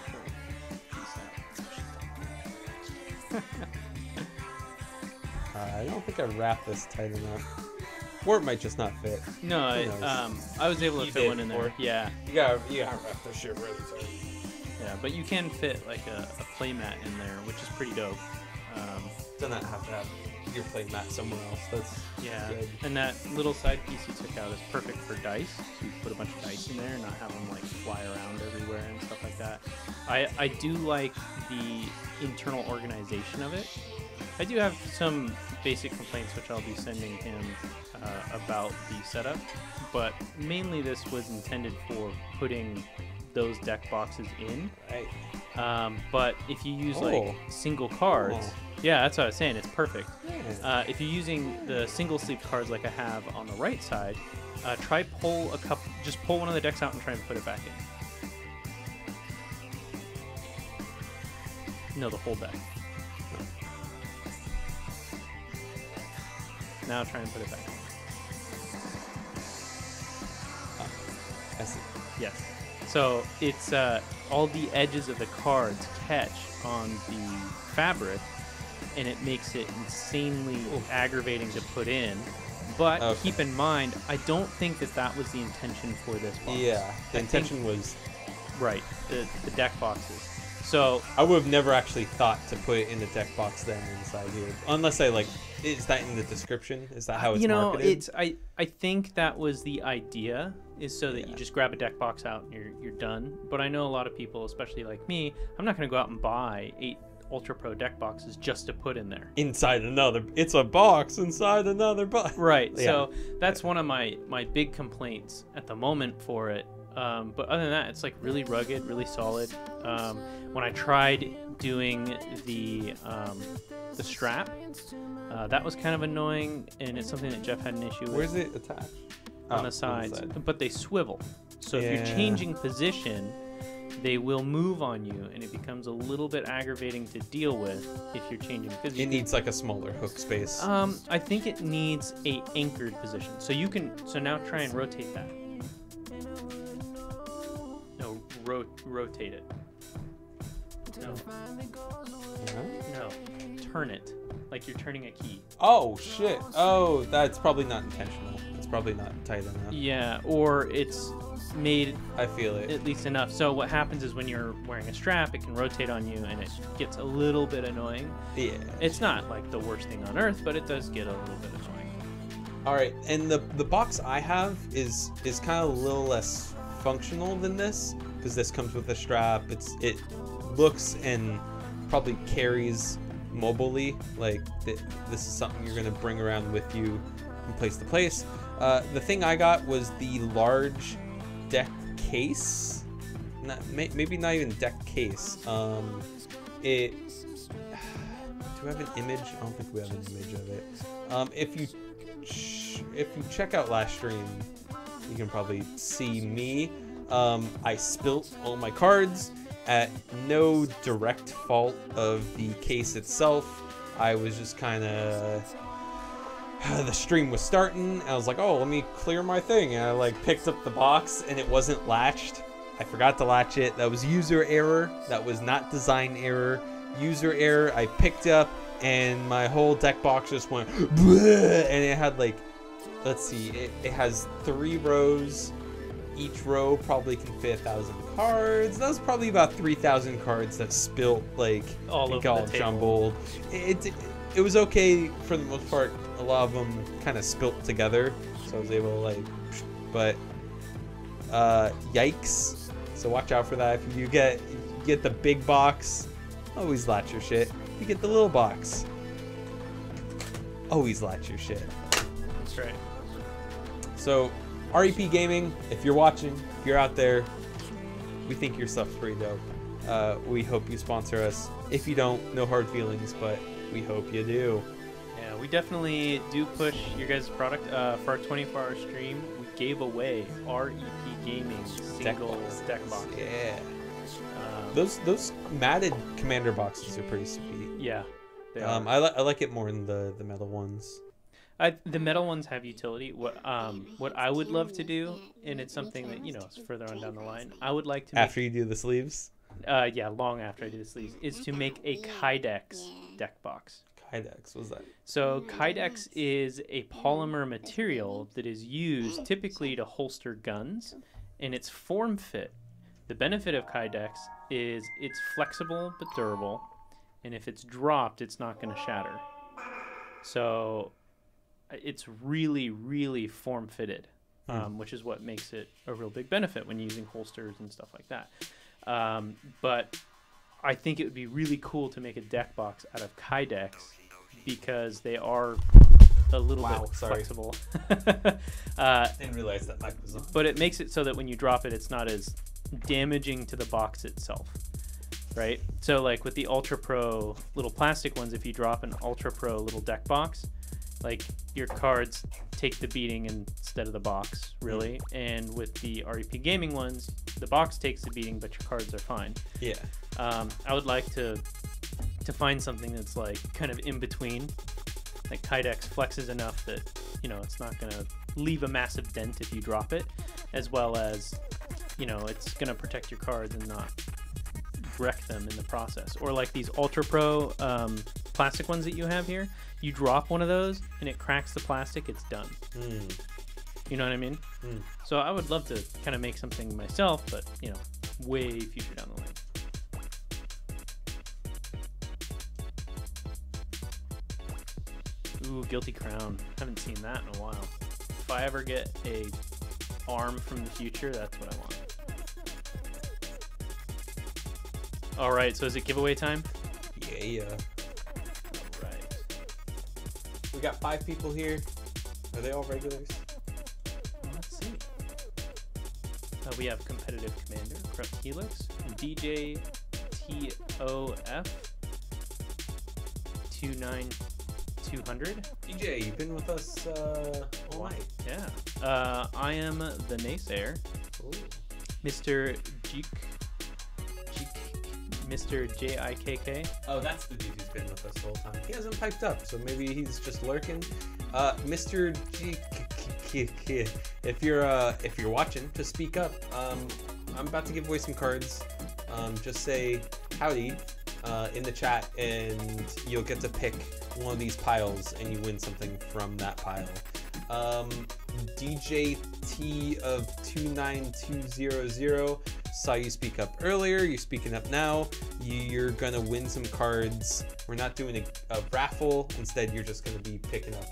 for I don't think I wrapped this tight enough. Or it might just not fit. No, I was able to fit one in there. Yeah. You gotta wrap this shit really tight. Yeah, but you can fit like a play mat in there, which is pretty dope. Does not have to have your play mat somewhere else. That's good. And that little side piece you took out is perfect for dice. So you put a bunch of dice in there and not have them like fly around everywhere and stuff like that. I do like the internal organization of it. I do have some basic complaints which I'll be sending him about the setup, but mainly this was intended for putting those deck boxes in. Right. But if you use like single cards, yeah, that's what I was saying. It's perfect. Yeah. If you're using the single sleeve cards like I have on the right side, try pull a couple. Just pull one of the decks out and try and put it back in. No, the whole deck. Now try and put it back in. I see. Yes. So it's all the edges of the cards catch on the fabric, and it makes it insanely aggravating to put in. But keep in mind, I don't think that was the intention for this box. Yeah, the intention was... Right, the deck boxes. So I would have never actually thought to put it in the deck box then inside here. Unless I like... Is that in the description? Is that how it's marketed? I think that was the idea, is so that you just grab a deck box out and you're done. But I know a lot of people, especially like me, I'm not going to go out and buy 8 Ultra Pro deck boxes just to put in there. Inside another... It's a box inside another box. Right, so that's one of my big complaints at the moment for it. But other than that, it's like really rugged, really solid. When I tried doing the strap, that was kind of annoying, and it's something that Jeff had an issue with. Where's it attached? On the sides, but they swivel. So if you're changing position, they will move on you, and it becomes a little bit aggravating to deal with if you're changing position. It needs like a smaller hook space. I think it needs a anchored position. So you can. So now try and rotate that. No, rotate it. No. No. Turn it. Like you're turning a key. Oh, shit. Oh, that's probably not intentional. It's probably not tight enough. Yeah, or it's made... I feel it. At least enough. So what happens is when you're wearing a strap, it can rotate on you, and it gets a little bit annoying. Yeah. It's not like the worst thing on earth, but it does get a little bit annoying. All right, and the box I have is kind of a little less functional than this, because this comes with a strap. It looks and probably carries mobilely, like this is something you're going to bring around with you from place to place. The thing I got was the large deck case. Maybe not even deck case. Do we have an image? I don't think we have an image of it. If you check out last stream, you can probably see me. I spilt all my cards at no direct fault of the case itself. I was just kind of... The stream was starting. I was like, oh, let me clear my thing. And I like picked up the box and it wasn't latched. I forgot to latch it. That was user error. That was not design error. User error. I picked up and my whole deck box just went... Bleh, and it had like... Let's see. It has 3 rows. Each row probably can fit 1,000 cards. That was probably about 3,000 cards that spilt, like, all over the table. Jumbled. It was okay for the most part. A lot of them kind of spilt together, so I was able to, like, but yikes. So watch out for that. If you get the big box, always latch your shit. You get the little box, always latch your shit. That's right. So REP Gaming, if you're watching, if you're out there, we think your stuff's pretty dope. We hope you sponsor us. If you don't, no hard feelings, but we hope you do. Yeah, we definitely do push your guys' product. For our 24-hour stream, we gave away REP Gaming single deck box. Yeah. Those matted commander boxes are pretty sweet. Yeah. They are. I like it more than the metal ones. The metal ones have utility. What I would love to do, and it's something that, you know, is further on down the line, I would like to make, after you do the sleeves? Yeah, long after I do the sleeves, is to make a Kydex deck box. Kydex, what's that? So Kydex is a polymer material that is used typically to holster guns, and it's form fit. The benefit of Kydex is it's flexible but durable, and if it's dropped, it's not going to shatter. So it's really, really form fitted, which is what makes it a real big benefit when using holsters and stuff like that. But I think it would be really cool to make a deck box out of Kydex because they are a little bit flexible. Didn't realize that mic was on. But it makes it so that when you drop it, it's not as damaging to the box itself, right? So like with the Ultra Pro little plastic ones, if you drop an Ultra Pro little deck box, like your cards take the beating instead of the box, really. And with the REP Gaming ones, the box takes the beating, but your cards are fine. Yeah. I would like to find something that's like kind of in between. Like Kydex flexes enough that, you know, it's not going to leave a massive dent if you drop it, as well as, you know, it's going to protect your cards and not wreck them in the process. Or like these Ultra Pro plastic ones that you have here, you drop one of those and it cracks the plastic, it's done. You know what I mean? So I would love to kind of make something myself, but, you know, way future down the line. Ooh, Guilty Crown. Haven't seen that in a while. If I ever get a arm from the future, that's what I want. All right, so is it giveaway time? Yeah. All right. We got 5 people here. Are they all regulars? Let's see. We have Competitive Commander, Corrupt Helix, DJ TOF 29200. DJ, you've been with us all night. Yeah. I am the Naysayer. Ooh. Mr. Mr. JIKK. Oh, that's the dude who's been with us the whole time. He hasn't piped up, so maybe he's just lurking. Mr. G, if you're watching, just speak up. I'm about to give away some cards. Just say howdy in the chat, and you'll get to pick one of these piles, and you win something from that pile. DJ T of 29200. Saw you speak up earlier. You're speaking up now. You're gonna win some cards. We're not doing a raffle. Instead, you're just gonna be picking up.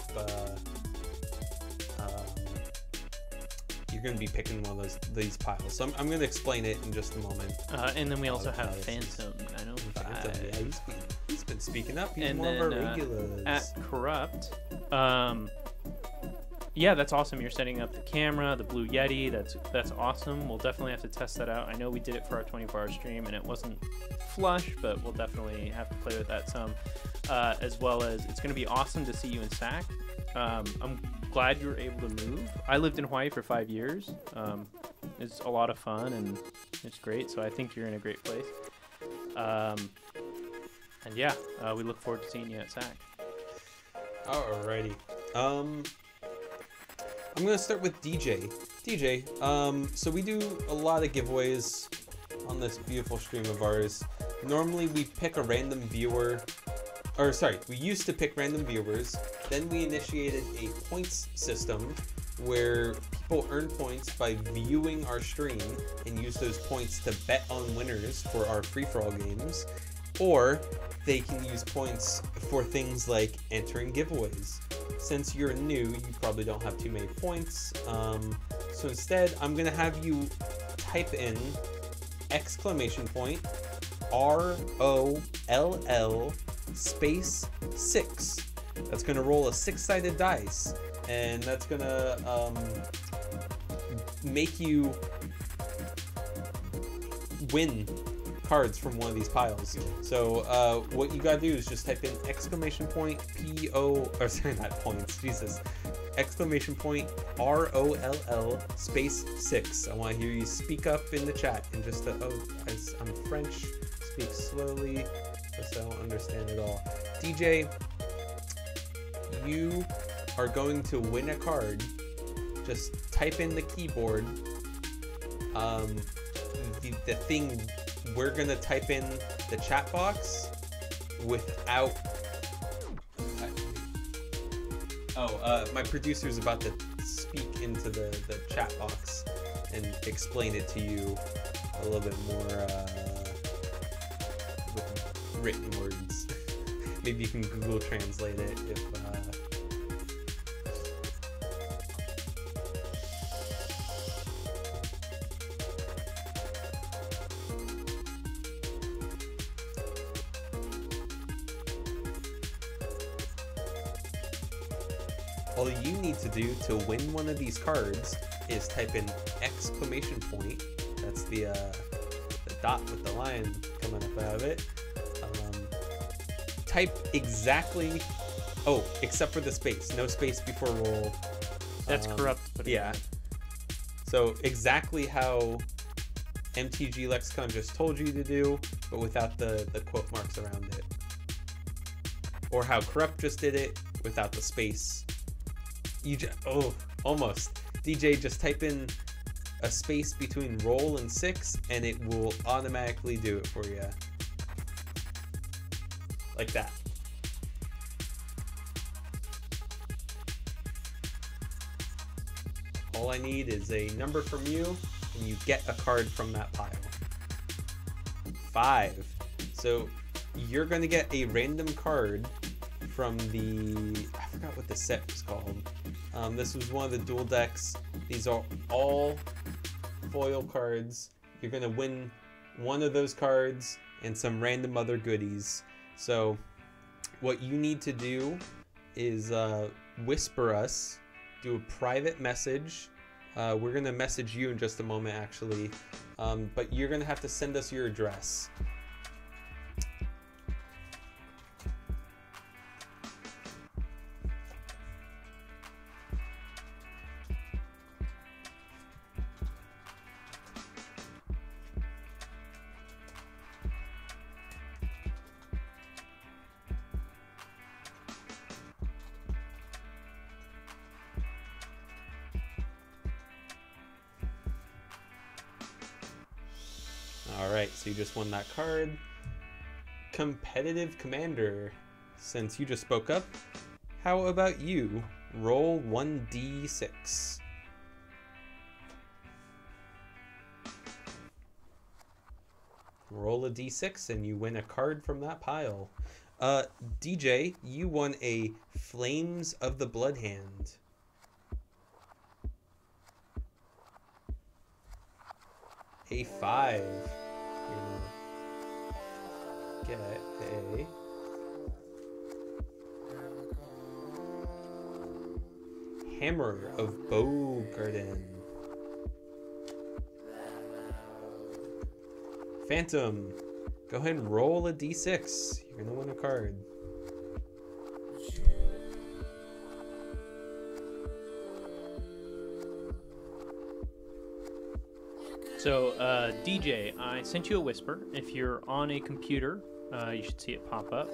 You're gonna be picking one of these piles. So I'm gonna explain it in just a moment. And then we also have Phantom 905. Phantom, yeah, he's been speaking up. He's and one then, of our regulars. At Corrupt. Yeah, that's awesome. You're setting up the camera, the Blue Yeti. That's awesome. We'll definitely have to test that out. I know we did it for our 24-hour stream, and it wasn't flush, but we'll definitely have to play with that some. As well as it's going to be awesome to see you in SAC. I'm glad you were able to move. I lived in Hawaii for 5 years. It's a lot of fun, and it's great. So I think you're in a great place. And yeah, we look forward to seeing you at SAC. Alrighty. I'm gonna start with DJ. DJ, so we do a lot of giveaways on this beautiful stream of ours. Normally we pick a random viewer, or sorry, we used to pick random viewers. Then we initiated a points system where people earn points by viewing our stream and use those points to bet on winners for our free-for-all games, or they can use points for things like entering giveaways. Since you're new, you probably don't have too many points. So instead, I'm gonna have you type in !ROLL space 6. That's gonna roll a 6-sided dice, and that's gonna make you win cards from one of these piles. So what you gotta do is just type in !PO, or sorry, not points, Jesus, !ROLL space 6. I want to hear you speak up in the chat and just I'm French, speak slowly, just I don't understand it all. DJ, you are going to win a card. Just type in the keyboard the thing we're gonna type in the chat box without My producer's about to speak into the chat box and explain it to you a little bit more with written words. Maybe you can Google Translate it if. All you need to do to win one of these cards is type in exclamation point. That's the dot with the line coming up out of it. Type exactly. Oh, except for the space. No space before roll. That's corrupt. Yeah. So exactly how MTG Lexicon just told you to do, but without the quote marks around it. Or how corrupt just did it without the space. Almost. DJ, just type in a space between roll and 6 and it will automatically do it for you. Like that. All I need is a number from you and you get a card from that pile. 5. So you're going to get a random card from the, I forgot what the set was called. This was one of the dual decks. These are all foil cards. You're gonna win one of those cards and some random other goodies. So what you need to do is whisper us, do a private message. We're gonna message you in just a moment actually, but you're gonna have to send us your address. Alright, so you just won that card. Competitive Commander. Since you just spoke up, how about you roll 1d6? Roll a d6 and you win a card from that pile. DJ, you won a Flames of the Blood Hand. A 5. You're gonna get a Hammer of Bogarden. Phantom, go ahead and roll a d6. You're gonna win a card. So, DJ, I sent you a whisper. If you're on a computer, you should see it pop up.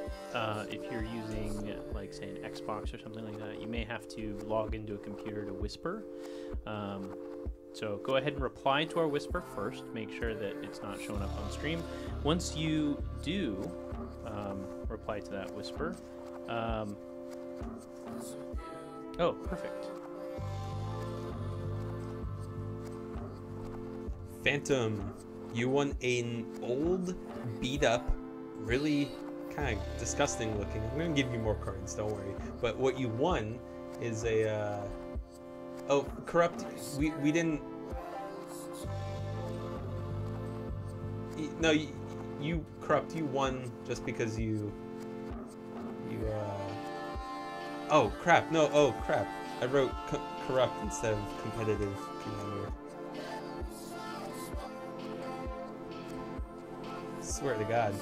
If you're using, like, say, an Xbox or something like that, you may have to log into a computer to whisper. So go ahead and reply to our whisper first. Make sure that it's not showing up on stream. Once you do reply to that whisper, oh, perfect. Phantom, you won an old, beat up, really kind of disgusting looking. I'm gonna give you more cards, don't worry. But what you won is a oh, corrupt. We didn't. No, you corrupt. You won just because you. Oh crap! No, oh crap! I wrote corrupt instead of competitive commander. Swear to God,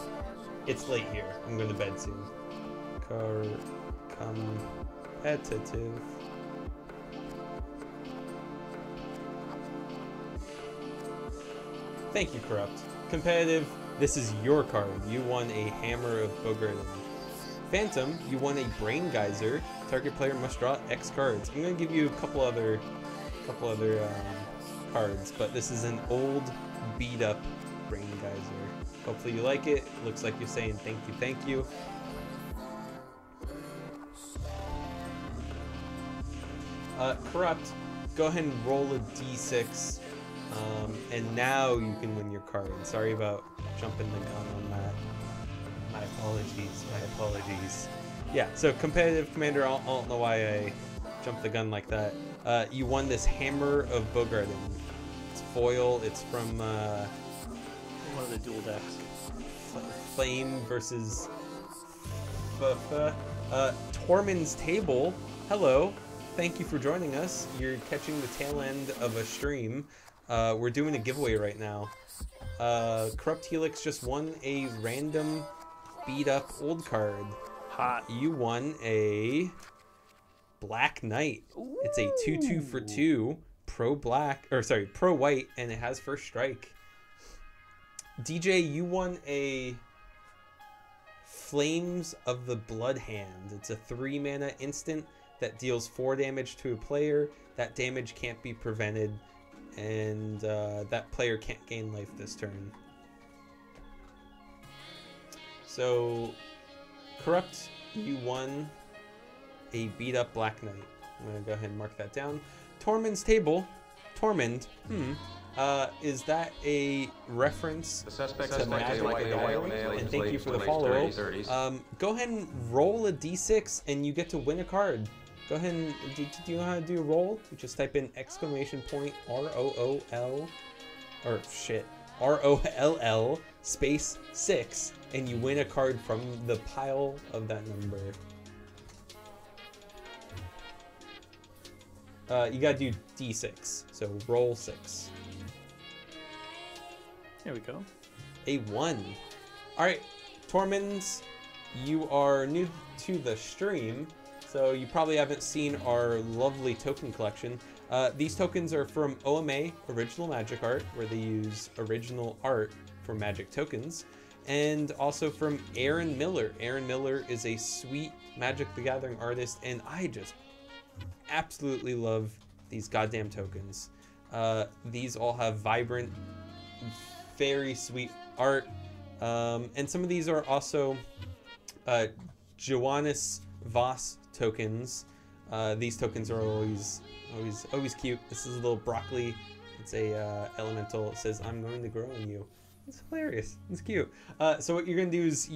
it's late here. I'm going to bed soon. Competitive. Thank you, Corrupt. Competitive, this is your card. You won a Hammer of Bogarden. Phantom, you won a Brain Geyser. Target player must draw X cards. I'm going to give you a couple other cards, but this is an old, beat up Brain Geyser. Hopefully you like it. Looks like you're saying thank you, thank you. Corrupt, go ahead and roll a d6, and now you can win your card. Sorry about jumping the gun on that. My apologies. Yeah, so competitive commander, I don't know why I jumped the gun like that. You won this Hammer of Bogarden. It's foil. It's from One of the dual decks. Flame versus Tormund's Table. Hello. Thank you for joining us. You're catching the tail end of a stream. We're doing a giveaway right now. Corrupt Helix just won a random beat up old card. Hot. You won a Black Knight. Ooh. It's a 2/2 for 2, pro white, and it has first strike. DJ, you won a Flames of the Blood Hand. It's a 3-mana instant that deals 4 damage to a player. That damage can't be prevented, and that player can't gain life this turn. So, Corrupt, you won a beat up Black Knight. I'm going to go ahead and mark that down. Tormund's Table. Tormund. Is that a reference to Magic the Gathering? And thank you for the follow. Go ahead and roll a d6 and you get to win a card. Go ahead and, do you know how to do a roll? You just type in ROLL space 6 and you win a card from the pile of that number. You gotta do d6, so roll 6. There we go. A 1. Alright, Tormunds, you are new to the stream, so you probably haven't seen our lovely token collection. These tokens are from OMA, Original Magic Art, where they use original art for Magic tokens, and also from Aaron Miller. Aaron Miller is a sweet Magic the Gathering artist, and I just absolutely love these goddamn tokens. These all have vibrant, very sweet art, and some of these are also Johannes Voss tokens. These tokens are always cute. This is a little broccoli. It's a elemental. It says, "I'm going to grow on you." It's hilarious. It's cute. So what you're gonna do is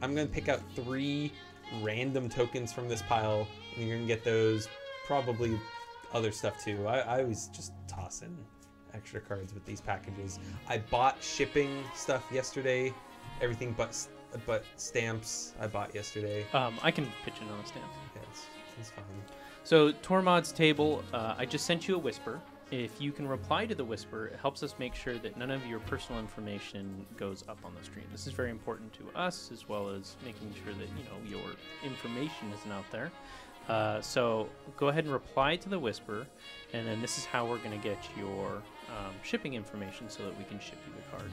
I'm gonna pick out 3 random tokens from this pile, and you're gonna get those. Probably other stuff too. I always just toss in extra cards with these packages. I bought shipping stuff yesterday. Everything but stamps I bought yesterday. I can pitch in on the stamps. Yeah, it's fine. So Tormod's Table, I just sent you a whisper. If you can reply to the whisper, it helps us make sure that none of your personal information goes up on the stream. This is very important to us, as well as making sure that your information isn't out there. So go ahead and reply to the whisper, and then this is how we're going to get your shipping information so that we can ship you the card.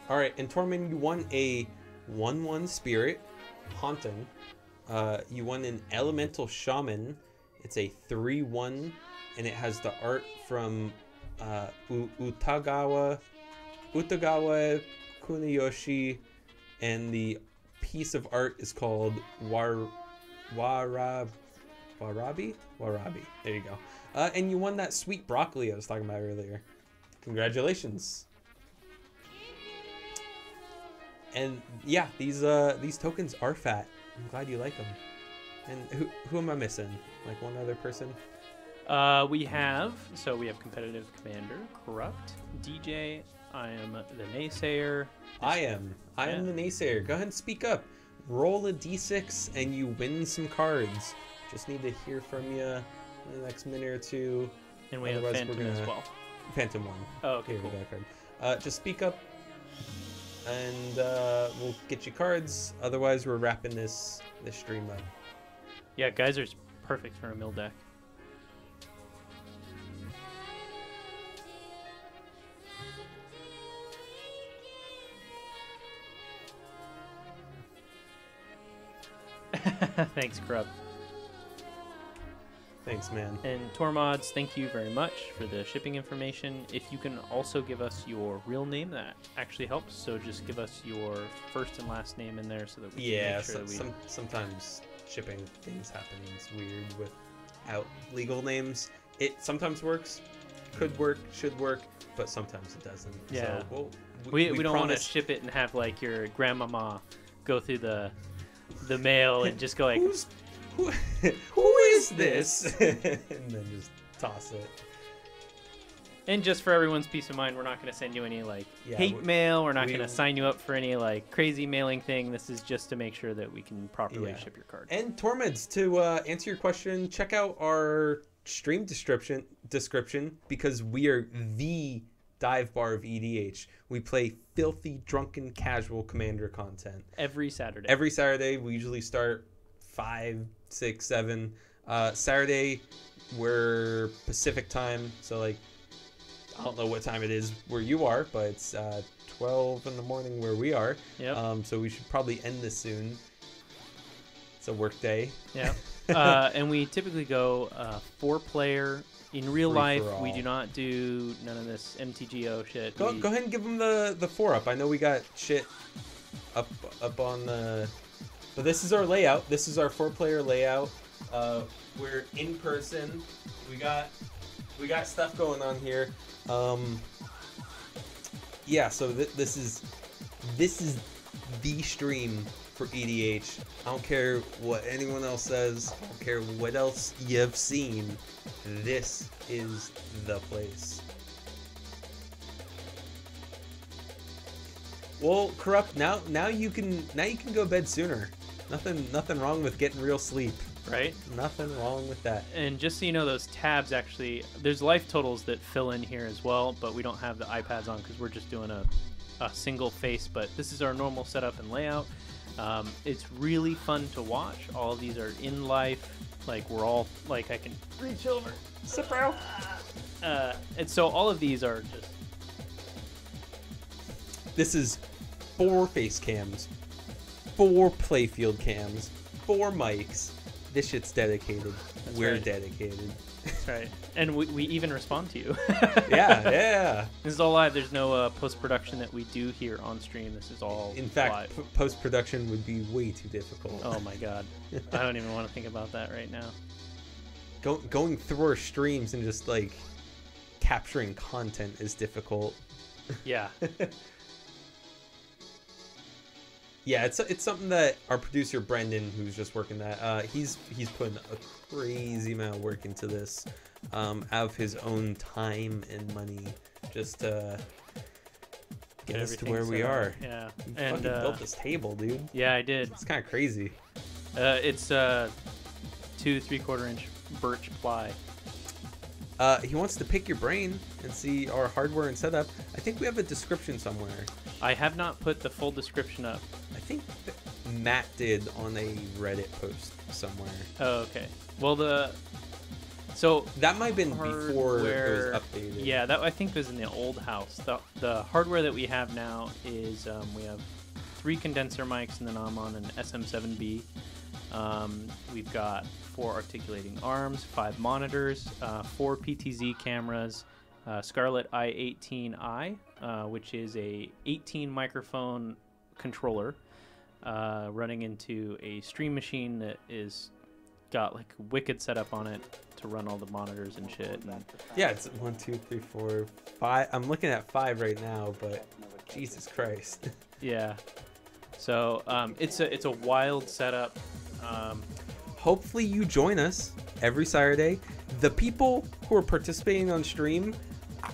All right, and Tormund, you won a 1/1 Spirit, Haunting. You won an Elemental Shaman. It's a 3/1, and it has the art from Utagawa Kuniyoshi, and the piece of art is called Warabi. There you go. And you won that sweet broccoli I was talking about earlier. Congratulations. And yeah, these tokens are fat. I'm glad you like them. And who am I missing? Like one other person? We have competitive commander, Corrupt, DJ. I am the naysayer. I am the naysayer. Go ahead and speak up. Roll a d6 and you win some cards. Just need to hear from you in the next minute or two. And we have Phantom as well. Phantom 1. Oh, okay, cool. Just speak up, and we'll get you cards. Otherwise, we're wrapping this stream up. Yeah, Geyser's perfect for a mill deck. Thanks, Grub. Thanks, man. And Tormods, thank you very much for the shipping information. If you can also give us your real name, that actually helps. So just give us your first and last name in there so that we can make sure that we... sometimes shipping things happen. It's weird with out legal names. It sometimes works, could work, should work, but sometimes it doesn't. Yeah. So we don't want to ship it and have like your grandmama go through the mail and just go like, who is this? And then just toss it. And just for everyone's peace of mind, we're not going to send you any like hate mail. We're not going to sign you up for any like crazy mailing thing. This is just to make sure that we can properly ship your card. And Tormeds, to answer your question, check out our stream description because we are the dive bar of EDH. We play filthy, drunken, casual Commander content every Saturday. Every Saturday, we usually start 5, 6, 7. Saturday, we're Pacific time, so like I don't know what time it is where you are, but it's 12 in the morning where we are. Yep. So we should probably end this soon. It's a work day. Yeah. And we typically go 4-player. In real life, we do not do none of this MTGO shit. Go ahead and give them the 4-up. I know we got shit up on the... But this is our layout. This is our 4-player layout. We're in person. We got stuff going on here. Yeah, so this is the stream for EDH. I don't care what anyone else says. I don't care what else you've seen. This is the place. Well, Corrupt, now you can go to bed sooner. Nothing wrong with getting real sleep. Right? Nothing wrong with that. And just so you know, those tabs actually, there's life totals that fill in here as well, but we don't have the iPads on because we're just doing a single face. But this is our normal setup and layout. It's really fun to watch. All of these are in life. Like we're all like I can reach over, sit bro. And so all of these are just. This is 4 face cams, 4 playfield cams, 4 mics. This shit's dedicated. That's We're right. dedicated. That's right. And we even respond to you. Yeah. This is all live. There's no post-production that we do here on stream. This is all In fact, live. post-production would be way too difficult. Oh my god. I don't even want to think about that right now. Going through our streams and just like capturing content is difficult. Yeah. Yeah, it's something that our producer Brendan, who's just working that, he's putting a crazy amount of work into this, out of his own time and money, just to get us to where we are. Yeah, You and fucking built this table, dude. Yeah, I did. It's kind of crazy. It's 2 3/4 inch birch ply. He wants to pick your brain and see our hardware and setup. I think we have a description somewhere. I have not put the full description up. I think Matt did on a Reddit post somewhere. Oh, okay. Well, so that might have been before it was updated. Yeah, that I think was in the old house. The hardware that we have now is we have 3 condenser mics and then I'm on an SM7B. We've got 4 articulating arms, 5 monitors, 4 PTZ cameras, Scarlett i18i, which is a 18 microphone controller running into a stream machine that is got like a wicked setup on it to run all the monitors and shit. And yeah, it's 1, 2, 3, 4, 5. I'm looking at 5 right now, but Jesus Christ. Yeah. So it's a wild setup. Hopefully you join us every Saturday. The people who are participating on stream,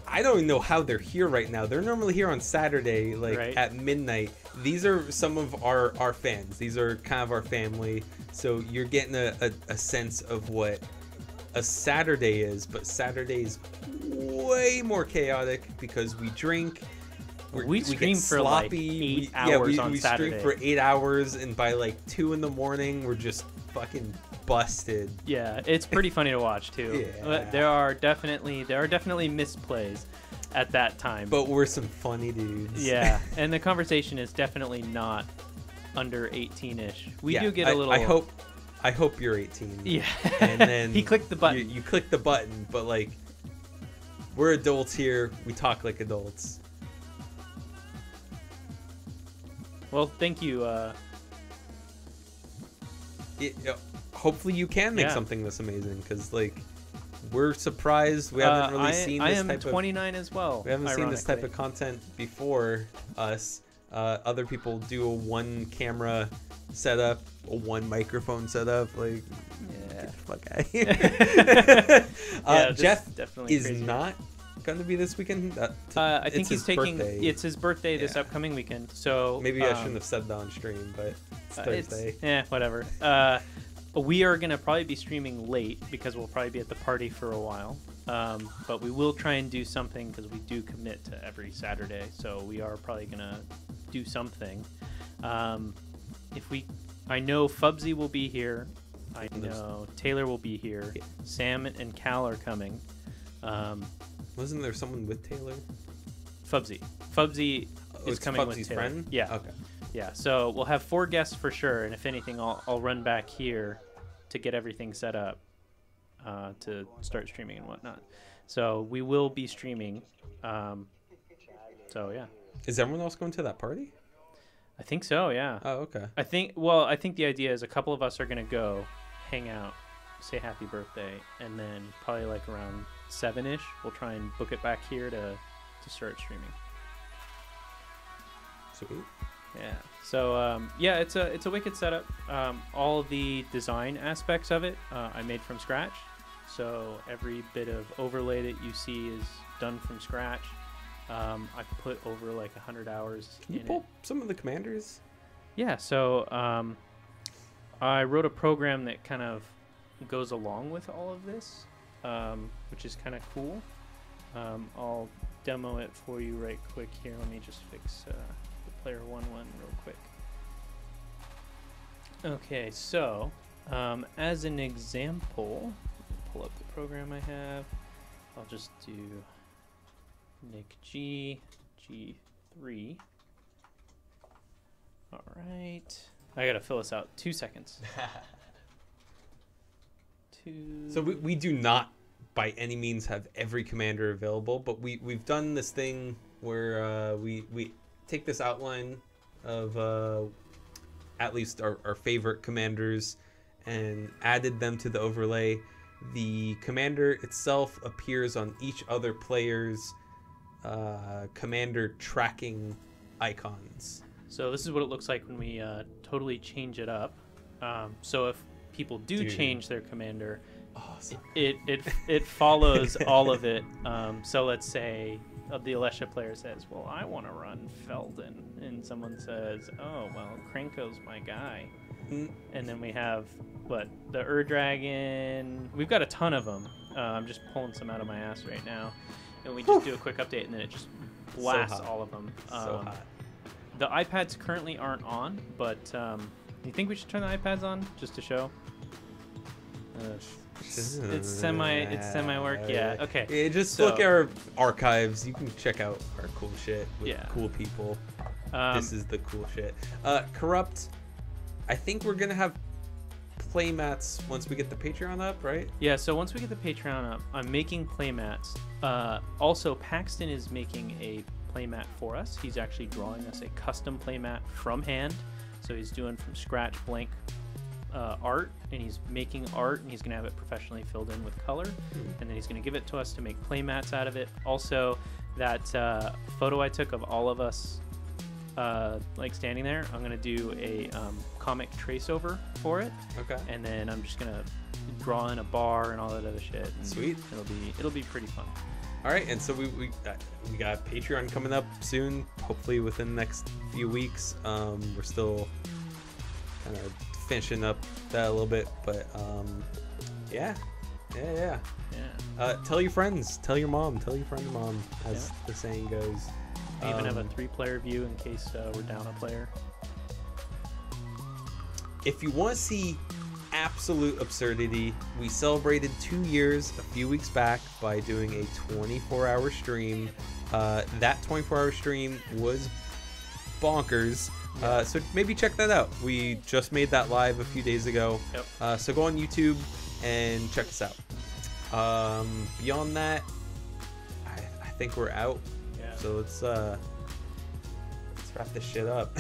I don't even know how they're here right now. They're normally here on Saturday, like at midnight. These are some of our fans. These are kind of our family. So you're getting a sense of what a Saturday is, but Saturday's way more chaotic because we drink. We stream for sloppy. like 8 hours on we Saturday. stream for 8 hours, and by like 2 in the morning, we're just fucking busted. Yeah, it's pretty funny to watch too. Yeah. There are definitely misplays at that time. But we're some funny dudes. Yeah, and the conversation is definitely not under 18-ish. We do get a little. I hope you're 18. Yeah. And then he clicked the button. You click the button, but like we're adults here. We talk like adults. Well, thank you. hopefully you can make something this amazing, because like we're surprised. We haven't really seen this type of... I am 29 as well. We haven't seen this type of content before us. Other people do a one camera setup, a one microphone setup. Like, get the fuck out of here. Jeff is crazy. Not going to be this weekend. I think he's taking... Birthday. It's his birthday this upcoming weekend. So maybe I shouldn't have said that on stream, but it's Thursday. Whatever. We are going to probably be streaming late because we'll probably be at the party for a while. But we will try and do something because we do commit to every Saturday. So we are probably going to do something. I know Fubsy will be here. I know Taylor will be here. Sam and Cal are coming. Wasn't there someone with Taylor? Fubsy is coming with Taylor. Friend? Yeah. Okay. Yeah, so we'll have 4 guests for sure, and if anything, I'll run back here to get everything set up to start streaming and whatnot. So we will be streaming. So yeah. Is everyone else going to that party? I think so. Yeah. Oh, okay. I think the idea is a couple of us are gonna go, hang out, say happy birthday, and then probably like around 7-ish, we'll try and book it back here to start streaming. Sweet. Yeah. So it's a wicked setup. All the design aspects of it I made from scratch. So every bit of overlay that you see is done from scratch. I put over like 100 hours. Can you pull some of the commanders? Yeah. So I wrote a program that kind of goes along with all of this, which is kind of cool. I'll demo it for you right quick here. Let me just fix player 1.1 real quick. Okay, so as an example, pull up the program I have. I'll just do Nick G3. All right, I gotta fill this out. 2 seconds. So we do not by any means have every commander available, but we've done this thing where we take this outline of at least our favorite commanders and added them to the overlay. The commander itself appears on each other player's commander tracking icons. So this is what it looks like when we totally change it up. So if people do change their commander, it follows all of it. So let's say the Alesha player says, well, I want to run Felden, and someone says, oh, well, Krenko's my guy. And then we have the Ur-Dragon. We've got a ton of them. I'm just pulling some out of my ass right now, and we just do a quick update, and then it just blasts all of them. So hot. The iPads currently aren't on, but you think we should turn the iPads on just to show? It's semi work. Yeah. Okay. Yeah, just look at our archives. You can check out our cool shit with cool people. This is the cool shit. Corrupt. I think we're gonna have playmats once we get the Patreon up, right? Yeah. So once we get the Patreon up, I'm making playmats. Also, Paxton is making a playmat for us. He's actually drawing us a custom playmat from hand. So he's doing from scratch blank art, and he's making art, and he's going to have it professionally filled in with color, and then he's going to give it to us to make play mats out of it. Also, that photo I took of all of us like standing there, I'm going to do a comic trace over for it. Okay. And then I'm just going to draw in a bar and all that other shit. Sweet. It'll be pretty fun. All right, and so we got Patreon coming up soon, hopefully within the next few weeks. We're still kind of finishing up that a little bit, but yeah. Tell your friends, tell your mom, tell your friend mom, as the saying goes. We even have a 3-player view in case we're down a player. If you want to see absolute absurdity, we celebrated 2 years a few weeks back by doing a 24-hour stream. That 24-hour stream was bonkers. So maybe check that out. We just made that live a few days ago. Yep. So go on YouTube and check us out. Beyond that, I think we're out. Yeah. So let's wrap this shit up.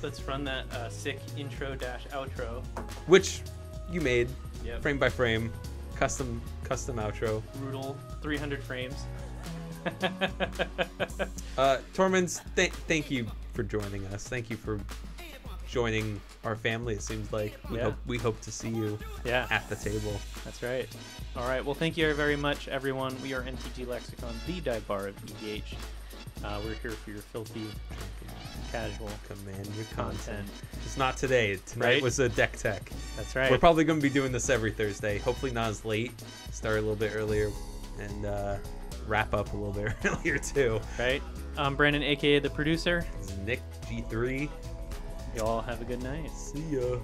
Let's run that sick intro-outro. Which you made. Yep. frame by frame, custom outro. Brutal 300 frames. Tormans, thank you for joining us. Thank you for joining our family. It seems like we hope to see you at the table. That's right. All right. Well, thank you very much, everyone. We are MTG Lexicon, the dive bar of EDH. We're here for your filthy, casual command your content. It's not today. Tonight was a deck tech. That's right. We're probably going to be doing this every Thursday. Hopefully not as late. Start a little bit earlier and wrap up a little bit earlier too. Right. I'm Brandon, aka the producer. This is Nick G3. Y'all have a good night. See ya.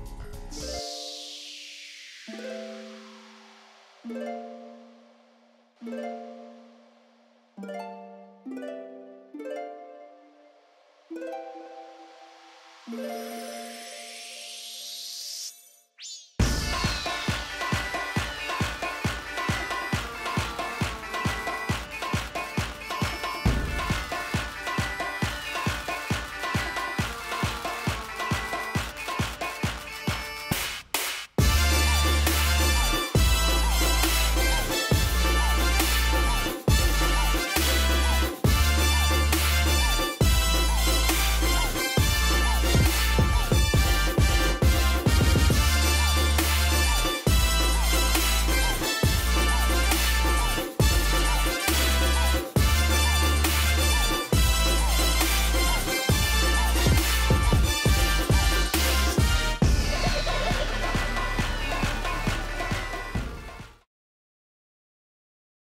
Yeah.